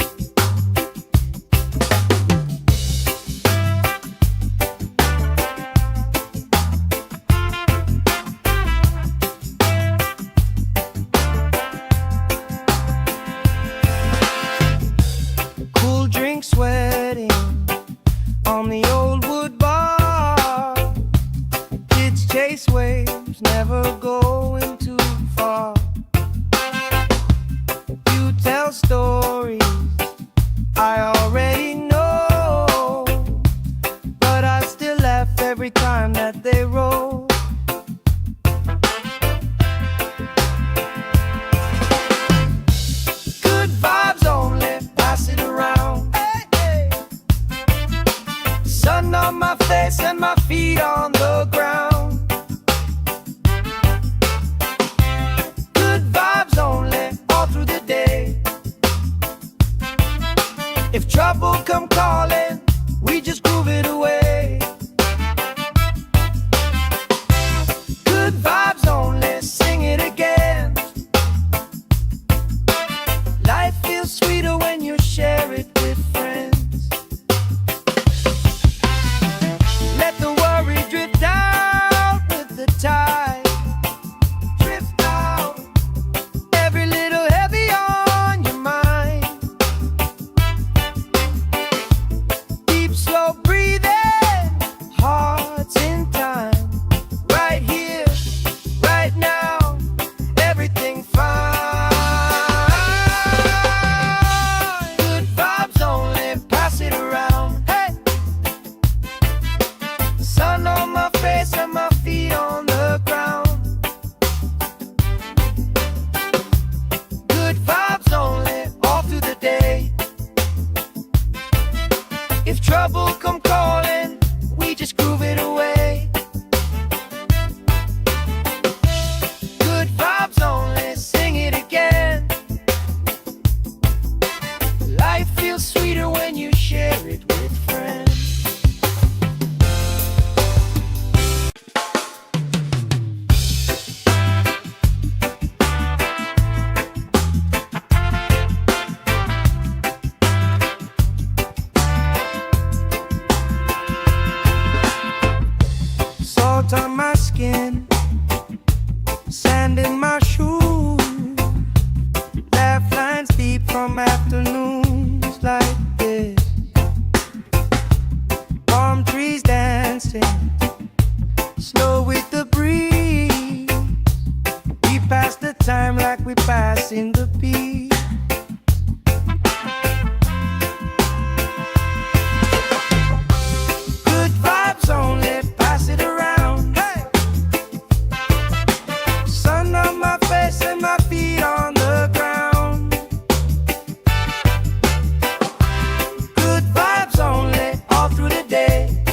Cool drink sweating on the old wood bar. Kids chase waves, never going too far. You tell stories I already know, but I still laugh every time that they roll. Good vibes only, pass it around. Hey, hey. Sun on my face and my feet on the ground. Good vibes only, all through the day. If trouble come calling, we just groove it away. Good vibes only, sing it again. Life feels sweeter when you share it with friends. Let the worry drift out Salt on my skin, sand in my shoes, laugh lines deep from afternoons like this. Palm trees dancing, slow with the breeze. We pass the time like we pass in the beat. Good vibes only, pass it around. Hey! Sun on my face and my feet on the ground. Good vibes only, all through the day.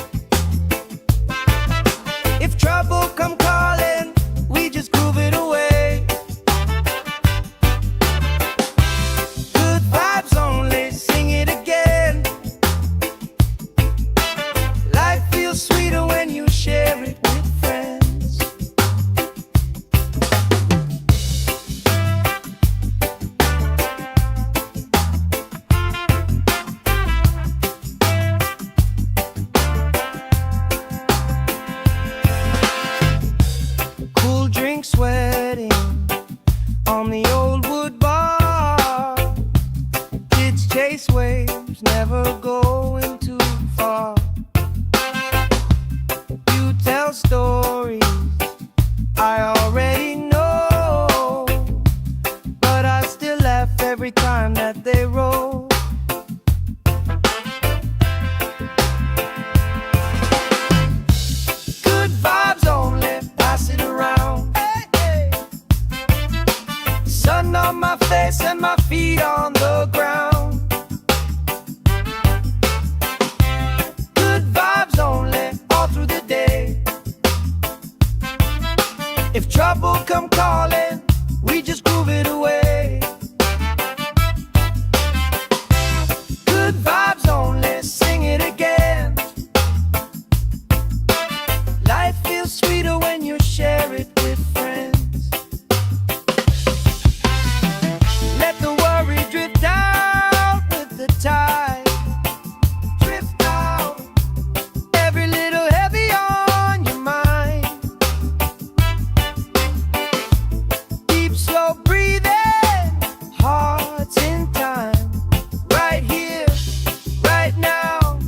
If trouble come calling, we just groove it away. Good vibes only, sing it again. Life feels sweeter when you share it with friends. Cool drink sweating on the old wood bar. Kids chase waves, never going too far. You tell stories I already know, but I still laugh every time that they roll. Good vibes only, pass it around. Hey, hey. Sun on my face and my feet on the ground. Good vibes only, all through the day. If trouble come calling, we just groove it away. Good vibes only, sing it again. Life feels sweeter when you share it with friends. Let the worry drift out with the tide. Drift out, every little heavy on your mind. Deep slow breathing, hearts in time. Right here, right now,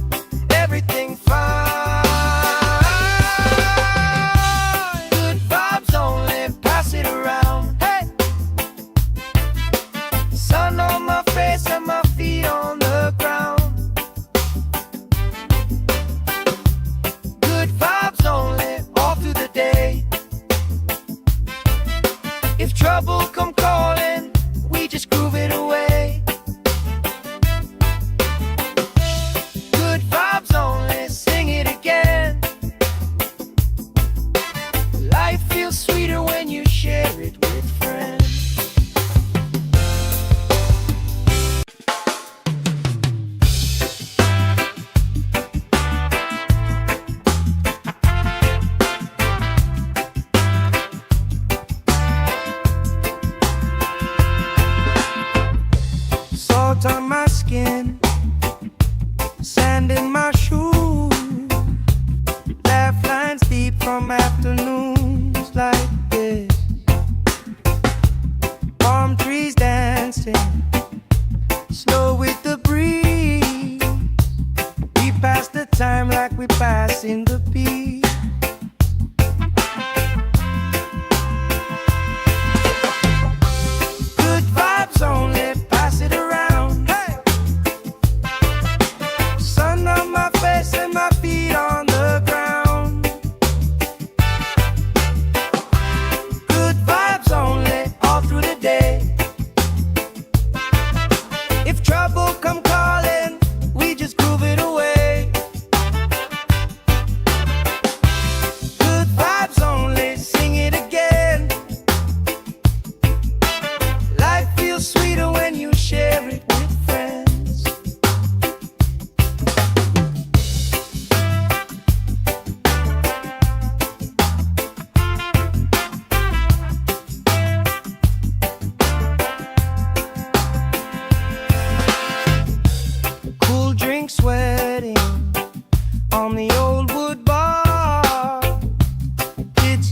everything fine. Good vibes only, pass it around. Hey! Sun on my face and my feet on the ground. Good vibes only, all through the day. If trouble come calling, we just groove it away. Good vibes only, sing it again. Life feels sweeter when you share it with friends. Salt on my skin, sand in my shoes, laugh lines deep from afternoons like this. Palm trees dancing, slow with the breeze. We pass the time like we pass in the beat. Good vibes only, pass it around. Hey! Sun on my face and my feet on the ground.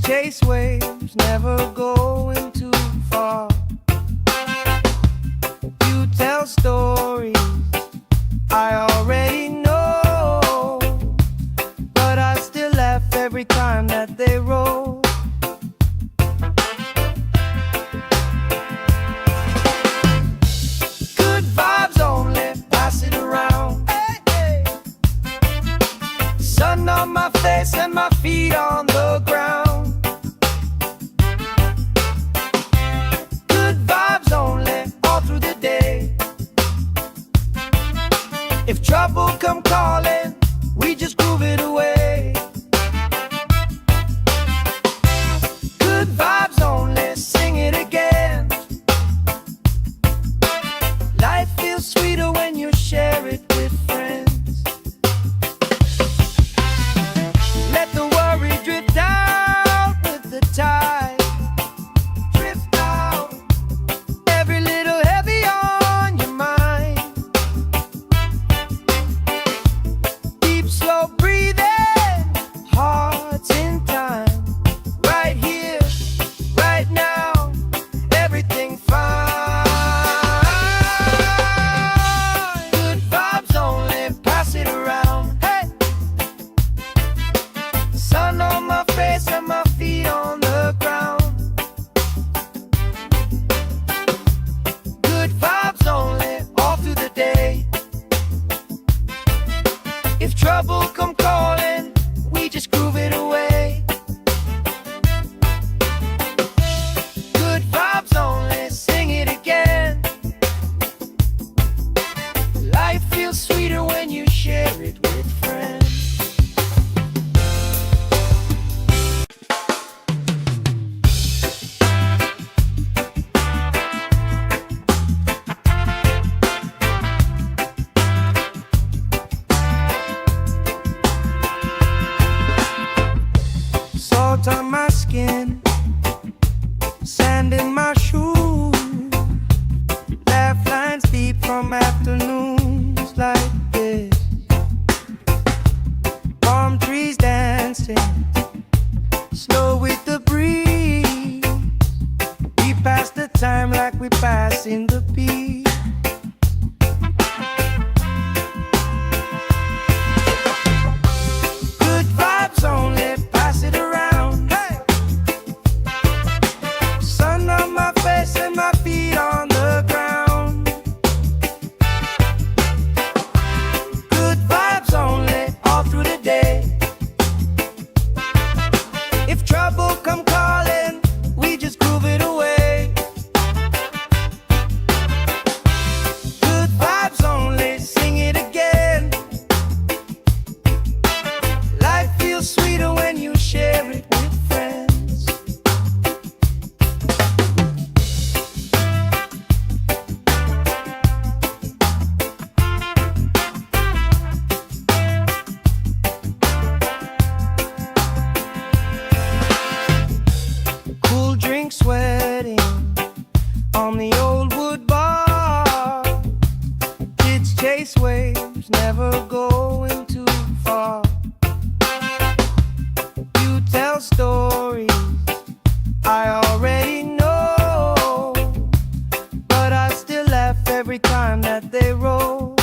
chase waves, never going too far. You tell stories I already know, but I still laugh every time that they roll. Good vibes only, pass it around. Hey, hey. Sun on my face and my feet on the ground. Good vibes only, all through the day. If trouble come calling, we just groove it away. Good vibes only, sing it again. Life feels sweeter when you share it with friends. Let the worry drift out with the tide. Drift out, every little heavy on your mind. Deep, slow breathing, hearts in time. Right here, right now, everything fine. Good vibes only, pass it around. Hey, sun on my face and my feet on the ground. Good vibes only, all through the day. If trouble come calling, we just groove it away. Good vibes only, sing it again. Life feels sweeter when you share it with friends. Salt on my skin, sand in my shoes. Laugh lines deep from afternoons like this. Palm trees dancing, slow with the breeze. We pass the time like we pass in the beat. Good vibes only, pass it around. Hey, sun on my face and my feet on the ground. Good vibes only, all through the day. If trouble come calling, we just groove it away. Good vibes only, sing it again. Life feels sweeter when you share it with friends. Cool drink sweating on the old wood bar. Kids chase waves, never going too far. You tell stories I already know, but I still laugh every time that they roll.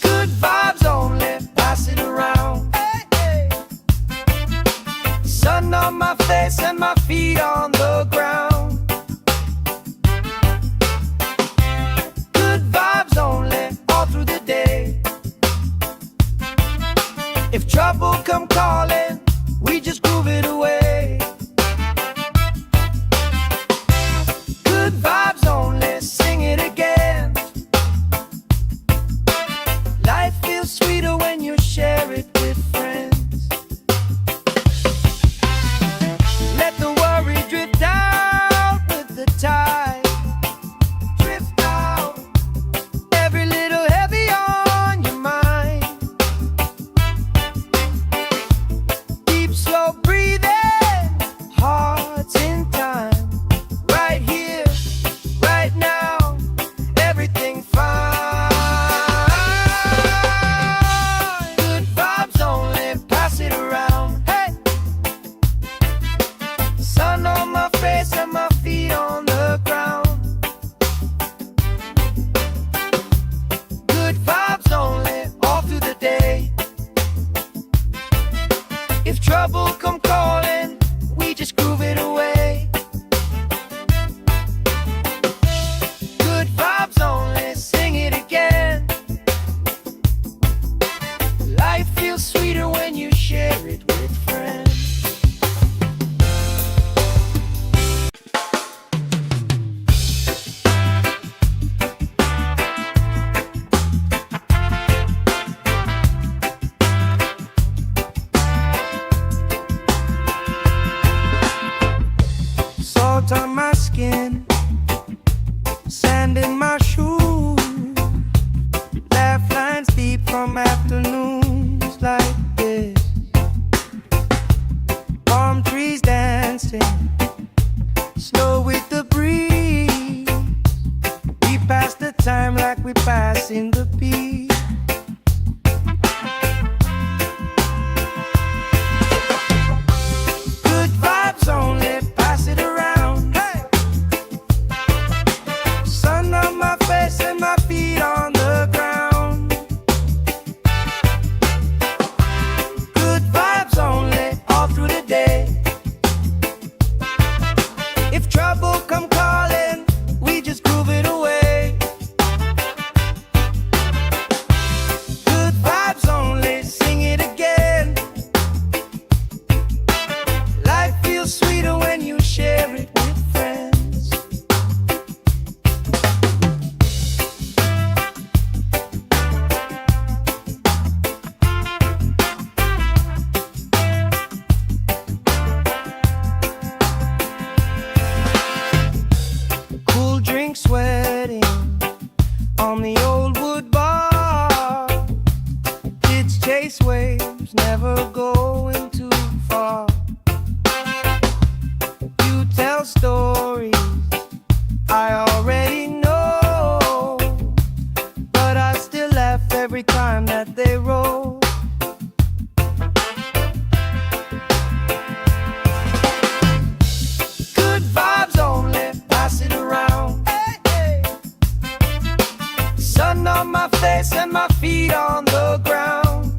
Good vibes only, pass it around. Hey, hey. Sun on my face and my feet on the ground. Good vibes only, all through the day. If trouble come calling, we just groove it away. Good vibes only, sing it again. Life feels sweeter when you share it with friends. Let the worry drift out with the tide. Drift out, every little heavy on your mind. Deep, slow breathing, skin, sand in my shoes, laugh lines deep from afternoons like this. Palm trees dancing, slow with the breeze. We pass the time like we pass in the beat. Good vibes only, pass it around. Hey! Sun on my face and my feet on the ground. Good vibes only, all through the day. If trouble come calling, we just groove it away. Good vibes only, sing it again. Life feels sweeter when you share it with friends. Cool drink sweating on the old wood bar. Kids chase waves, never going too far. You tell stories I already know, but I still laugh every time that they roll. Good vibes only, pass it around. Hey, hey. Sun on my face and my feet on the ground.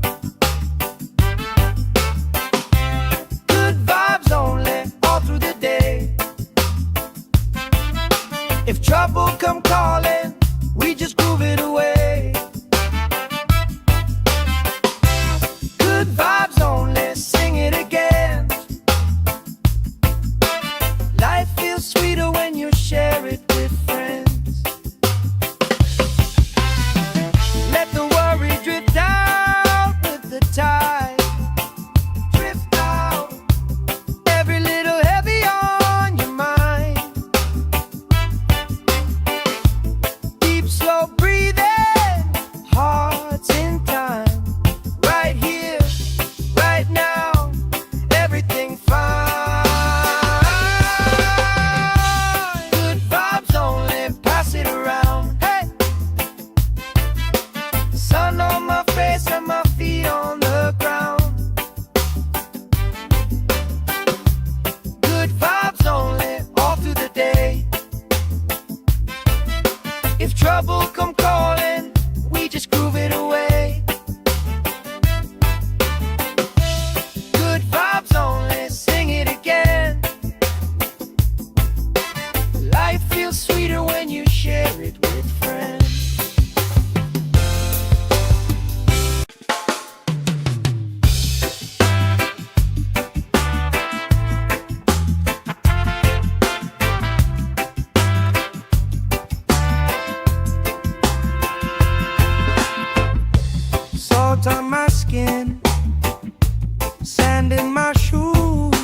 Good vibes only, all through the day. If trouble come calling, we just groove it away. Good vibes only, sing it again. Life feels sweeter when you share it with friends. Let the worry drift out with the tide. Drift out, every little heavy on your mind. Deep, slow breathing, hearts in time. Right here, right now, everything fine. Good vibes only, pass it around. Hey! Sun on my face and my feet on the ground. Good vibes only, all through the day. If trouble come calling, we just groove it away. Good vibes only, sing it again. Life feels sweeter when you share it with friends. Salt on my skin, sand in my shoes,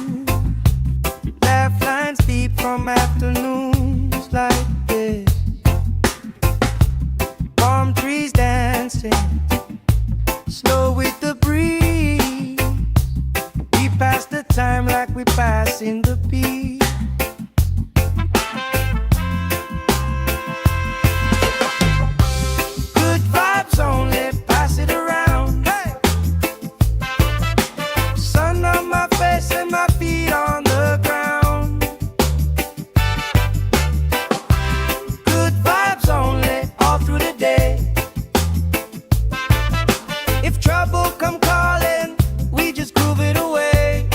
laugh lines deep from afternoons like this. Palm trees dancing, slow with the breeze. We pass the time like we pass in the beat. Good vibes only, pass it around. Hey! Sun on my face and my feet on the ground. Good vibes only, all through the day. If trouble come calling, we just groove it away.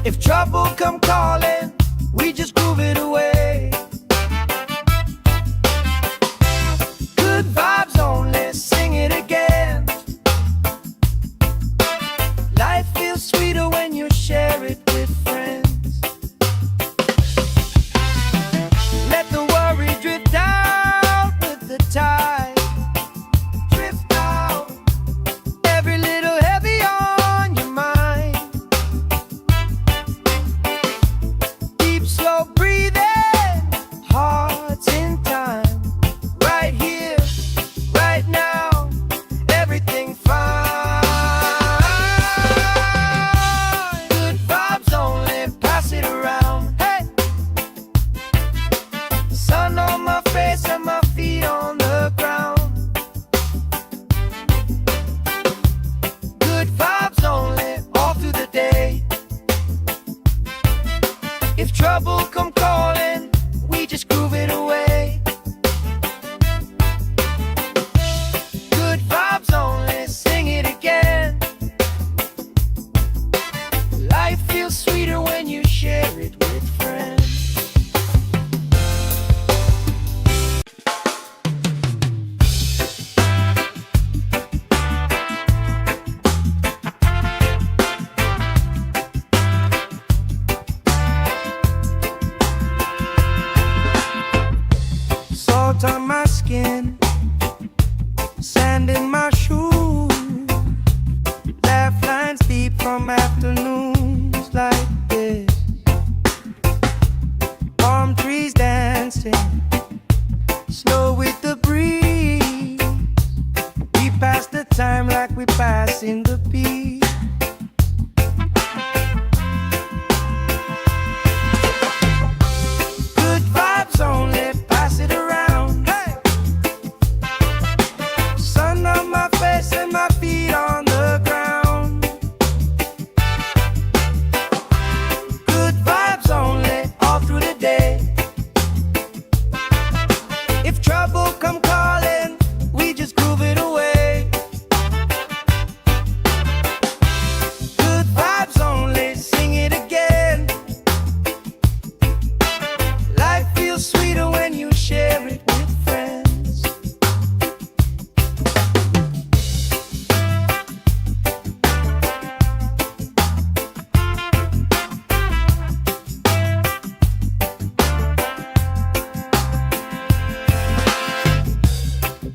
If trouble come calling, we just groove it away. Good vibes only, sing it again. Life feels sweeter when you share it with friends. Let the worry drift out with the tide. Drift out, every little heavy on your mind. Deep, slow breathing, hearts in time. Right here, right now, everything fine. Good vibes only, pass it around. Hey! Sun on my face and my feet on the ground. Good vibes only, all through the day. If trouble come calling, we just groove it away. Good vibes only, sing it again. Life feels sweeter when you share it with friends. Salt on my skin, sand in my shoes, laugh lines deep from afternoons like this. Palm trees dancing, slow with the breeze. We pass the time like we pass in the peace. Good vibes only, pass it around. Hey! Sun on my face and my feet on the ground. Good vibes only, all through the day. If trouble come calling, we just groove it away. Good vibes only, sing it again. Life feels sweeter when you share it with friends.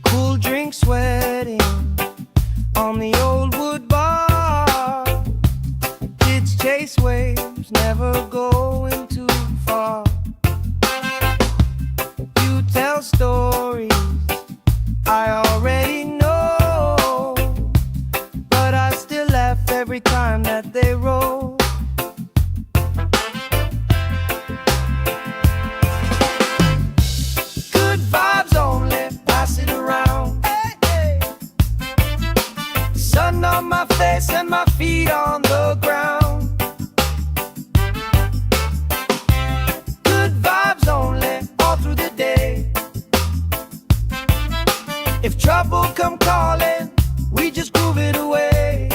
Cool drink sweating on the old wood bar. Kids chase waves, never going too far. You tell stories I already know, but I still laugh every time that they roll. Good vibes only, pass it around. Hey, hey. Sun on my face and my feet on the ground. Good vibes only, all through the day. If trouble come calling, we just groove it away.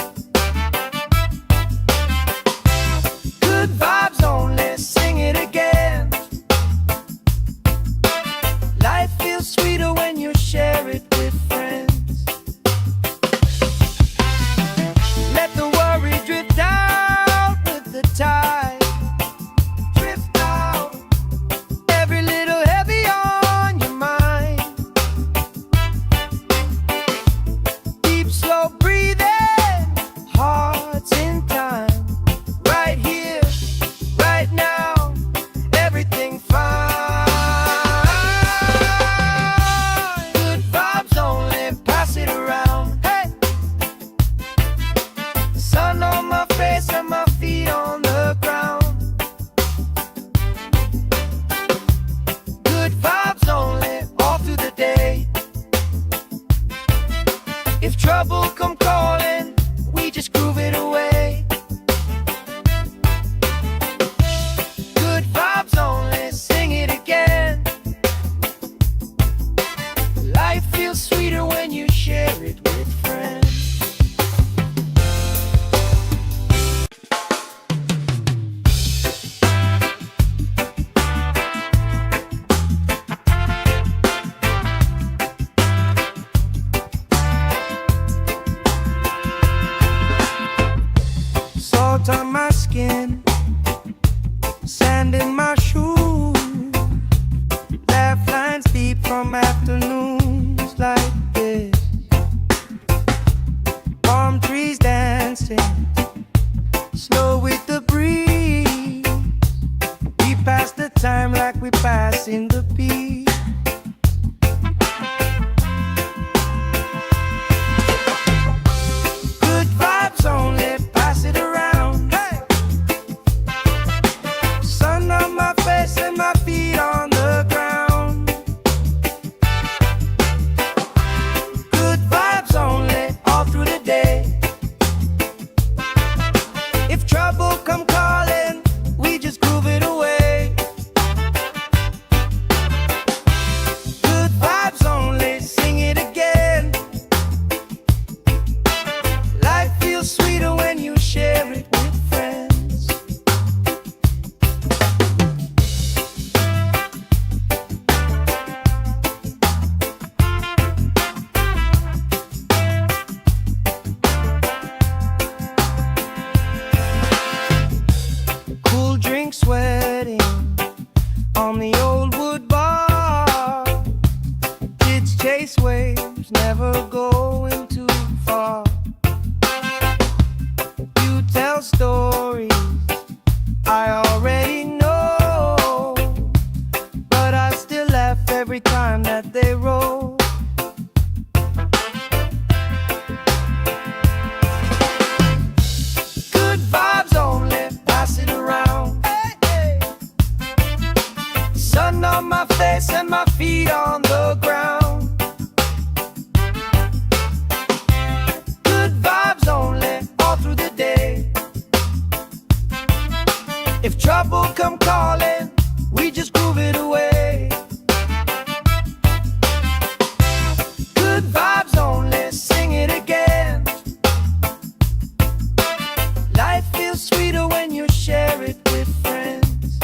Salt on my skin, sand in my shoes, laugh lines deep from afternoons like this. Palm trees dancing, slow with the breeze. We pass the time like we pass in the beat. Good vibes only, pass it around. Hey! Sun on my face and my feet on the ground. Good vibes only, all through the day. If trouble come calling, we just groove it away. Good vibes only, sing it again. Life feels sweeter when you share it with friends. Cool drink sweating on the old wood bar. Kids chase waves, never going too far. You tell stories I already know, but I still laugh every time that they roll. Good vibes only, pass it around. Hey, hey. Sun on my face and my feet on the ground. Good vibes only, all through the day. If trouble come calling, we just groove it away. Good vibes only, sing it again. Life feels sweeter when you share it with friends.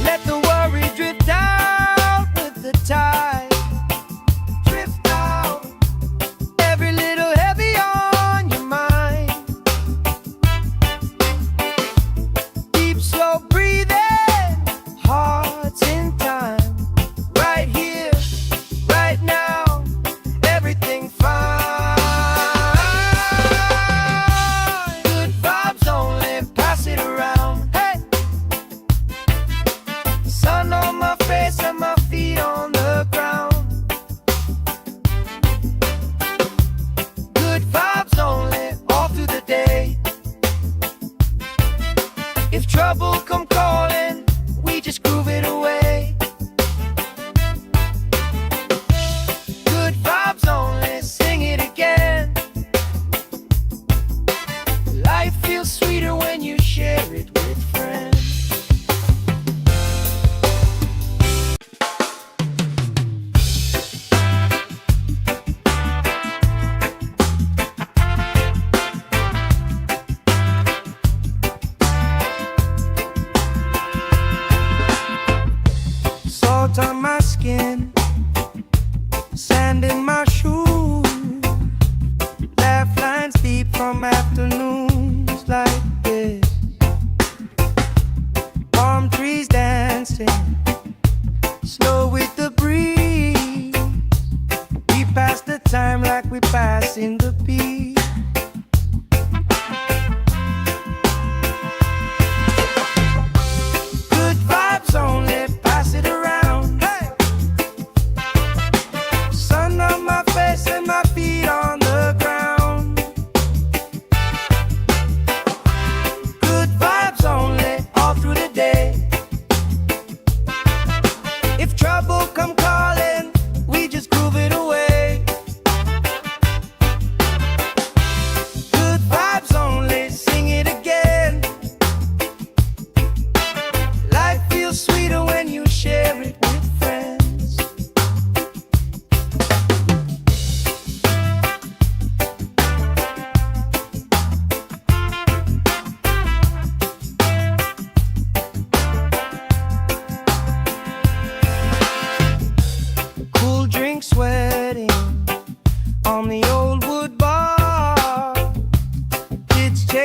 Let the worry drift out with the tide. Drift out, every little heavy on your mind. Deep, slow breathing, hearts in time. Right here, right now, everything fine. Good vibes only, pass it around. Hey! Sun on my face and my feet on the ground. Good vibes only, all through the day. If trouble come calling, we just groove it away. Good vibes only, sing it again. Life feels sweeter when you share it with friends. Salt on my skin, sand in my shoes, laugh lines deep from afternoons like this. Palm trees dancing, slow with the breeze. We pass the time like we pass in the beat. Good vibes only, pass it around. Hey! Sun on my face and my feet on the ground.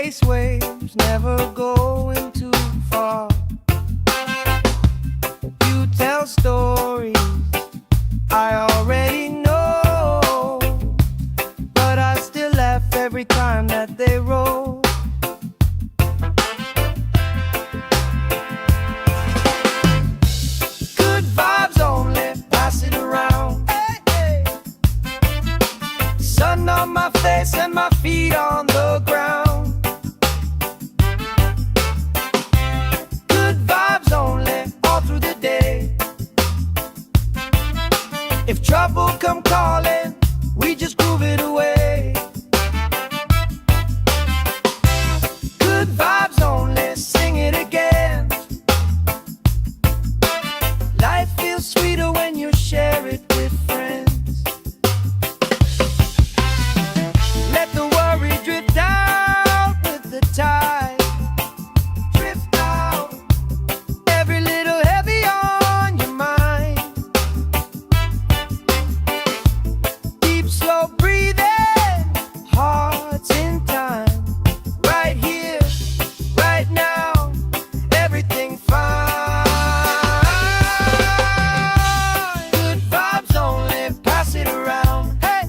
chase waves, never going too far. You tell stories I already know, but I still laugh every time that they roll. Good vibes only, pass it around. Hey, hey. Sun on my face and my feet on the ground. Good vibes only, all through the day. If trouble come calling, we just groove it away. Good vibes only, sing it again. Life feels sweeter when you share it with friends. Let the worry drift out with the tide. Drift out, every little heavy on your mind. Deep, slow breathing, hearts in time. Right here, right now, everything fine. Good vibes only, pass it around. Hey,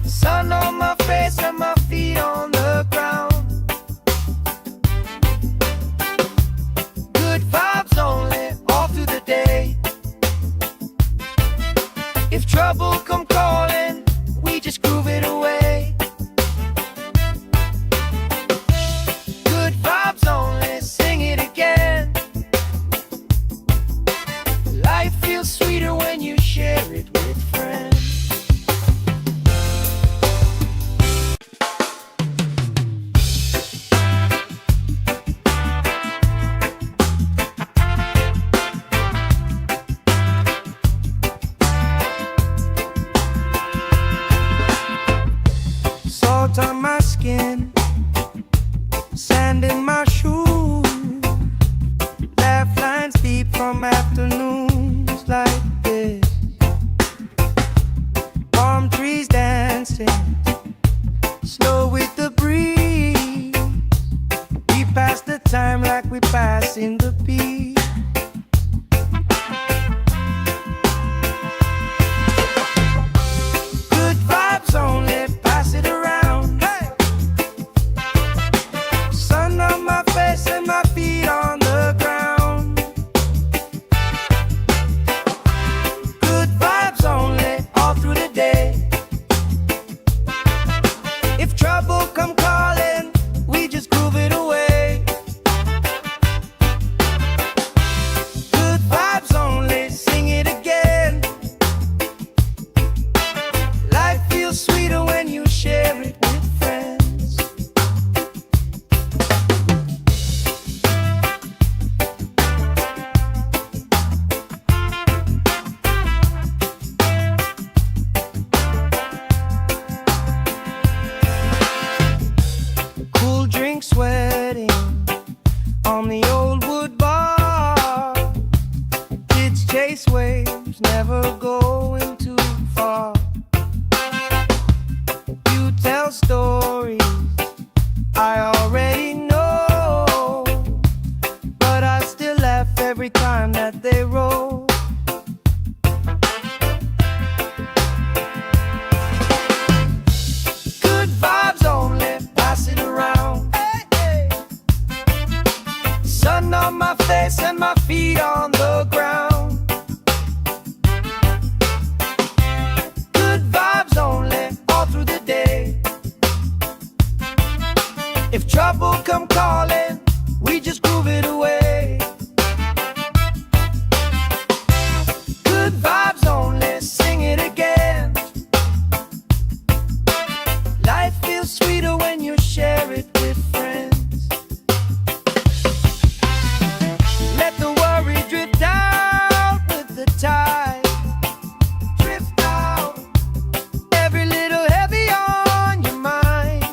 sun on my face and my feet on the ground. Good vibes only, all through the day. If trouble come calling, we just groove it away. Good vibes only, sing it again. Life feels sweeter when you share it with friends. Salt on my skin, sand in my shoes, laugh lines deep from afternoons like this. Palm trees dancing, slow with the breeze. We pass the time like we pass in the beat. Good vibes only, pass it around. Hey! Sun on my face and my feet on the ground. Good vibes only, all through the day. If trouble come calling, we just groove it away. Good vibes only, sing it again. Life feels sweeter when you share it with friends. Cool drink sweating on the old wood bar. Kids chase waves, never going too far. You tell stories I already know, but I still laugh every time that they roll. Good vibes only, pass it around. Hey, hey. Sun on my face and my feet on the ground. Good vibes only, all through the day. If trouble come calling, we just groove it away. Good vibes only, sing it again. Life feels sweeter when you share it with friends. Let the worry drift out with the tide. Drift out, every little heavy on your mind.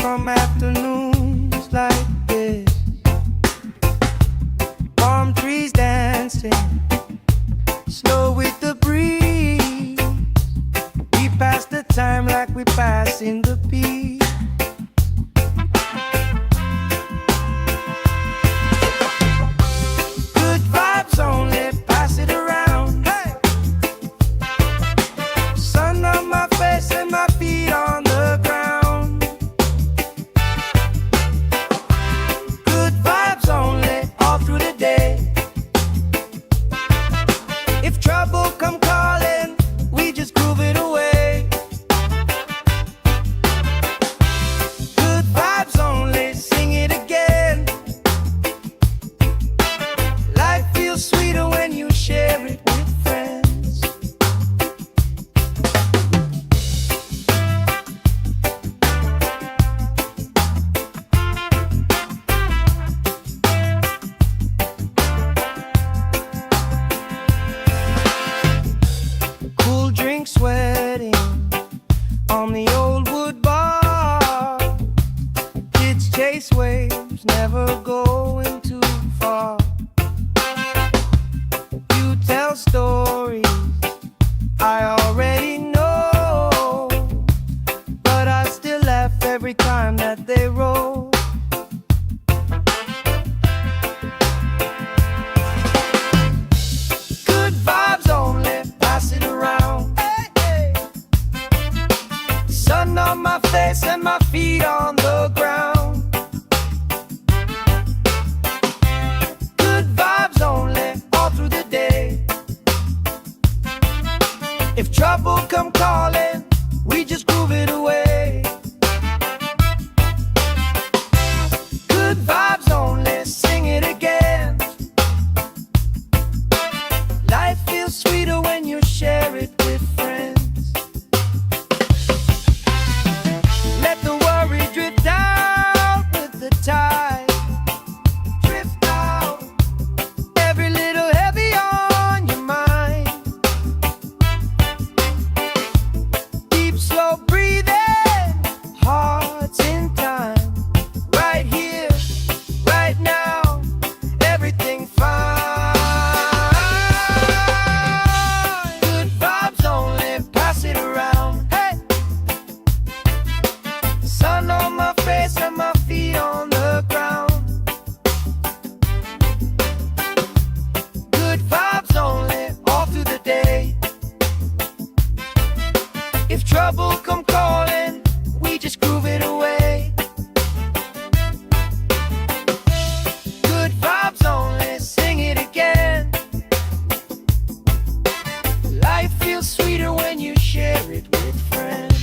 from afternoons like this. Palm trees dancing slow with the breeze. We pass the time like we pass in the peace. Good vibes only, pass it around. Hey! Sun on my face and my feet on the ground. Good vibes only, all through the day. If trouble come calling, we just groove it away. Good vibes only, sing it again. Life feels sweeter when you share it with friends. Cool drink sweating on the old wood bar. Kids chase waves, never going too far. You tell stories I already know, but I still laugh every time that they roll. Good vibes only, pass it around. Hey, hey. Sun on my face and my feet on the ground. Good vibes only, all through the day. If trouble come calling, we just groove it away. Good vibes only, sing it again. Life feels sweeter when you share it with friends. Let the worry drift out with the tide. Drift out, every little heavy on your mind. Deep, slow breathing, hearts in time. Right here, right now, everything fine. Good vibes only, pass it around. Hey! Sun on my face and my feet on the ground. Good vibes only, all through the day. If trouble come calling, we just groove it away. Good vibes only, sing it again. Life feels sweeter when you share it with friends.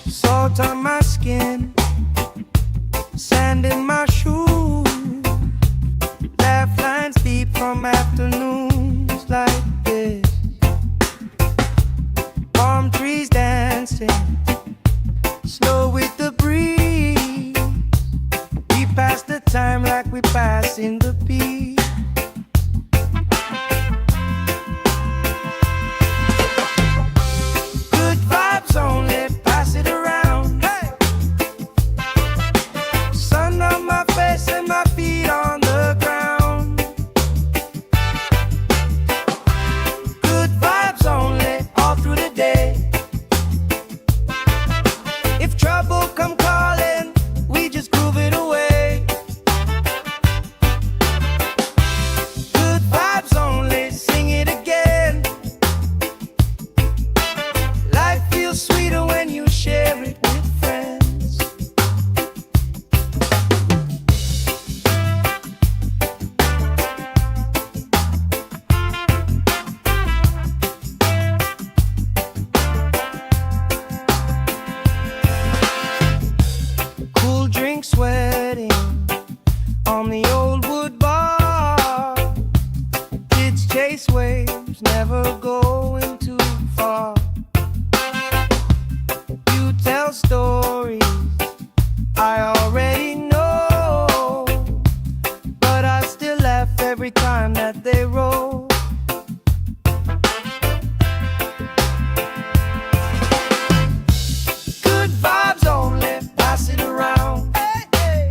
Salt on my skin, sand in my shoes. Laugh lines deep from afternoons like this. Palm trees dancing slow with the breeze. We pass the time like we pass in the peace. Good vibes only, pass it around. Hey! Sun on my face and my feet on the ground. Good vibes only, all through the day. If trouble come calling, we just groove it away. tell stories I already know, but I still laugh every time that they roll. Good vibes only, pass it around. Hey, hey.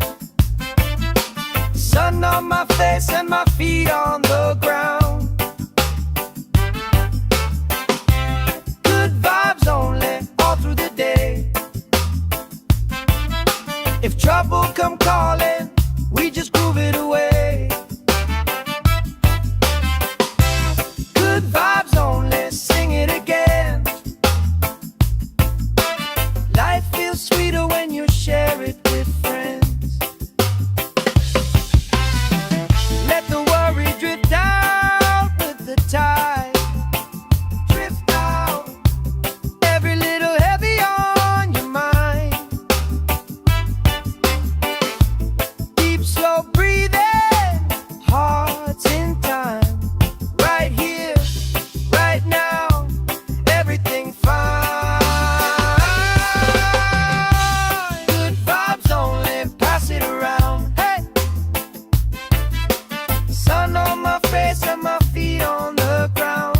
Sun on my face and my feet on the ground. Good vibes only, all through the day. If trouble come calling, we just groove it away. Good vibes only, sing it again. Life feels sweeter when you share it with friends. Let the worry drift out with the tide. Drift out, every little heavy on your mind. Deep, slow breathing, hearts in time. Right here, right now, everything fine. Good vibes only, pass it around. Hey, sun on my face and my feet on the ground.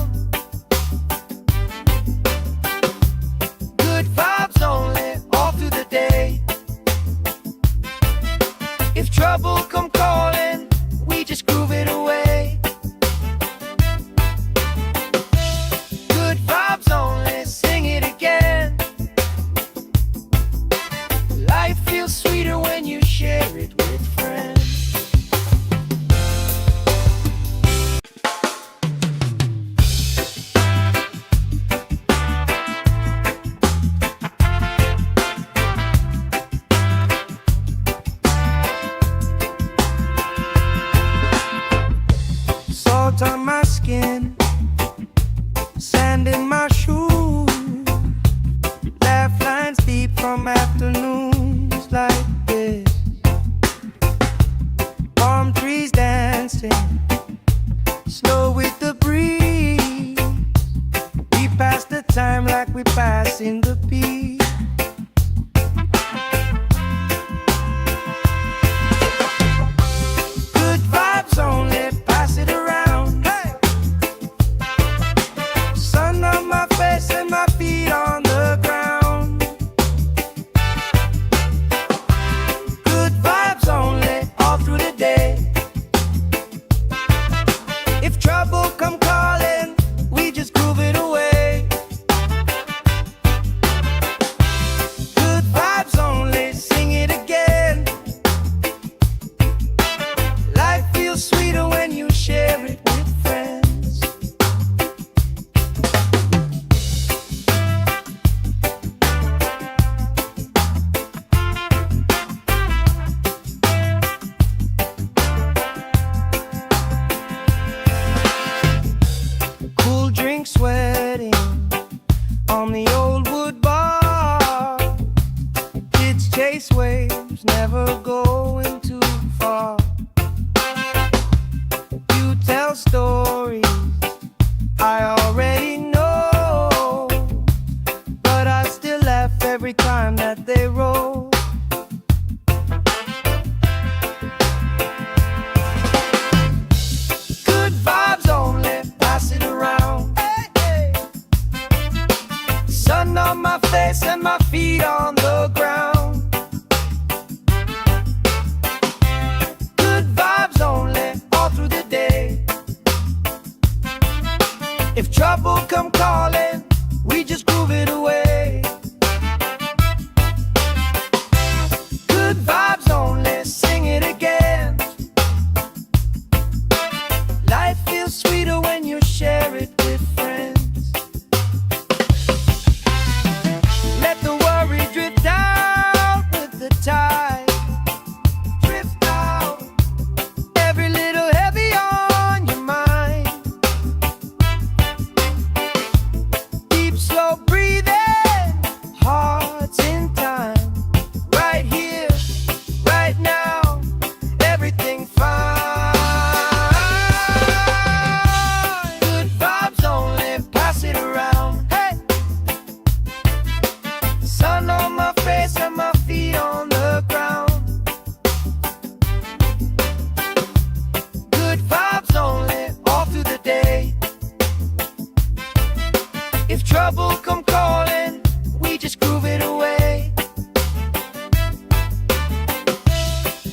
Good vibes only, all through the day. If trouble come calling, we just groove it away. Good vibes only, sing it again. Life feels sweeter when you share it with friends. Salt on my skin, sand in my shoes, laugh lines deep from afternoons like this. Palm trees dancing, slow with the breeze. We pass the time like we pass in the beat. Good vibes only, pass it around. Hey, sun on my face and my feet on the ground. Good vibes only, all through the day. If trouble come calling, we just groove it away. Good vibes only, sing it again. Life feels sweeter when you share it with friends. Cool drink sweating on the old wood bar. Kids chase waves, never going too far. You tell stories I already know, but I still laugh every time that they roll. Good vibes only, pass it around. Hey, hey. Sun on my face and my feet on the ground. Good vibes only, all through the day. If trouble come calling, we just groove it away. Good vibes only, sing it again. Life feels sweeter when you share it with friends. Let the worry drift out groove it away.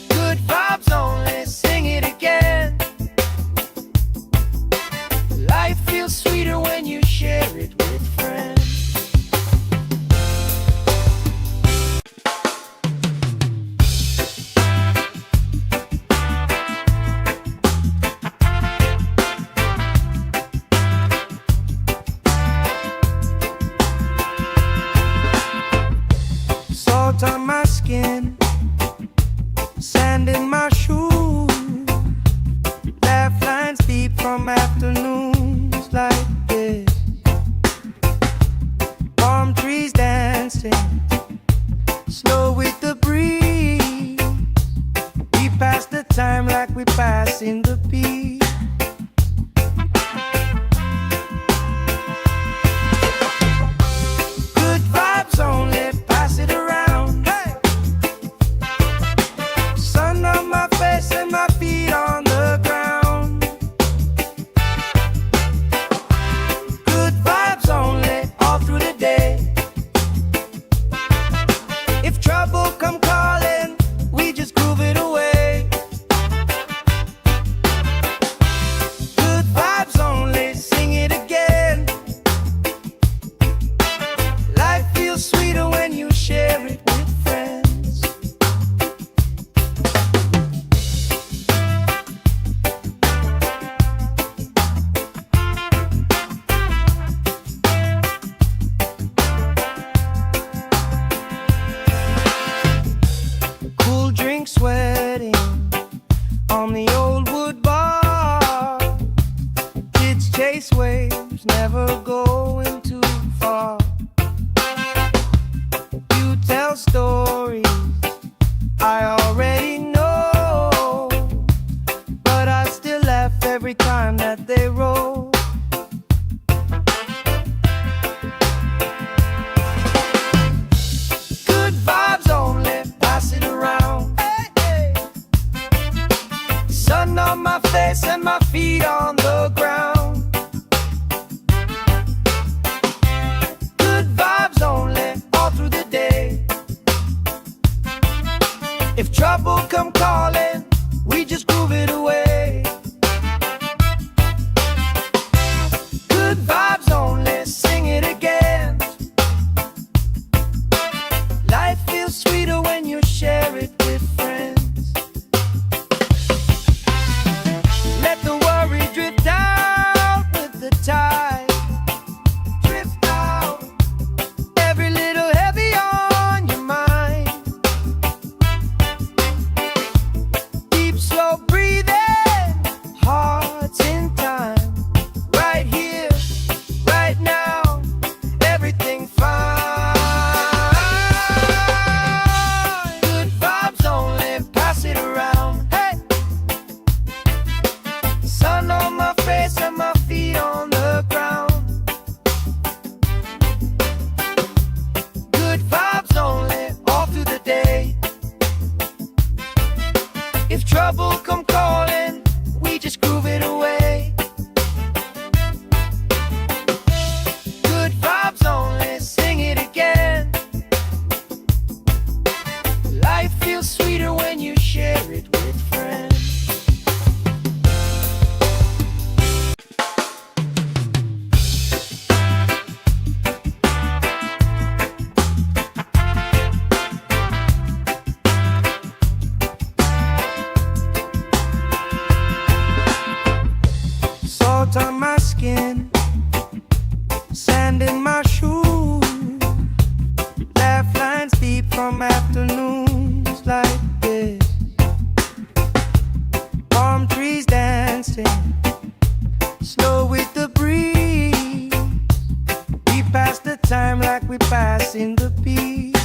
Good vibes only, sing it again. Life feels sweeter when you share it with friends. Salt on my skin, sand in my shoes, laugh lines deep from afternoons like this. Palm trees dancing, slow with the breeze. We pass the time like we pass in the beat. Good vibes only, pass it around. Hey! Sun on my face and my feet on the ground. Good vibes only, all through the day. If trouble come calling, we just groove it away. Good vibes only, sing it again. Life feels sweeter when you share it with friends. Cool drink sweating on the old wood bar. Kids chase waves, never going too far. You tell stories I already know, but I still laugh every time that they roll. Good vibes only, pass it around. Hey, hey. Sun on my face and my feet on the ground. Good vibes only, all through the day. If trouble come calling, we just groove it away. Good vibes only, sing it again. Life feels sweeter when you share it with friends. Let the worry drift out with the tide. Drift out, every little heavy on your mind. Deep, slow breathing, hearts in time. Right here, right now, everything fine. Good vibes only, pass it around. Hey! Sun on my face and my feet on the ground. Good vibes only, all through the day. If trouble come calling, we just groove it away. Good vibes only, sing it again. Life feels sweeter when you share it with friends. Salt on my skin, sand in my shoes, laugh lines deep from afternoons like this. Palm trees dancing, slow with the breeze. We pass the time like we pass in the beat.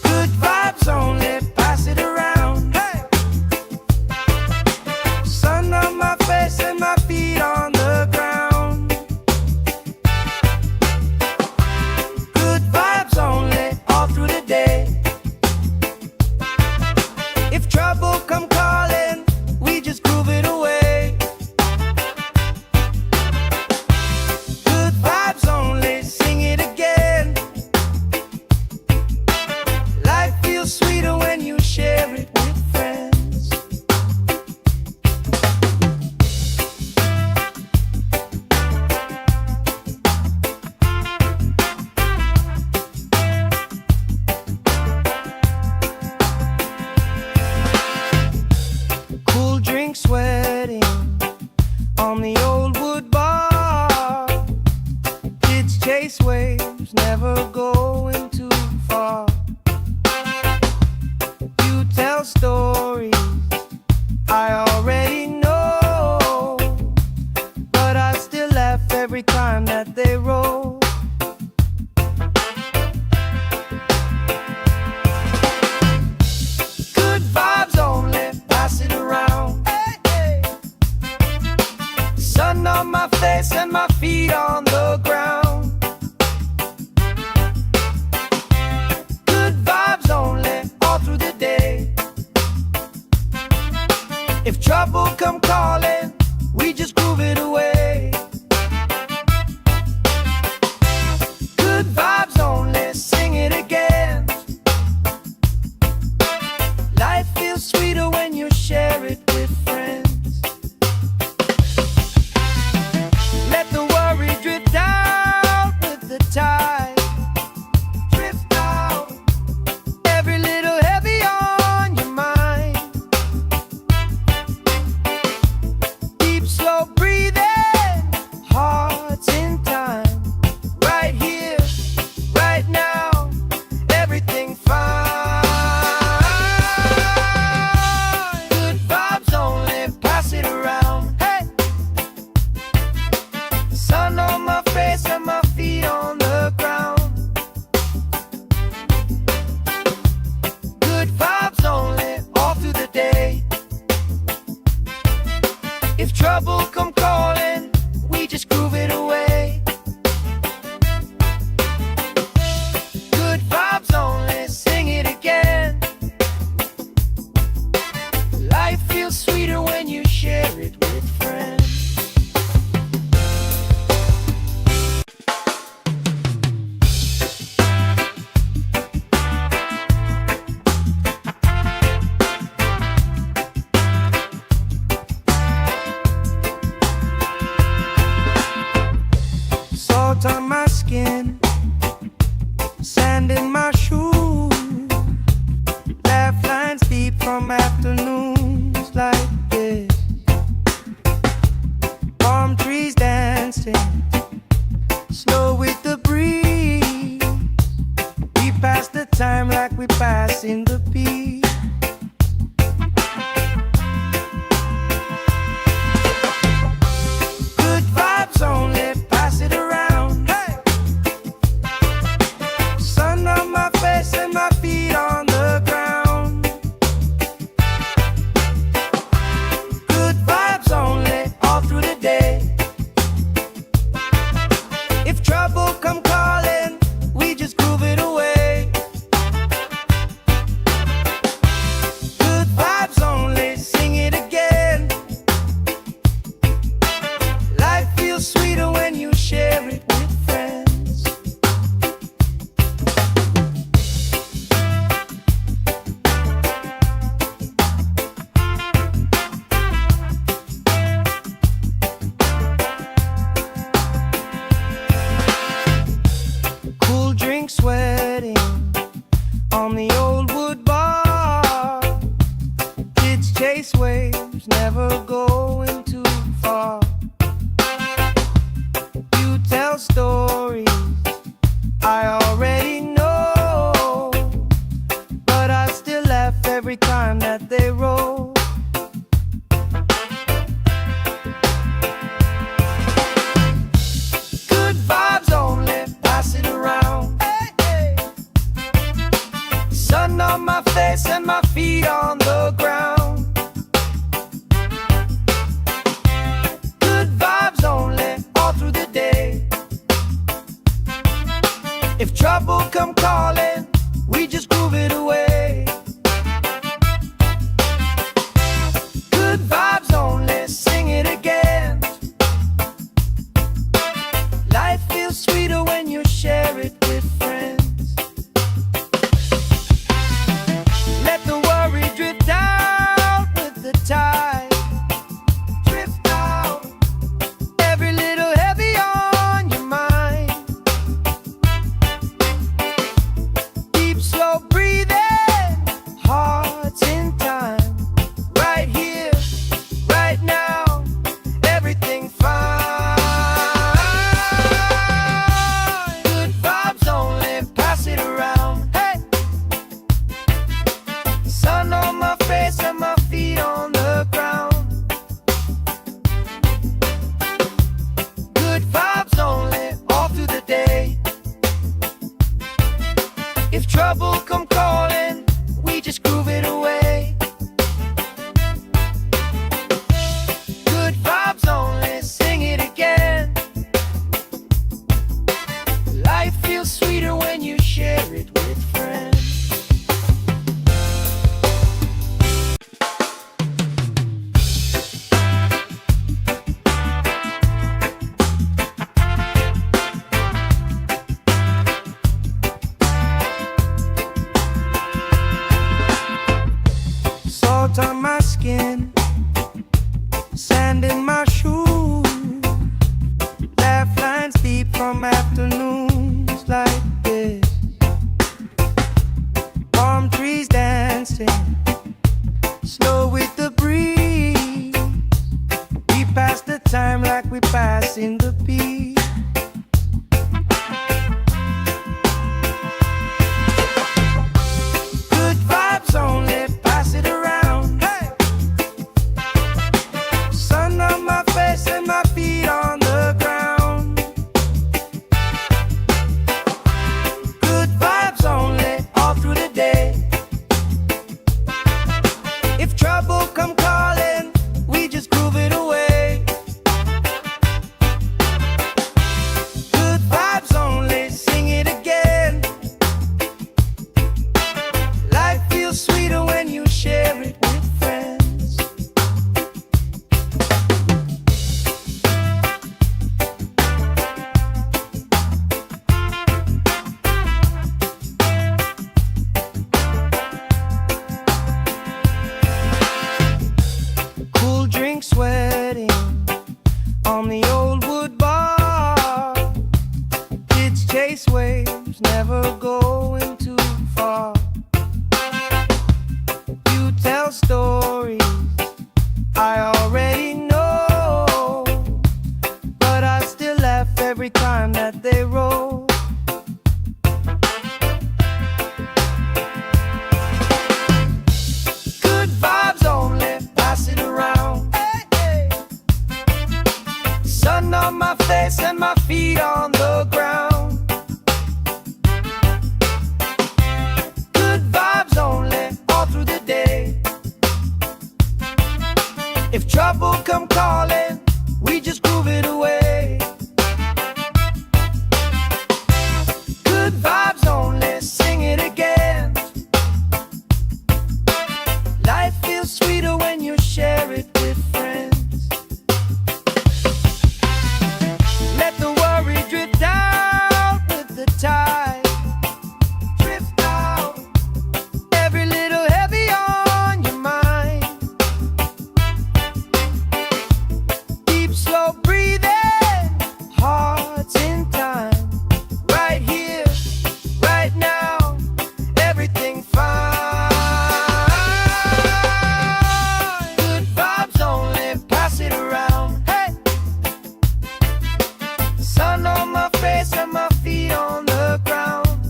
Good vibes only, pass it around. Hey! Sun on my face and my feet on the ground. chase waves, never going too far. You tell stories I already know, but I still laugh every time that they roll. Good vibes only, pass it around. Hey, hey. Sun on my face and my feet on the ground. Good vibes only, all through the day. If trouble come calling, we just groove it away. Good vibes only, sing it again. Life feels sweeter when you share it with friends. Let the worry drift out with the tide. Drift out, every little heavy on your mind. Deep, slow breathing, hearts in time. Right here, right now, everything fine. Good vibes only, pass it around. Hey, sun on my face and my feet on the ground. Good vibes only, all through the day. If trouble come calling, we just groove it away. Good vibes only, sing it again. Life feels sweeter when you share it with friends. Salt on my skin, sand in my shoes. Laugh lines deep from afternoons like this. Palm trees dancing, slow with the breeze. We pass the time like we pass in the peace. Good vibes only, pass it around. Hey, sun on my face and my feet on the ground. Good vibes only, all through the day. If trouble come calling, we just groove it away. Good vibes only, sing it again. Life feels sweeter when you share it with friends. Cool drink sweating on the old wood bar. Kids chase waves, never going too far. You tell stories I already know, but I still laugh every time that they roll. Good vibes only, pass it around. Hey, hey. Sun on my face and my feet on the ground. Good vibes only, all through the day. If trouble come calling, we just groove it away. Good vibes only, sing it again. Life feels sweeter when you share it with friends. Let the worry drift out with the tide. Drift out, every little heavy on your mind. Deep, slow breathing, from afternoons like this. Palm trees dancing slow with the breeze. We pass the time like we pass in the peace. Good vibes only, pass it around. Hey! Sun on my face and my feet on the ground. Good vibes only, all through the day. If trouble come calling, we just groove it away. Good vibes only, sing it again. Life feels sweeter when you share it with friends. Cool drink sweating on the old wood bar. Kids chase waves, never going too far. You tell stories I already know, but I still laugh every time that they roll. Good vibes only, pass it around. Hey, hey. Sun on my face and my feet on the ground. Good vibes only, all through the day. If trouble come calling, we just groove it away. Good vibes only, sing it again. Life feels sweeter when you share it with friends. Let the worry drift out with the tide. Drift out, every little heavy on your mind. Deep, slow breathing, hearts in time. Right here, right now, everything fine. Good vibes only, pass it around. Hey! Sun on my face and my feet on the ground.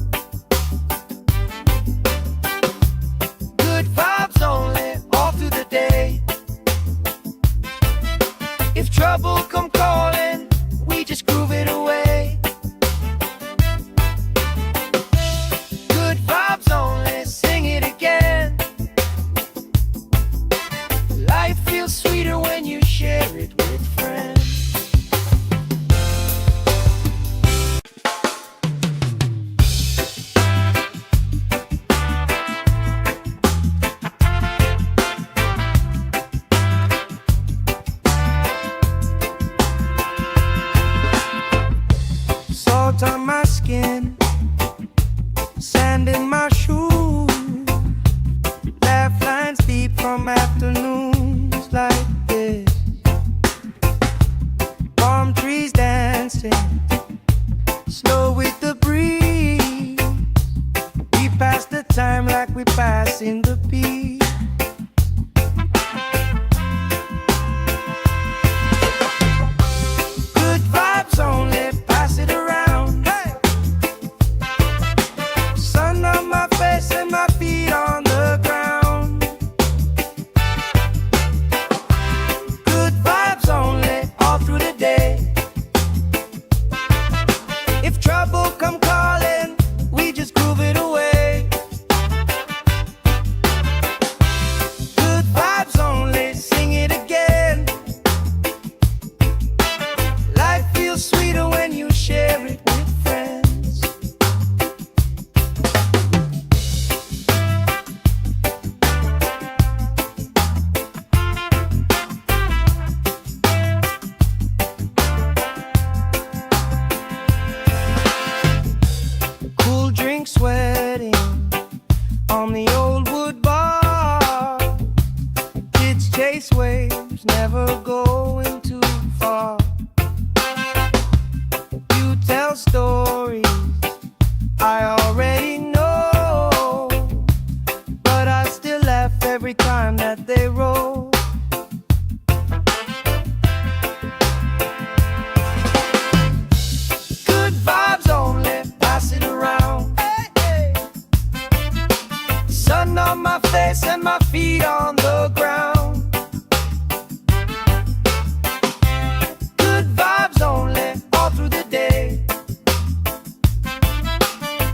Good vibes only, all through the day. If trouble come calling, we just groove it away. Good vibes only, sing it again. Life feels sweeter when you share it with friends. Salt on my skin, sand in my shoes. Laugh lines deep from afternoons like this. Palm trees dancing slow with the breeze. We pass the time like we pass in the peace. Good vibes only, pass it around. Hey!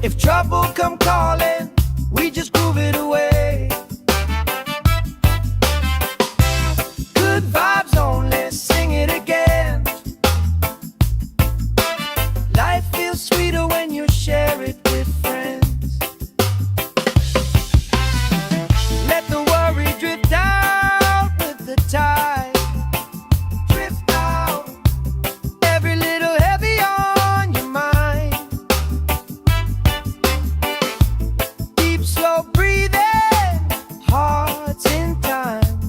If trouble come calling, we just groove it away. Good vibes only, sing it again. Life feels sweeter when you share it with friends. Let the worry drift out with the tide. Drift out, every little heavy on your mind. Deep, slow breathing, hearts in time.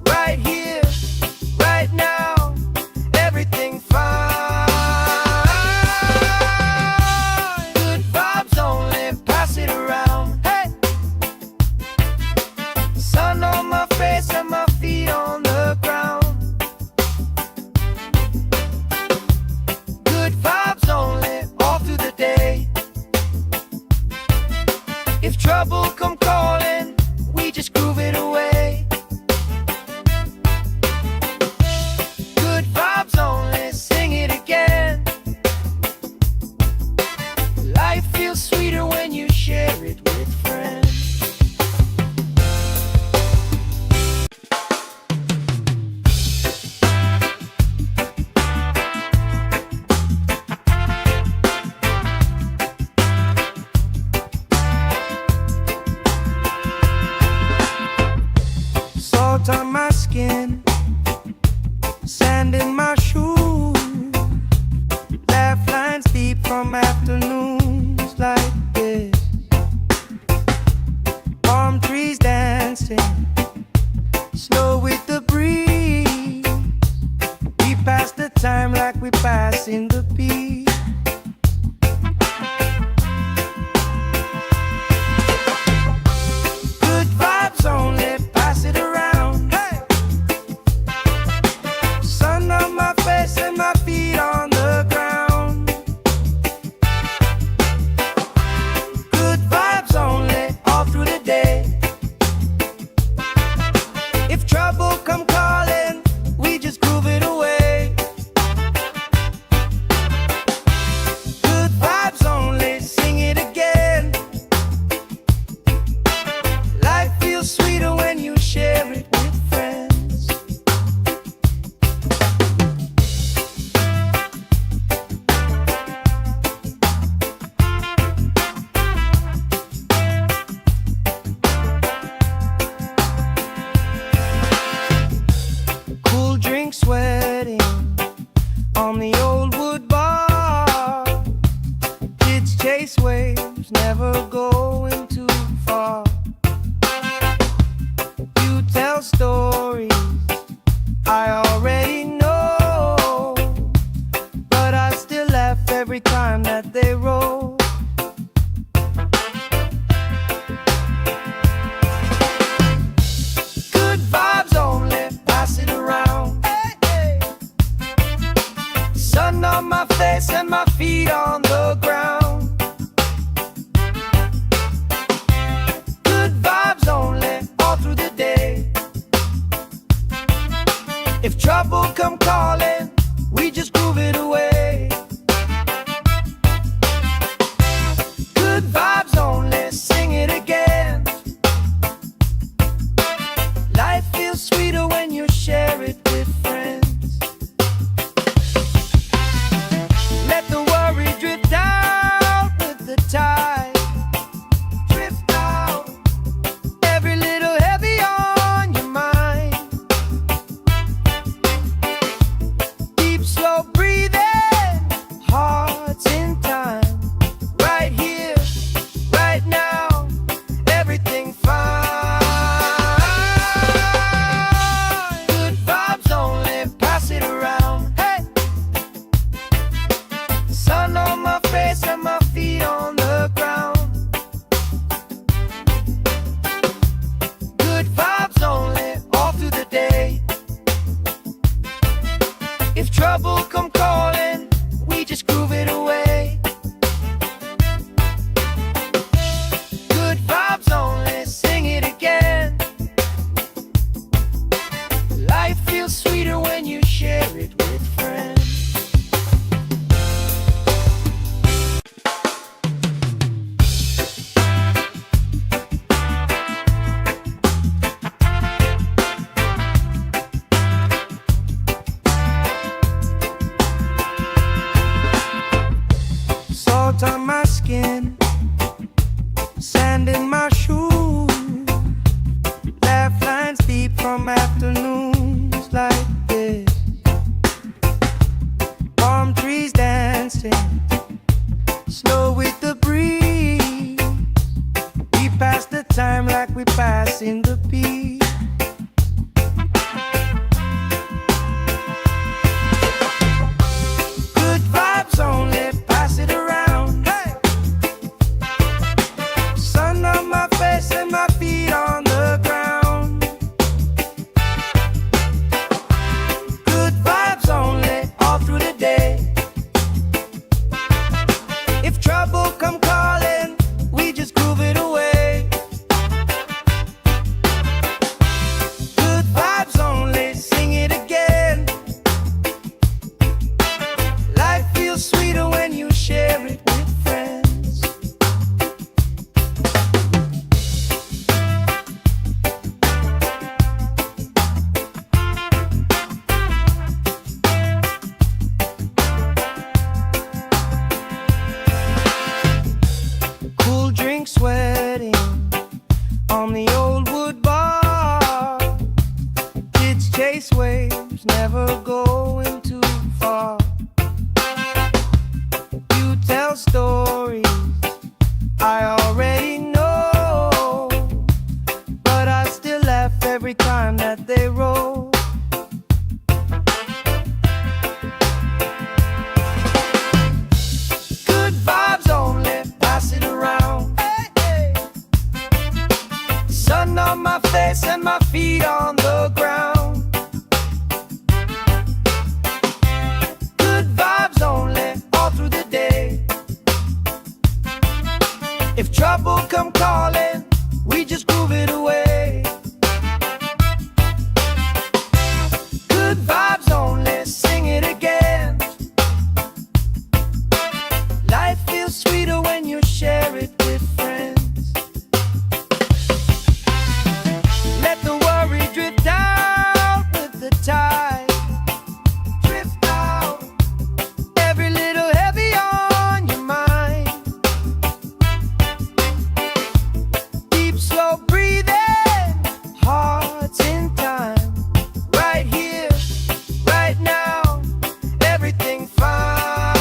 Right here, right now, everything fine. Good vibes only, pass it around. Hey! Sun on my face and my feet on the ground. Good vibes only, all through the day. If trouble come calling, we just groove it away. Good vibes only, sing it again. Life feels sweeter when you share it with friends. Salt on my skin, sand in my shoes, laugh lines deep from afternoons like this. Palm trees dancing, slow with the breeze. We pass the time like we pass in the beat. Good vibes only, pass it around. Hey! Sun on my face and my feet on the ground. Good vibes only, all through the day. If trouble come calling, we just groove it away. Good vibes only, sing it again. Life feels sweeter when you share it with friends. Cool drink sweating on the old wood bar. Kids chase waves, never going too far. You tell stories I already know, but I still laugh every time that they roll. Good vibes only, pass it around. Hey, hey. Sun on my face and my feet on the ground. Good vibes only, all through the day. If trouble come calling, we just groove it away. Salt on my skin, sand in my shoes, laugh lines deep from afternoons like this. Palm trees dancing, slow with the breeze. We pass the time like we pass in the beat. Good vibes only, pass it around. Hey! Sun on my face and my feet on the ground. Good vibes only, all through the day. If trouble come calling, we just groove it away. Good vibes only, sing it again. Life feels sweeter when you share it with friends. Cool drink sweating on the old wood bar. Kids chase waves, never going too far. You tell stories I already know, but I still laugh every time that they roll. Good vibes only, pass it around. Hey, hey. Sun on my face and my feet on the ground. Good vibes only, all through the day. If trouble come calling, we just groove it away. Good vibes only, sing it again. Life feels sweeter when you share it with friends. Let the worry drift out with the tide. Drift out, every little heavy on your mind. Deep, slow breathing, hearts in time. Right here, right now, everything fine.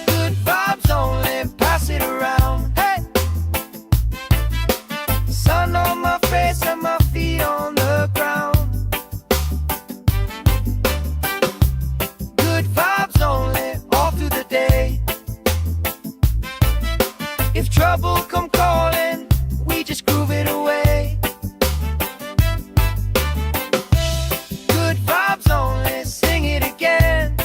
Good vibes only, pass it around. Hey! Sun on my face and my feet on the ground. Good vibes only, all through the day. If trouble come calling, we just groove it away. Good vibes only, sing it again.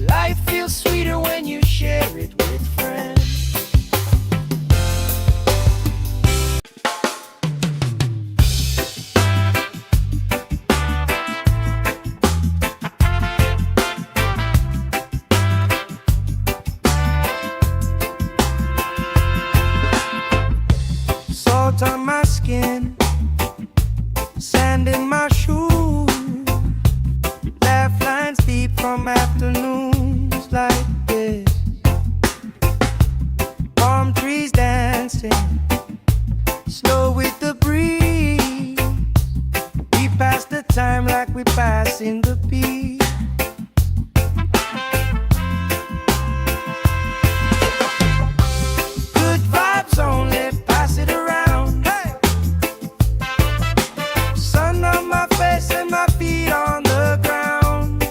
Life feels sweeter when you share it with friends. Salt on my skin, sand in my shoes, laugh lines deep from afternoons like this. Palm trees dancing, slow with the breeze. We pass the time like we pass in the beat. Good vibes only, pass it around. Hey! Sun on my face and my feet on the ground.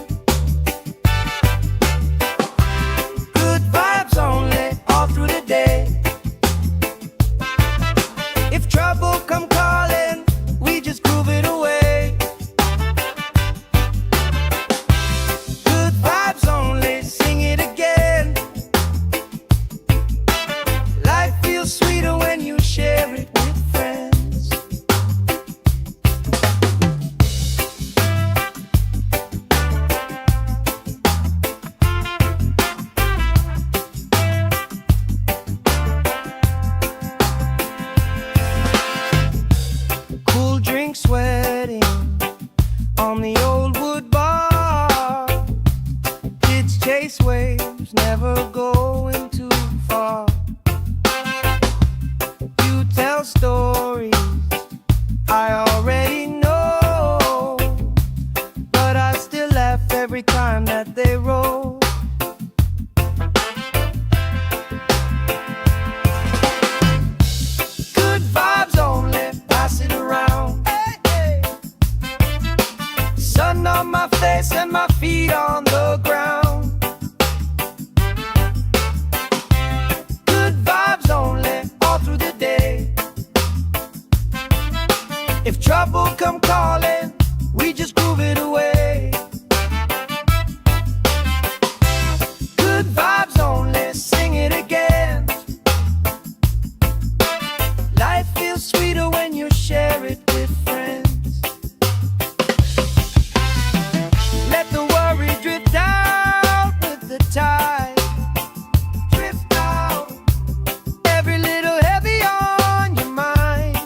never going too far. You tell stories I already know, but I still laugh every time that they roll. Good vibes only, pass it around. Hey, hey. Sun on my face and my feet on the ground. Good vibes only, all through the day. If trouble come calling, we just groove it away. Good vibes only, sing it again. Life feels sweeter when you share it with friends. Let the worry drift out with the tide. Drift out, every little heavy on your mind.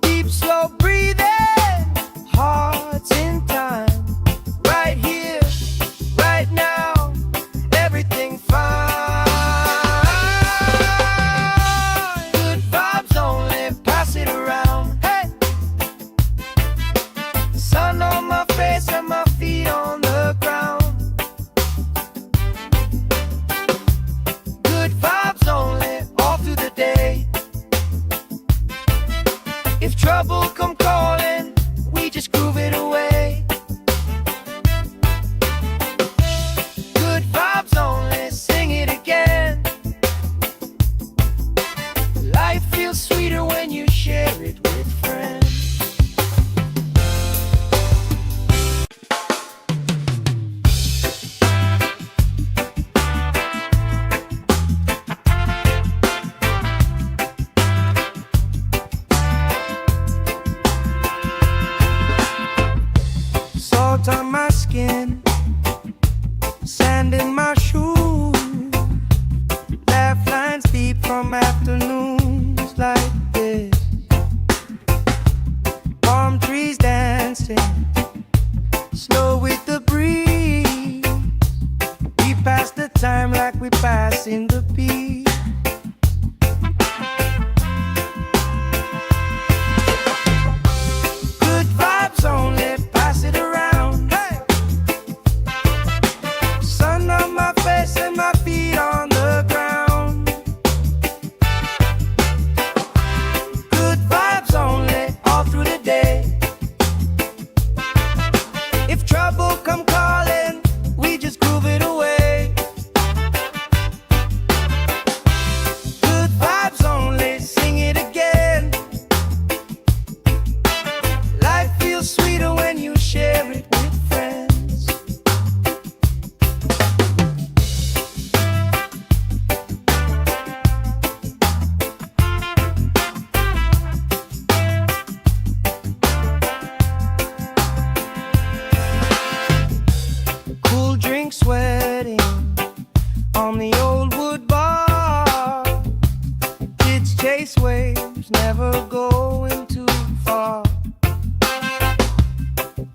Deep, slow breathing, hearts in time. Right here, right now, everything fine. Good vibes only, pass it around. Hey! Sun on my face and my feet on the ground. Good vibes only, all through the day. If trouble come calling, we just groove it away. Good vibes only, sing it again. Life feels sweeter when you share it with friends. Salt on my skin, sand in my shoes. Laugh lines deep from afternoons like this. Palm trees dancing, slow with the breeze. We pass the time like we pass in the beat. Good vibes only, pass it around. Hey! Sun on my face and my feet on the ground. Good vibes only, all through the day. If trouble come calling, we just groove it away. Good vibes only, sing it again. Life feels sweeter when you share it with friends. Cool drink sweating on the old wood bar. Kids chase waves, never going too far.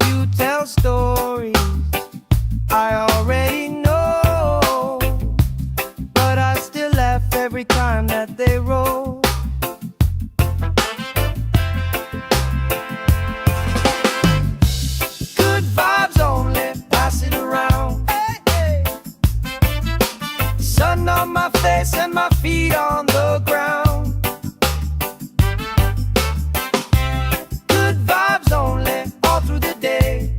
You tell stories I already know, but I still laugh every time that they roll. Good vibes only, pass it around. Hey, hey. Sun on my face and my feet on the ground. Good vibes only, all through the day.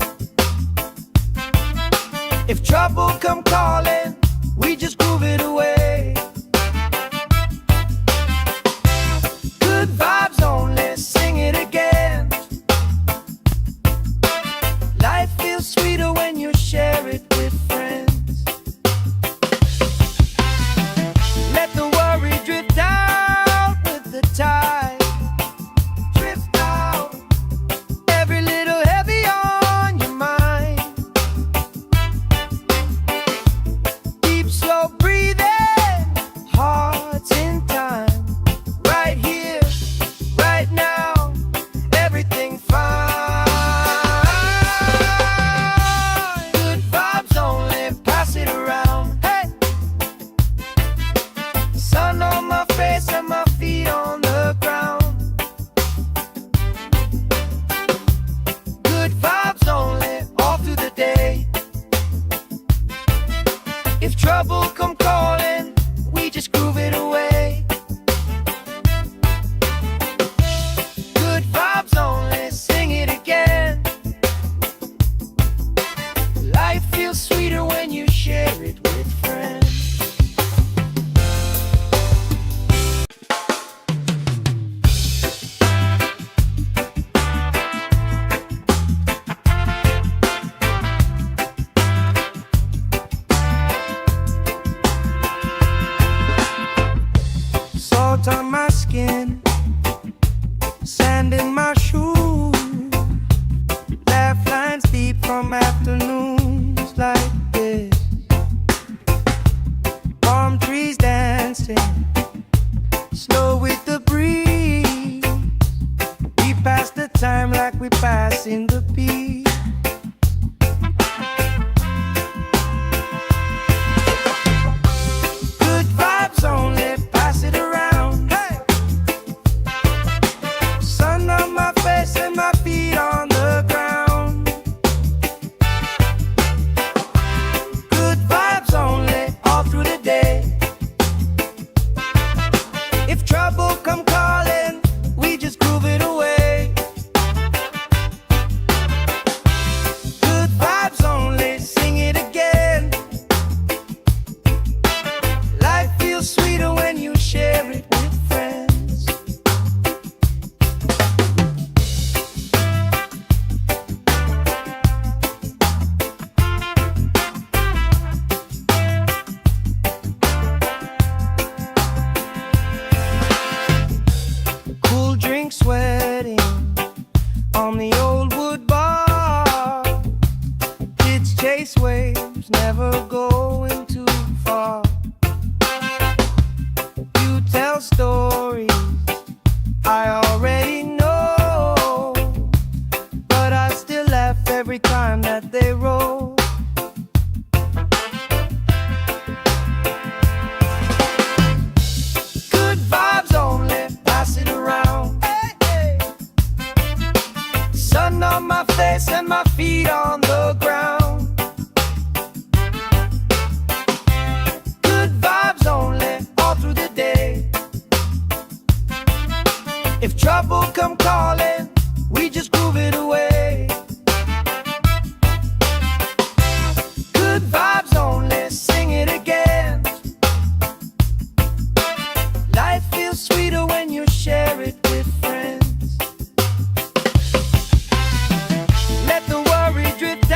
If trouble come calling, we just groove it away. Good vibes only, sing it again. Life feels sweeter when you share it with friends. Let the worry drift out with the tide. Drift out, every little heavy on your mind. from afternoons like this. Palm trees dancing, slow with the breeze. We pass the time like we pass in the peace. Good vibes only, pass it around. Hey! Sun on my face and my feet on the ground. Good vibes only, all through the day. If trouble come calling, we just groove it away. Good vibes only, sing it again. Life feels sweeter when you share it with friends. Cool drink sweating on the old wood bar. Kids chase waves, never going too far. You tell stories I already know, but I still laugh every time that they roll. Good vibes only, pass it around. Hey, hey. Sun on my face and my feet on the ground. Good vibes only, all through the day. If trouble come calling, we just groove it away. Good vibes only, sing it again. Life feels sweeter when you share it with friends. Let the worry drift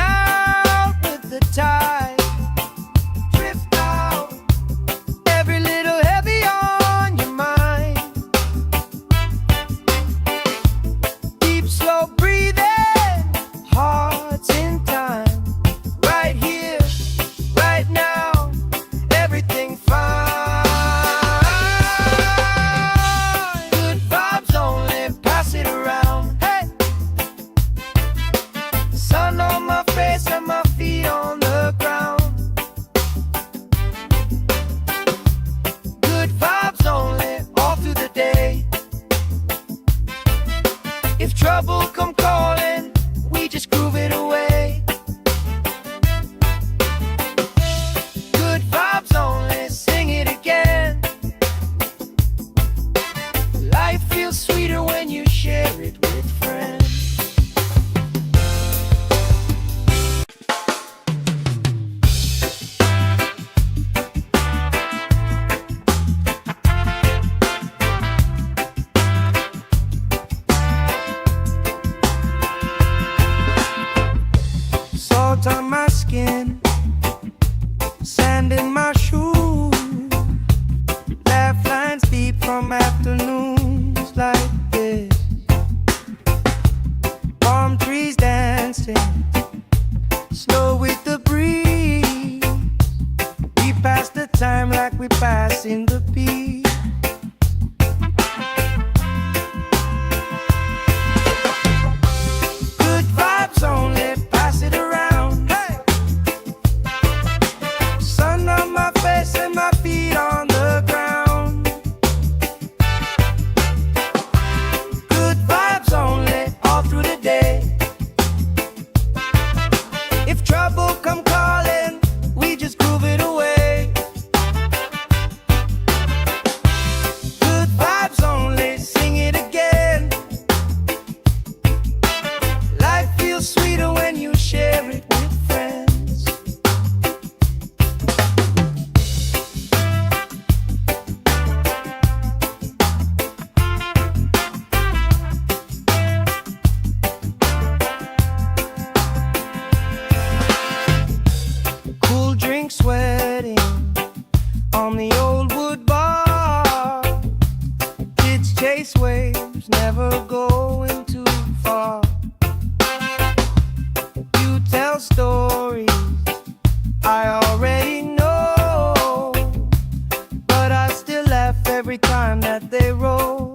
stories I already know, but I still laugh every time that they roll.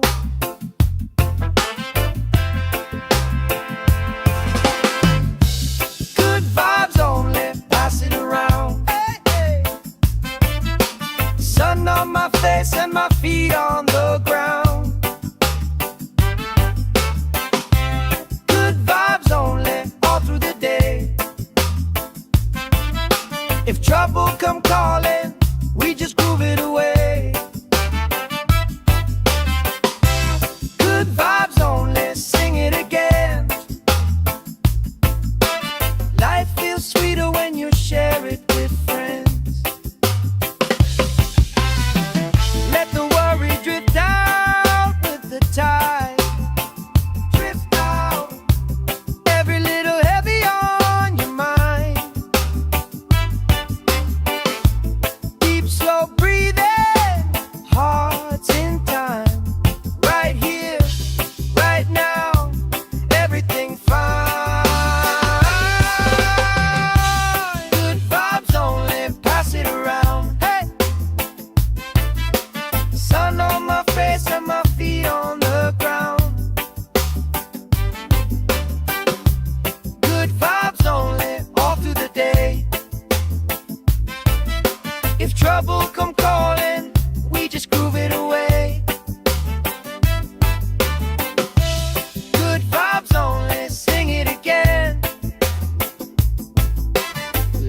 Good vibes only, pass it around. Hey, hey. Sun on my face and my feet on the ground. Good vibes only, all through the day. If trouble come calling, we just groove it away. Good vibes only, sing it again. Life feels sweeter when you share it with friends. Let the worry drift out with the tide. Drift out, every little heavy on your mind. Deep, slow breathing, hearts in time. Right here, right now, everything fine. Good vibes only, pass it around. Hey! Sun on my face and my feet on the ground. Good vibes only, all through the day. If trouble come calling, we just groove it away. Good vibes only, sing it again.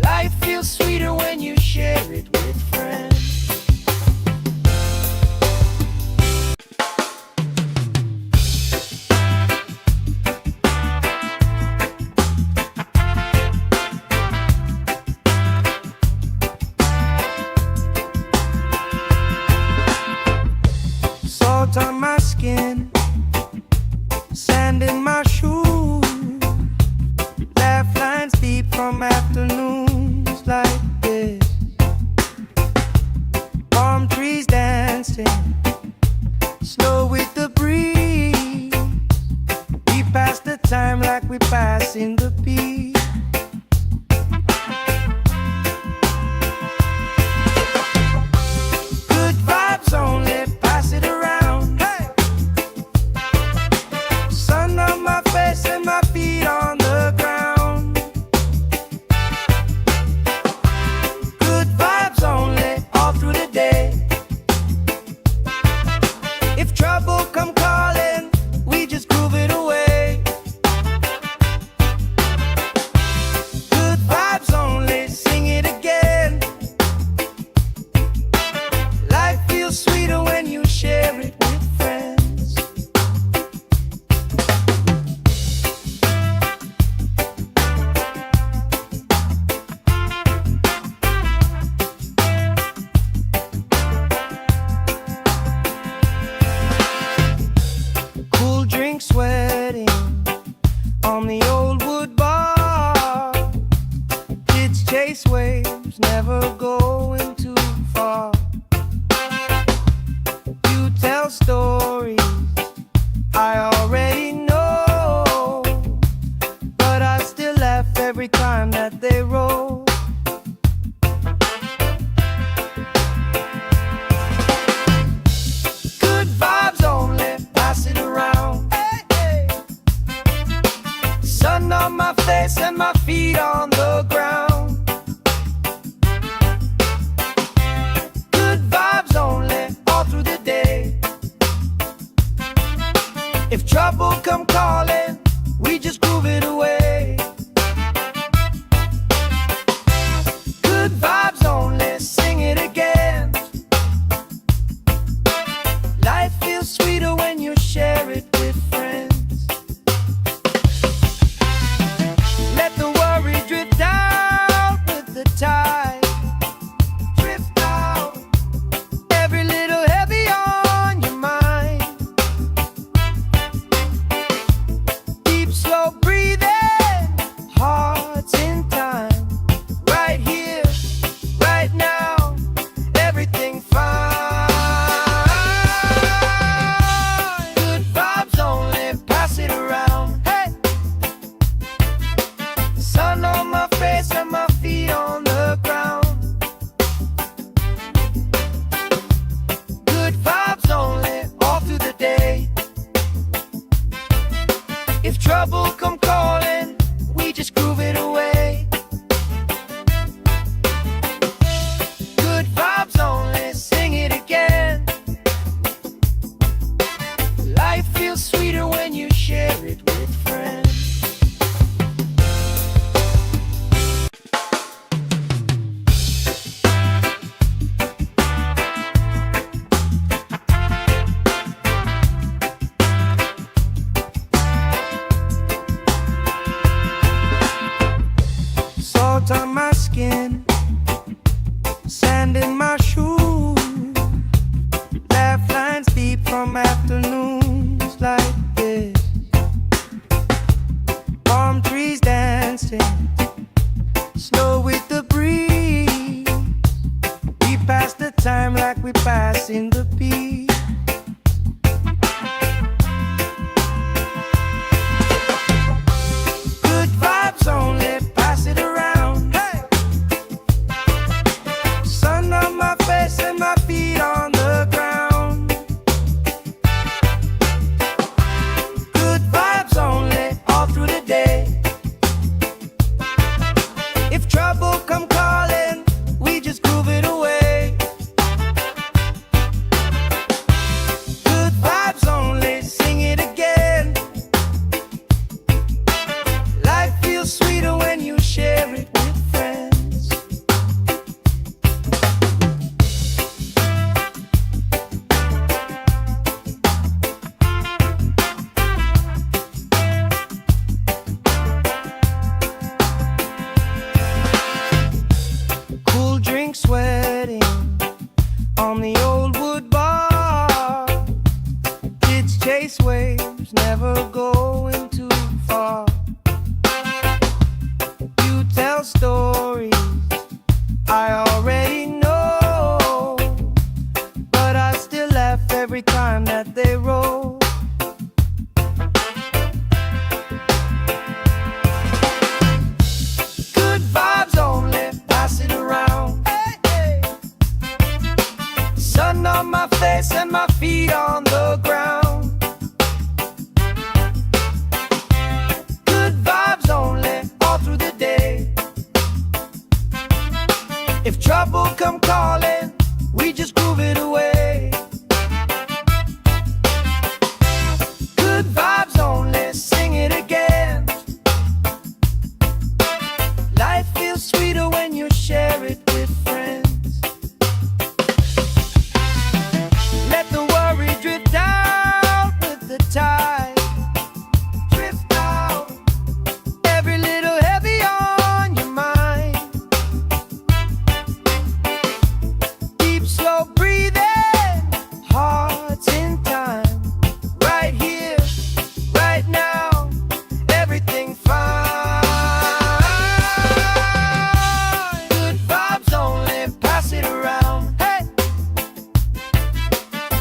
Life feels sweeter when you share it with friends. Salt on my skin, sand in my shoes, laugh lines deep from afternoons like this. Palm trees dancing, slow with the breeze. We pass the time like we pass in the beat. Good vibes only, pass it around. Hey! Sun on my face and my feet on the ground. Good vibes only, all through the day. If trouble come calling, we just groove it away. Good vibes only, sing it again. Life feels sweeter when you share it with friends. Cool drink sweating on the old wood bar. Kids chase waves, never going too far. You tell stories I already know, but I still laugh every time that they roll. Good vibes only, pass it around. Hey, hey. Sun on my face and my feet on the ground. Good vibes only, all through the day. If trouble come calling, we just groove it away. Good vibes only, sing it again. Life feels sweeter when you share it with friends. Let the worry drift out tell stories I already know, but I still laugh every time that they roll. Good vibes only, pass it around. Hey, hey. Sun on my face and my feet on the ground. Good vibes only, all through the day. If trouble come calling, we just groove it away. Good vibes only, sing it again. Life feels sweeter when you share it with friends. Let the worry drift out with the tide. Drift out, every little heavy on your mind. Deep, slow breathing, hearts in time. Right here, right now, everything fine. Good vibes only, pass it around. Hey,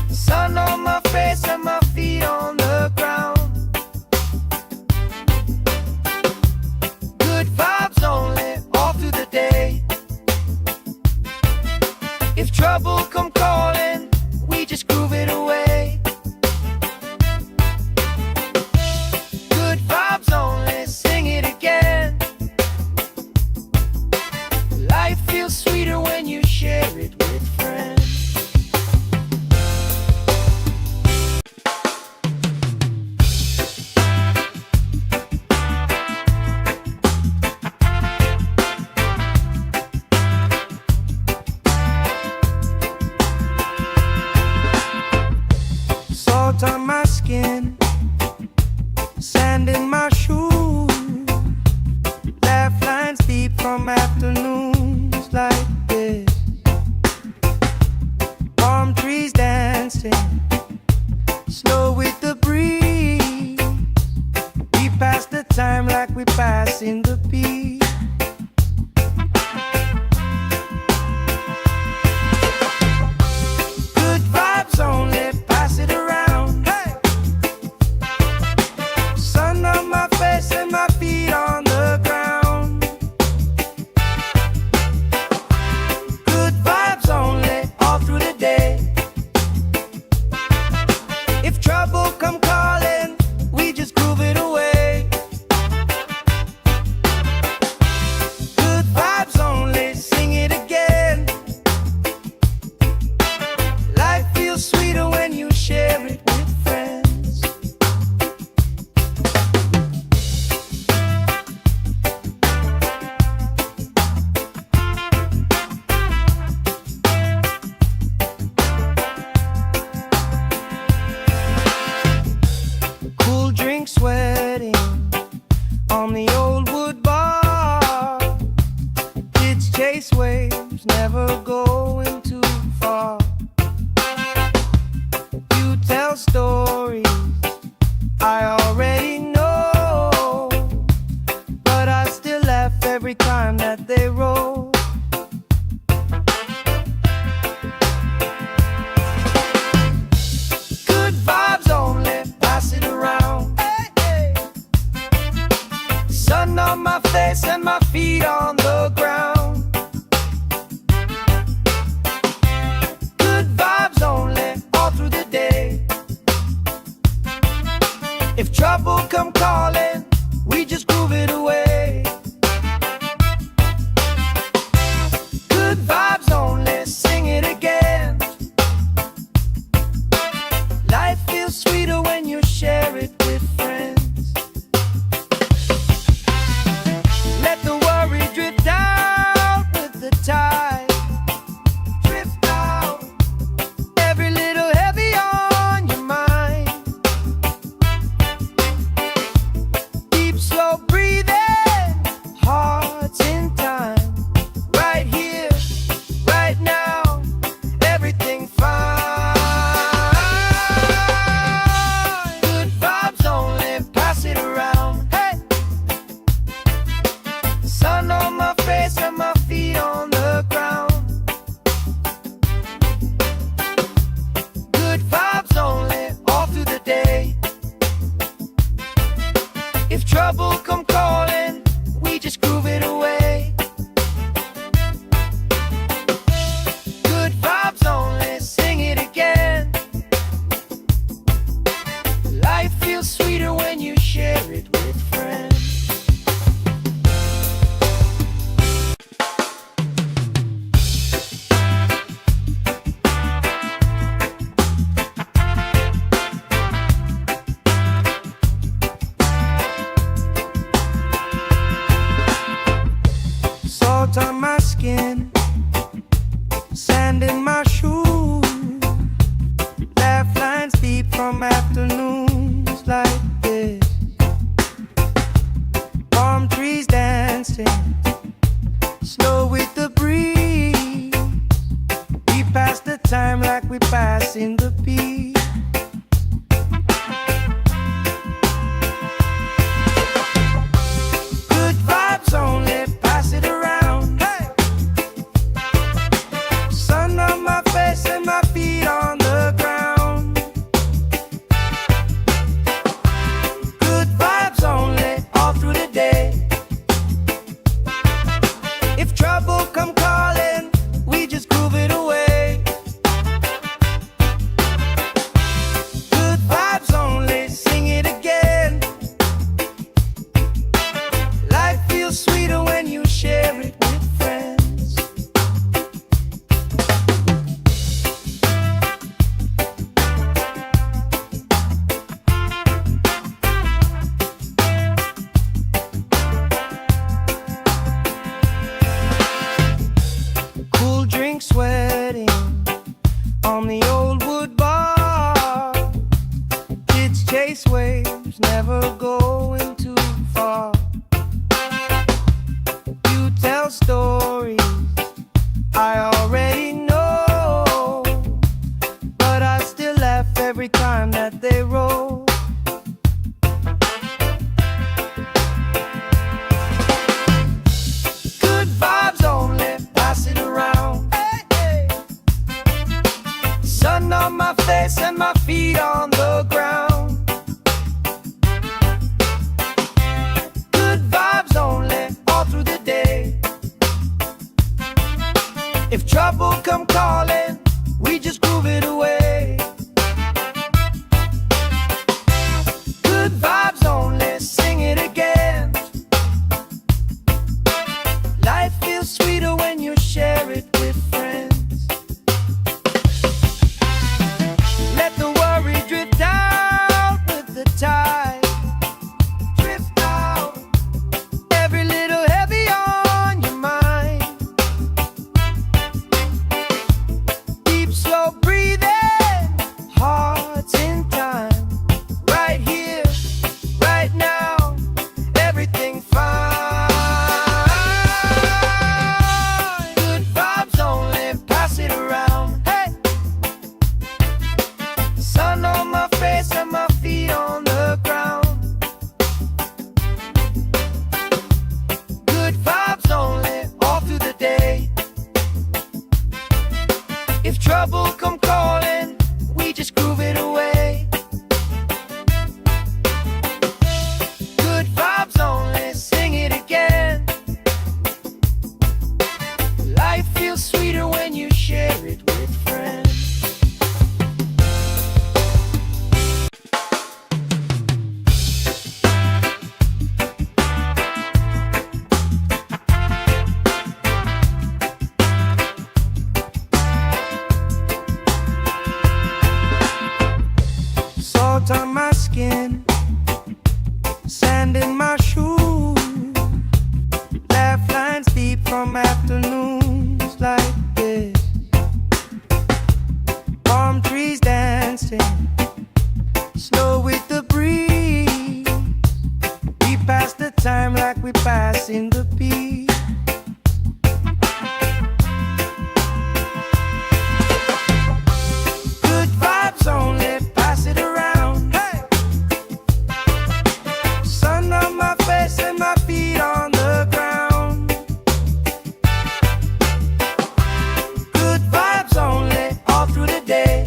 sun on my face and my feet on the ground. Good vibes only, all through the day. If trouble come calling, we just groove it away. Good vibes only, sing it again. Life feels sweeter when you share it with friends. Salt on my skin, sand in my shoes, laugh lines deep from afternoons like this. Palm trees dancing, slow with the breeze. We pass the time like we pass in the beat. Good vibes only, pass it around. Hey, sun on my face and my feet on the ground. Good vibes only, all through the day. If trouble come calling, we just groove it away. Good vibes only, sing it again. Life feels sweeter when you share it with friends. Cool drink sweating on the old wood bar. Kids chase waves, never going too far. You tell stories I already know, but I still laugh every time that they roll. Good vibes only, pass it around. Hey, hey. Sun on my face and my feet on the ground. Good vibes only, all through the day. If trouble come calling, we just groove it away. Good vibes only, sing it again. Life feels sweeter when you share it with friends. Let the worry drift dancing, slow with the breeze. We pass the time like we pass in the beat. Good vibes only, pass it around. Hey! Sun on my face and my feet on the ground. Good vibes only, all through the day. If trouble come calling, we just groove it away. Good vibes only, sing it again. Life feels sweeter when you share it with friends. Cool drink sweating on the old wood bar. Kids chase waves, never going too far. You tell stories I already know, but I still laugh every time that they roll. Good vibes only, pass it around. Hey, hey. Sun on my face and my feet on the ground. Good vibes only, all through the day. If trouble come calling, we just groove it away. Good vibes only, sing it again. Life feels sweeter when you share it with friends. Let the worry drift out with the tide. Drift out, every little heavy on your mind. Deep, slow breathing, hearts in time. Right here, right now, everything fine. Good vibes only, pass it around. Hey! Sun on my face and my feet on the ground. Good vibes only, all through the day. If trouble come calling, we just groove it away. Good vibes only, sing it again. Life feels sweeter when you share it with friends. Salt on my skin, sand in my shoes. Laugh lines deep from afternoons like this. Palm trees dancing, slow with the breeze. We pass the time like we pass in the beat. Good vibes only, pass it around. Hey! Sun on my face and my feet on the ground. Good vibes only, all through the day.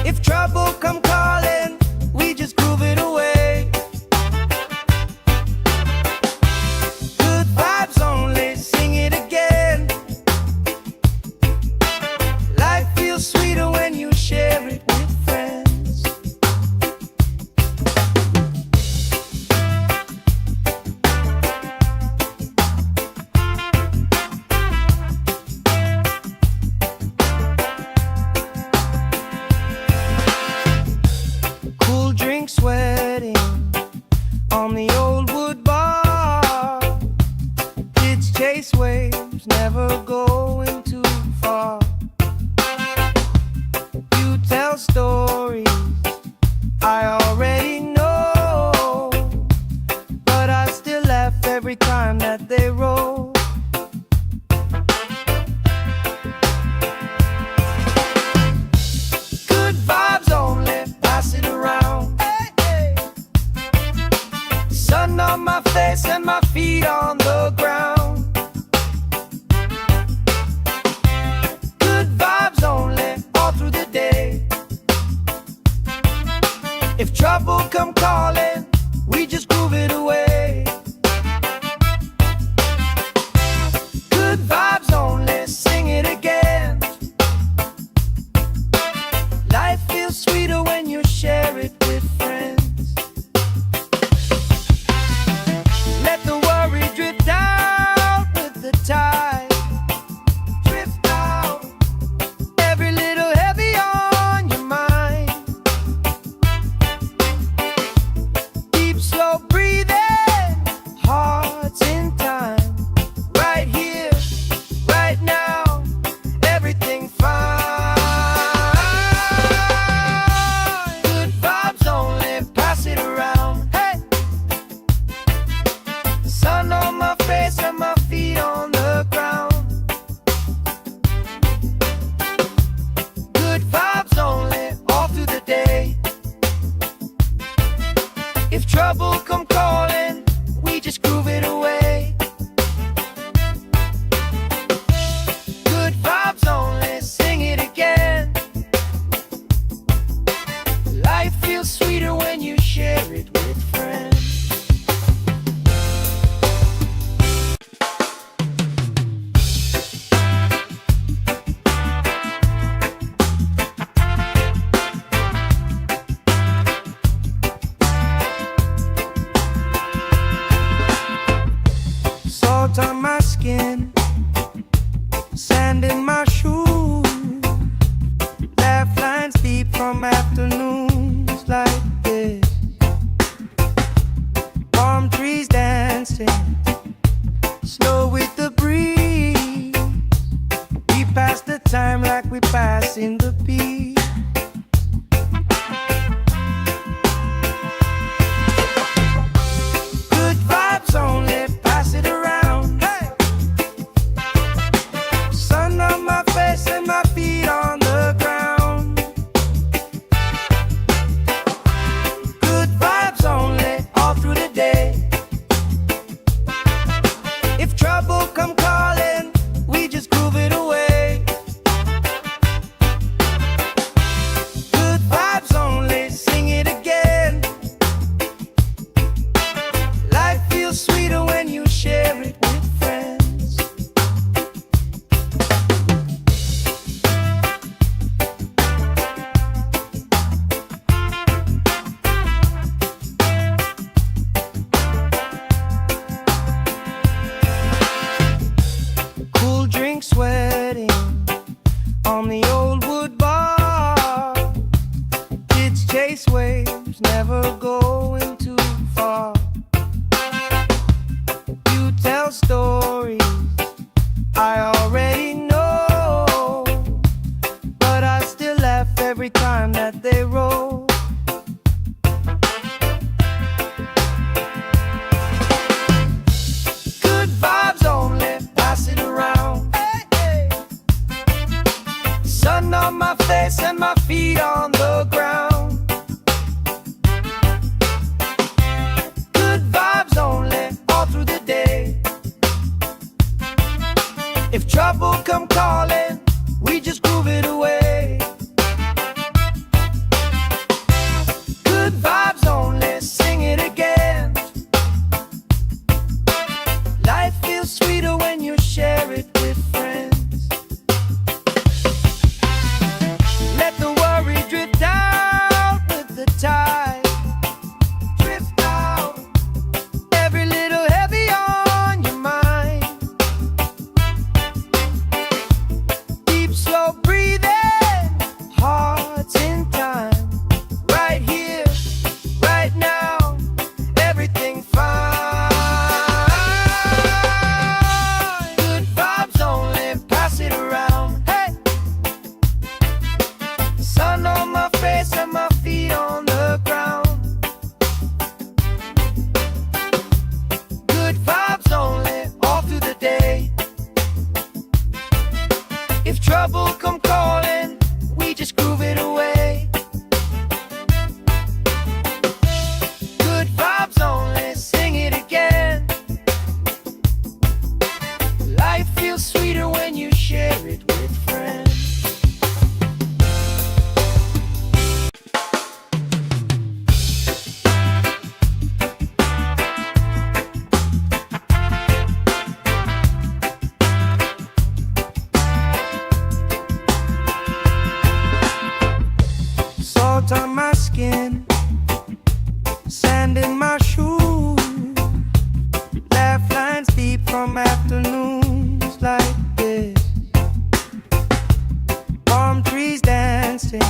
If trouble come calling, we just groove it away. every time that they roll. Good vibes only, pass it around. Hey, hey. Sun on my face and my feet on the ground. Good vibes only, all through the day. If trouble come calling, we just groove it away. Good vibes only, sing it again. Life feels sweeter when you share it with friends. Let the worry drift out with the tide. Drift out, every little heavy on your mind. Deep, slow breathing, hearts in time. Right here, right now, everything fine. Good vibes only, pass it around. Hey, sun on my face and my feet on the ground. Good vibes only, all through the day. If trouble come calling, we just groove it away. Good vibes only, sing it again. Life feels sweeter when you share it with friends. Salt on my skin, sand in my shoes. Laugh lines deep from afternoons like this. Palm trees dancing, slow with the breeze. We pass the time like we pass in the beat. Good vibes only, pass it around. Hey, sun on my face and my feet on the ground. Good vibes only, all through the day. If trouble come calling, we just groove it away. Good vibes only, sing it again. Life feels sweeter when you share it with friends. Cool drink sweating on the old wood bar. Kids chase waves, never going too far. You tell stories I already know, but I still laugh every time that they roll. Good vibes only, pass it around. Hey, hey. Sun on my face and my feet on the ground. Good vibes only, all through the day. If trouble come calling, we just groove it away. from afternoons like this. Palm trees dancing,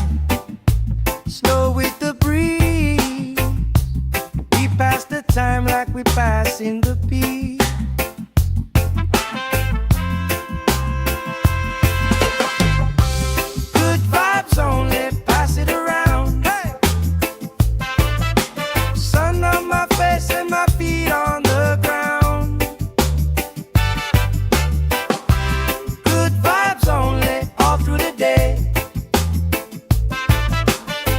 slow with the breeze. We pass the time like we pass in the peace. Good vibes only, pass it around. Hey! Sun on my face and my feet on the ground. Good vibes only, all through the day.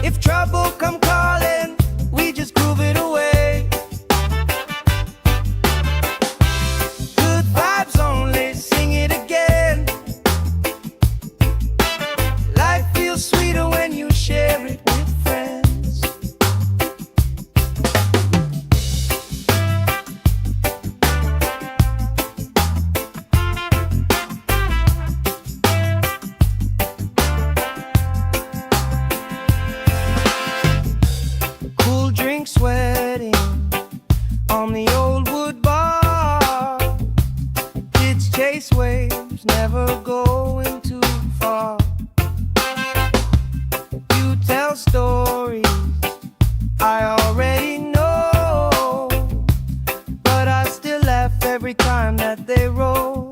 If trouble come calling, we just groove it away. Good vibes only, sing it again. Life feels sweeter when you share it with friends. Cool drink sweating on the old wood bar. Kids chase waves, never going too far. You tell stories I already know, but I still laugh every time that they roll.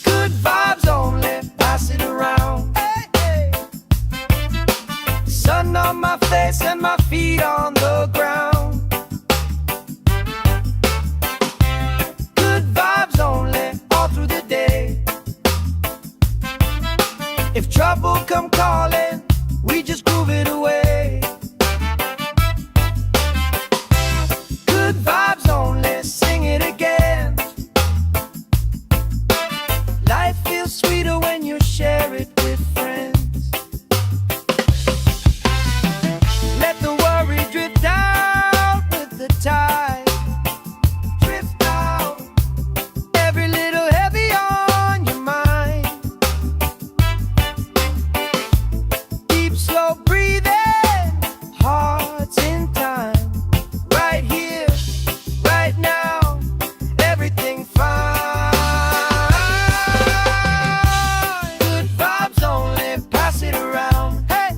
Good vibes only, pass it around. Hey, hey. Sun on my face and my feet on the ground. Good vibes only, all through the day. If trouble come calling, we just groove it away. Good vibes only, sing it again. Life feels sweeter when you share it with friends. Let the worry drift out with the tide. Drift out, every little heavy on your mind. Deep, slow breathing, hearts in time. Right here, right now, everything fine. Good vibes only, pass it around. Hey!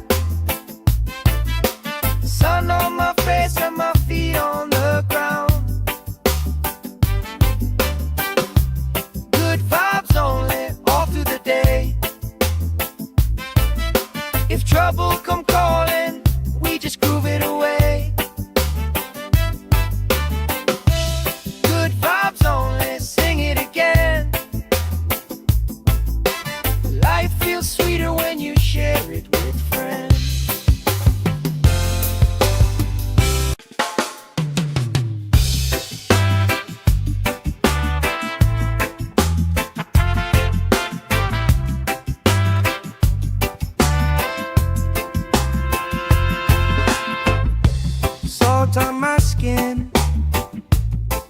Sun on my face and my feet on the ground. Good vibes only, all through the day. If trouble come calling, we just groove it away. Good vibes only, sing it again. Life feels sweeter when you share it with friends. Salt on my skin,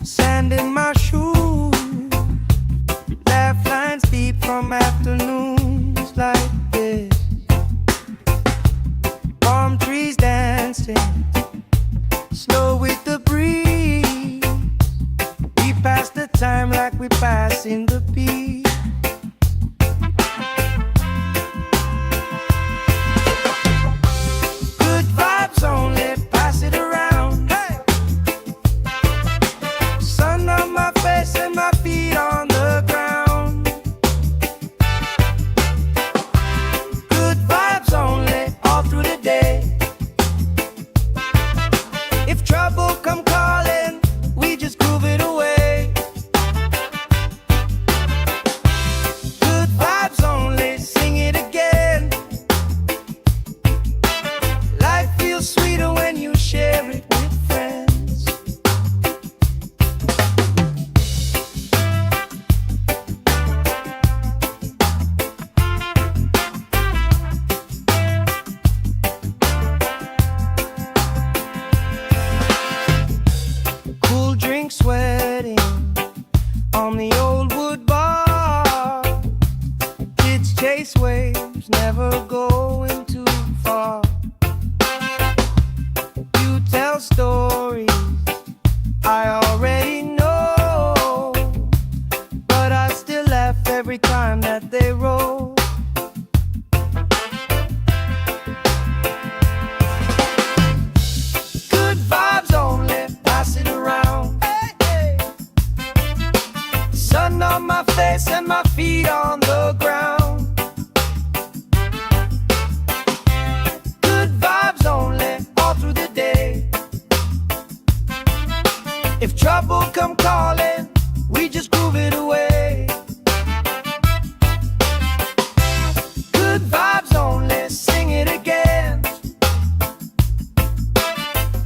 sand in my shoes. Laugh lines deep from afternoons like this. Palm trees dancing, slow with the breeze. We pass the time like we pass in the peace. Good vibes only, pass it around. Hey! Sun on my face and my feet on the ground. Good vibes only, all through the day. tell stories I already know, but I still laugh every time that they roll. Good vibes only, pass it around. Hey, hey. Sun on my face and my feet on the ground. Good vibes only, all through the day. If trouble come calling, we just groove it away. Good vibes only, sing it again.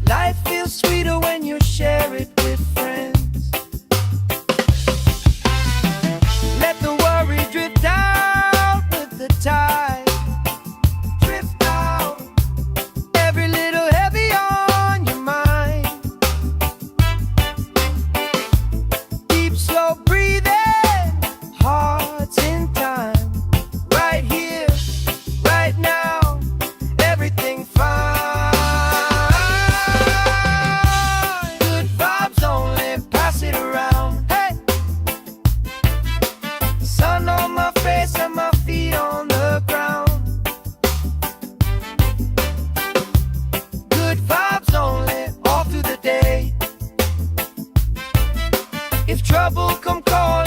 Life feels sweeter when you share it with friends. Let the worry drift out with the tide. Drift out, every little heavy on your mind. Deep, slow breathing, hearts in time. Right here, right now, everything fine. Good vibes only, pass it around. Hey! Sun on my face and my feet on the ground. Good vibes only, all through the day. If trouble come calling,